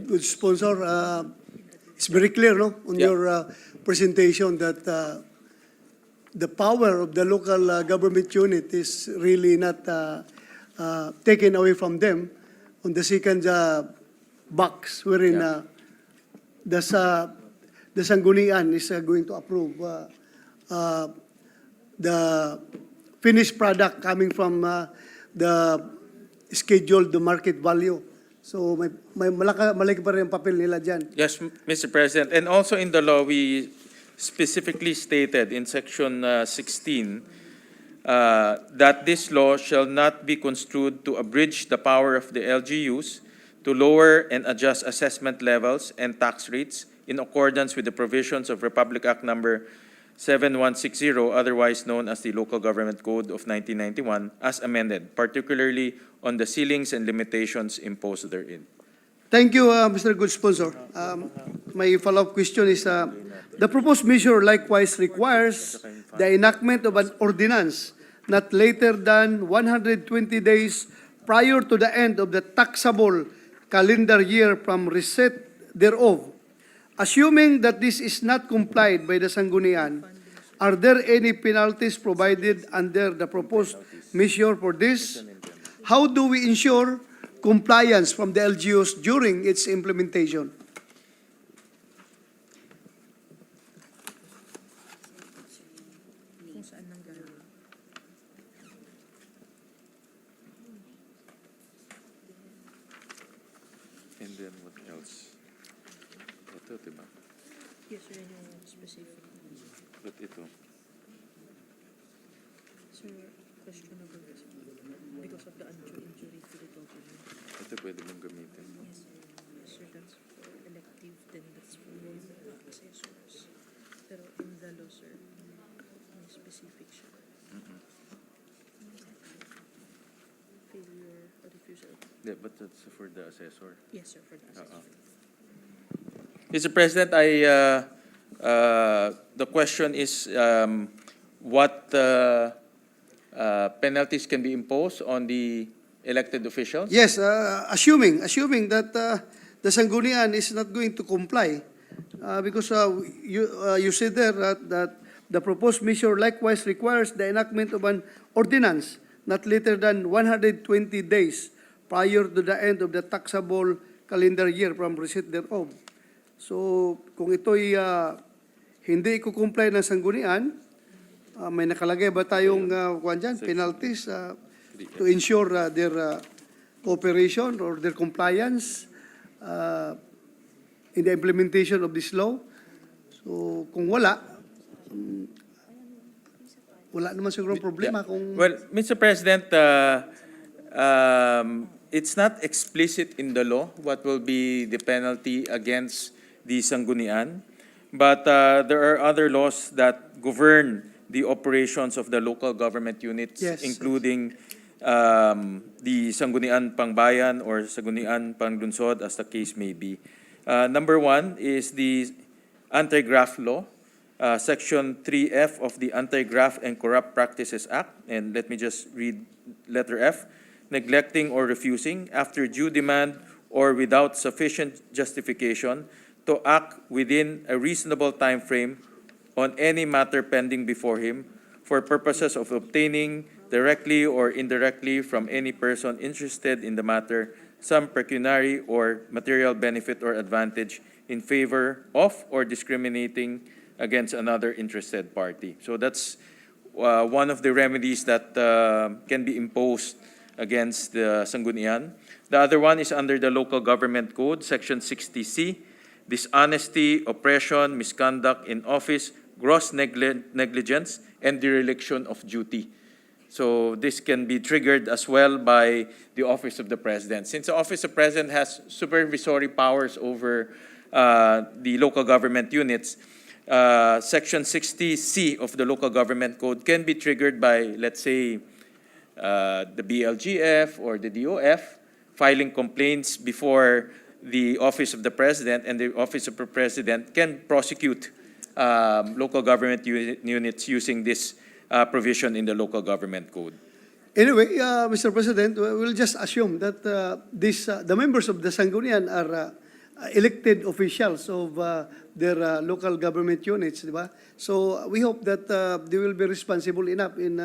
Good Sponsor. It's very clear, no, on your presentation that the power of the local government unit is really not taken away from them on the second box wherein the Sanggunian is going to approve the finished product coming from the scheduled market value. So may malaki pa rin ang papel nila dyan. Yes, Mr. President. And also in the law, we specifically stated in Section 16 that this law shall not be construed to abridge the power of the LGUs to lower and adjust assessment levels and tax rates in accordance with the provisions of Republic Act Number 7160, otherwise known as the Local Government Code of 1991, as amended, particularly on the ceilings and limitations imposed therein. Thank you, Mr. Good Sponsor. My follow-up question is, the proposed measure likewise requires the enactment of an ordinance not later than 120 days prior to the end of the taxable calendar year from receipt thereof. Assuming that this is not complied by the Sanggunian, are there any penalties provided under the proposed measure for this? How do we ensure compliance from the LGUs during its implementation? And then what else? Ito, diba? Yes, sir, yung specific. But ito. Sir, questionable kasi because of the injury to the document. Ito pwede mong gamitin. Yes, sir. Sir, that's for elective, then that's for assessors. Pero in the law, sir, may specific siya. Failure or refusal. Yeah, but that's for the assessor. Yes, sir, for the assessor. Mr. President, the question is what penalties can be imposed on the elected officials? Yes, assuming that the Sanggunian is not going to comply, because you said there that the proposed measure likewise requires the enactment of an ordinance not later than 120 days prior to the end of the taxable calendar year from receipt thereof. So, kung ito'y hindi i-comply ng Sanggunian, may nakalagay ba tayong penalties to ensure their cooperation or their compliance in the implementation of this law? So, kung wala naman siguro problema kung... Well, Mr. President, it's not explicit in the law what will be the penalty against the Sanggunian, but there are other laws that govern the operations of the local government units, Yes, including the Sanggunian Pangbayan or Sanggunian Panglunsod, as the case may be. Number one is the Anti-Graft Law, Section 3F of the Anti-Graft and Corrupt Practices Act, and let me just read letter F, neglecting or refusing, after due demand or without sufficient justification, to act within a reasonable time frame on any matter pending before him for purposes of obtaining directly or indirectly from any person interested in the matter some pecuniary or material benefit or advantage in favor of or discriminating against another interested party. So that's one of the remedies that can be imposed against the Sanggunian. The other one is under the Local Government Code, Section 60C, dishonesty, oppression, misconduct in office, gross negligence, and dereliction of duty. So this can be triggered as well by the Office of the President. Since the Office of the President has supervisory powers over the local government units, Section 60C of the Local Government Code can be triggered by, let's say, the BLGF or the DOF filing complaints before the Office of the President, and the Office of the President can prosecute local government units using this provision in the Local Government Code. Anyway, Mr. President, we'll just assume that the members of the Sanggunian are elected officials of their local government units, di ba? So we hope that they will be responsible enough in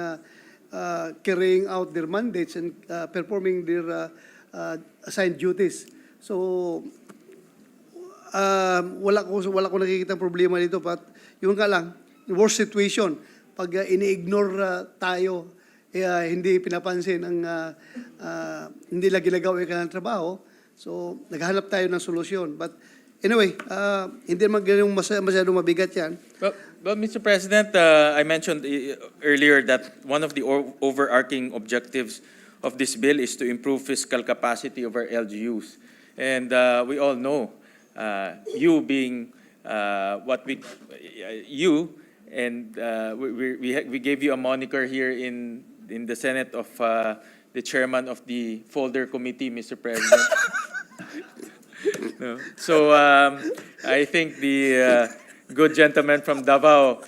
carrying out their mandates and performing their assigned duties. So wala ko nakikita problema dito, but yung nga lang, worst situation, pag ini-ignore tayo, hindi pinapansin ang hindi lang ginagawa yung kanilang trabaho, so naghahanap tayo ng solusyon. But anyway, hindi naman ganun masyadong mabigat yan. Well, Mr. President, I mentioned earlier that one of the overarching objectives of this bill is to improve fiscal capacity of our LGUs. And we all know, you being we gave you a moniker here in the Senate of the chairman of the folder committee, Mr. President. No. So I think the good gentleman from Davao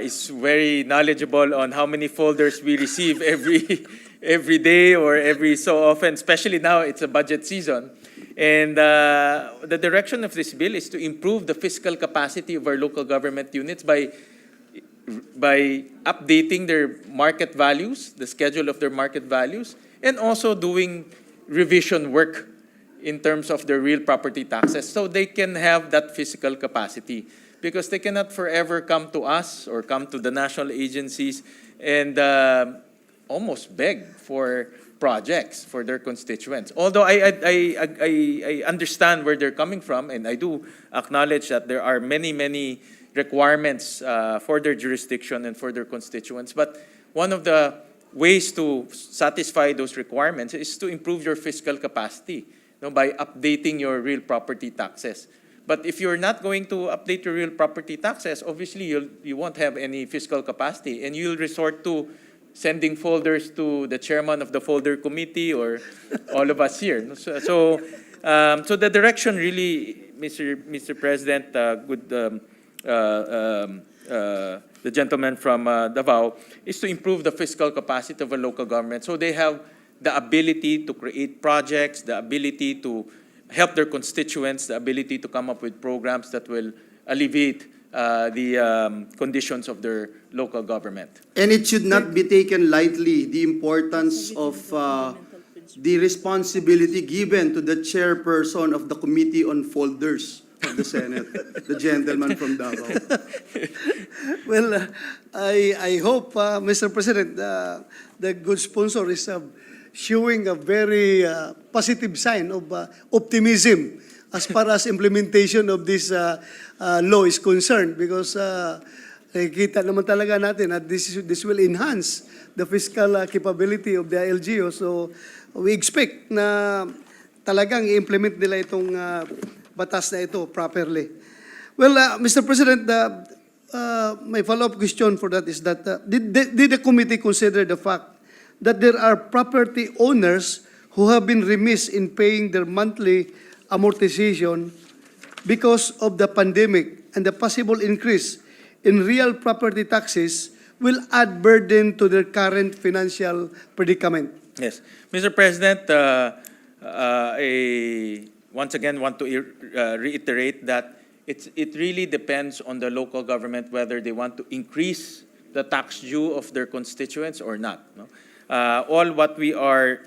is very knowledgeable on how many folders we receive every day or every so often, especially now it's a budget season. And the direction of this bill is to improve the fiscal capacity of our local government units by updating their market values, the schedule of their market values, and also doing revision work in terms of their real property taxes so they can have that fiscal capacity. Because they cannot forever come to us or come to the national agencies and almost beg for projects for their constituents. Although I understand where they're coming from, and I do acknowledge that there are many requirements for their jurisdiction and for their constituents. But one of the ways to satisfy those requirements is to improve your fiscal capacity, by updating your real property taxes. But if you're not going to update your real property taxes, obviously you won't have any fiscal capacity, and you'll resort to sending folders to the chairman of the folder committee or all of us here. So the direction really, Mr. President, the gentleman from Davao, is to improve the fiscal capacity of a local government so they have the ability to create projects, the ability to help their constituents, the ability to come up with programs that will alleviate the conditions of their local government. And it should not be taken lightly, the importance of the responsibility given to the chairperson of the Committee on Folders of the Senate, the gentleman from Davao. Well, I hope, Mr. President, the good sponsor is showing a very positive sign of optimism as far as implementation of this law is concerned, because kita naman talaga natin that this will enhance the fiscal capability of the LGU. So we expect na talagang i-implement nila itong batas na ito properly. Well, Mr. President, my follow-up question for that is that did the committee consider the fact that there are property owners who have been remiss in paying their monthly amortization because of the pandemic, and the possible increase in real property taxes will add burden to their current financial predicament? Yes. Mr. President, I once again want to reiterate that it really depends on the local government whether they want to increase the tax due of their constituents or not. All what we are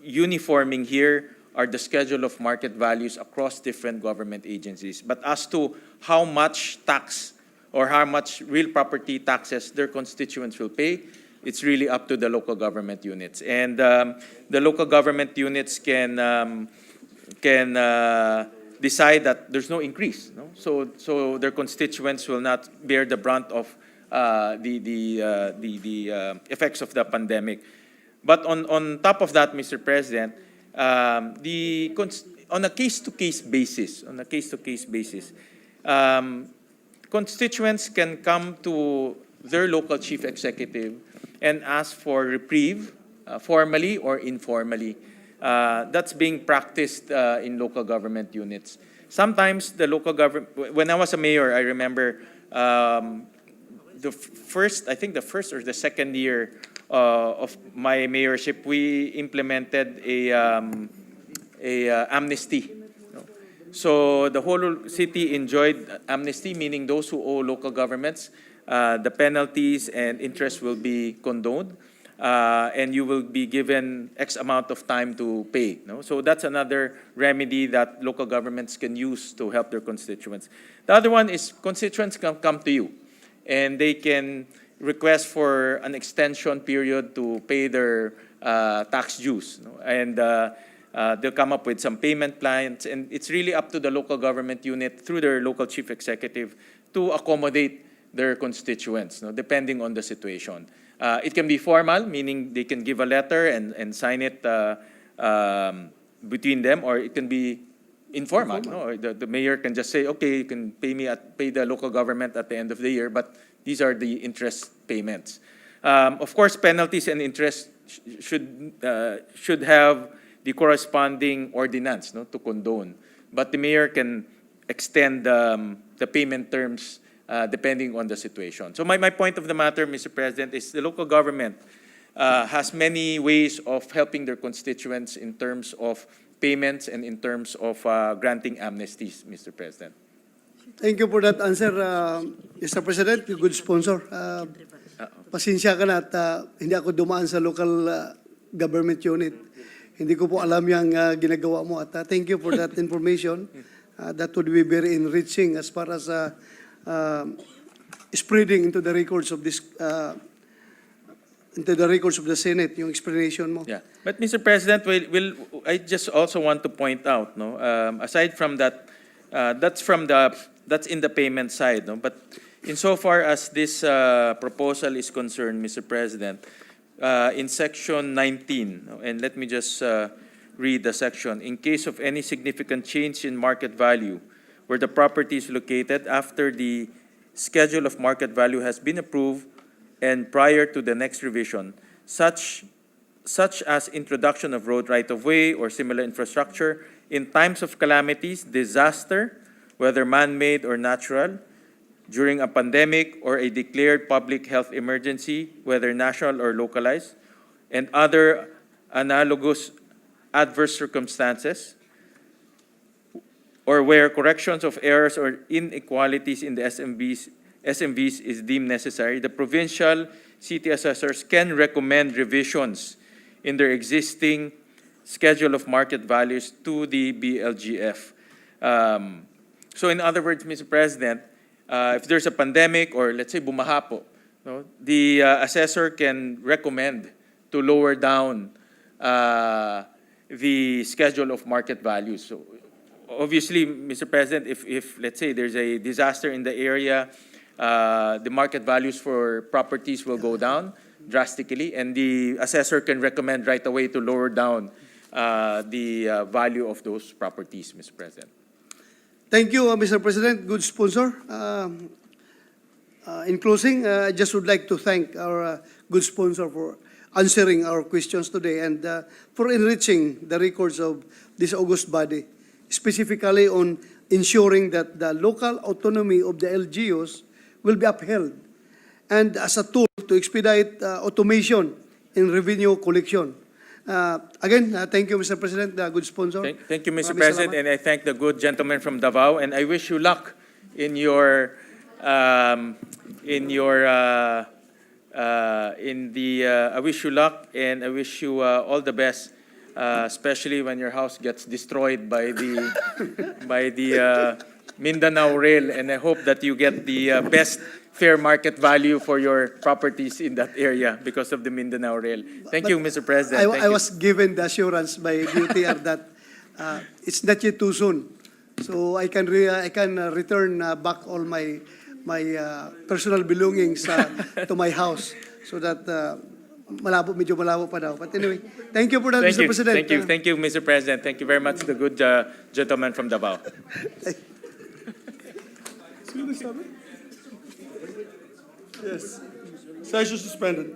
uniforming here are the schedule of market values across different government agencies. But as to how much tax or how much real property taxes their constituents will pay, it's really up to the local government units. And the local government units can decide that there's no increase. So their constituents will not bear the brunt of the effects of the pandemic. But on top of that, Mr. President, on a case-to-case basis, constituents can come to their local chief executive and ask for reprieve, formally or informally. That's being practiced in local government units. Sometimes the local government, when I was a mayor, I remember the first or the second year of my mayorship, we implemented a amnesty. So the whole city enjoyed amnesty, meaning those who owe local governments, the penalties and interest will be condoned, and you will be given X amount of time to pay. So that's another remedy that local governments can use to help their constituents. The other one is constituents can come to you, and they can request for an extension period to pay their tax dues. And they'll come up with some payment plans, and it's really up to the local government unit through their local chief executive to accommodate their constituents, depending on the situation. It can be formal, meaning they can give a letter and sign it between them, or it can be informal. The mayor can just say, okay, you can pay the local government at the end of the year, but these are the interest payments. Of course, penalties and interest should have the corresponding ordinance to condone. But the mayor can extend the payment terms depending on the situation. So my point of the matter, Mr. President, is the local government has many ways of helping their constituents in terms of payments and in terms of granting amnesties, Mr. President. Thank you for that answer, Mr. President. You good sponsor. Pasensya ka na at hindi ako dumaan sa local government unit. Hindi ko po alam yung ginagawa mo. At thank you for that information. That would be very enriching as far as spreading into the records of this into the records of the Senate, yung explanation mo. Yeah, but Mr. President, I just also want to point out, no, aside from that, that's in the payment side, no, but insofar as this proposal is concerned, Mr. President, in section 19, no, and let me just read the section. In case of any significant change in market value where the property is located after the schedule of market value has been approved and prior to the next revision, such as introduction of road right-of-way or similar infrastructure in times of calamities, disaster, whether man-made or natural, during a pandemic or a declared public health emergency, whether national or localized, and other analogous adverse circumstances, or where corrections of errors or inequalities in the SMVs is deemed necessary, the provincial city assessors can recommend revisions in their existing schedule of market values to the BLGF. So in other words, Mr. President, if there's a pandemic or let's say bumaha po, no, the assessor can recommend to lower down the schedule of market values. So obviously, Mr. President, if let's say there's a disaster in the area, the market values for properties will go down drastically, and the assessor can recommend right away to lower down the value of those properties, Mr. President. Thank you, Mr. President. Good sponsor. In closing, I just would like to thank our good sponsor for answering our questions today and for enriching the records of this august body, specifically on ensuring that the local autonomy of the LGUs will be upheld and as a tool to expedite automation in revenue collection. Again, thank you, Mr. President, good sponsor. Thank you, Mr. Maraming President, salamat. and I thank the good gentleman from Davao, and I wish you luck in your I wish you luck and I wish you all the best, especially when your house gets destroyed by the Mindanao Rail, and I hope that you get the best fair market value for your properties in that area because of the Mindanao Rail. Thank you, Mr. President. Thank I you. was given the assurance by DOTR that it's not yet too soon. So I can return back all my personal belongings to my house so that medyo malabo pa daw. But anyway, thank you for that, Thank Mr. you. President. Thank you, Mr. President. Thank you very much, the good gentleman from Davao. Yes. Session suspended.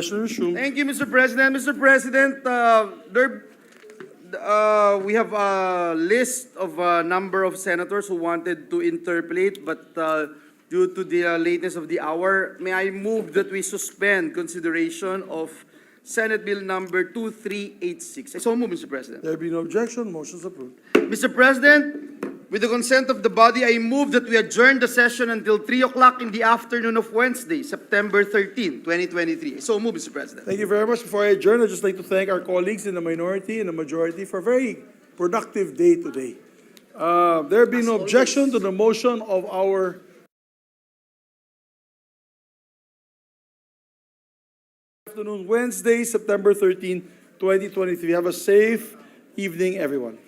Session resumed. Thank you, Mr. President. Mr. President, we have a list of a number of senators who wanted to interpolate, but due to the lateness of the hour, may I move that we suspend consideration of Senate Bill number 2386. So move, Mr. President. There be no objection, motion is approved. Mr. President, with the consent of the body, I move that we adjourn the session until 3 o'clock in the afternoon of Wednesday, September 13, 2023. So move, Mr. President. Thank you very much. Before I adjourn, I'd just like to thank our colleagues in the minority and the majority for a very productive day today. There being no objection to the motion of our afternoon, Wednesday, September 13, 2023. Have a safe evening, everyone.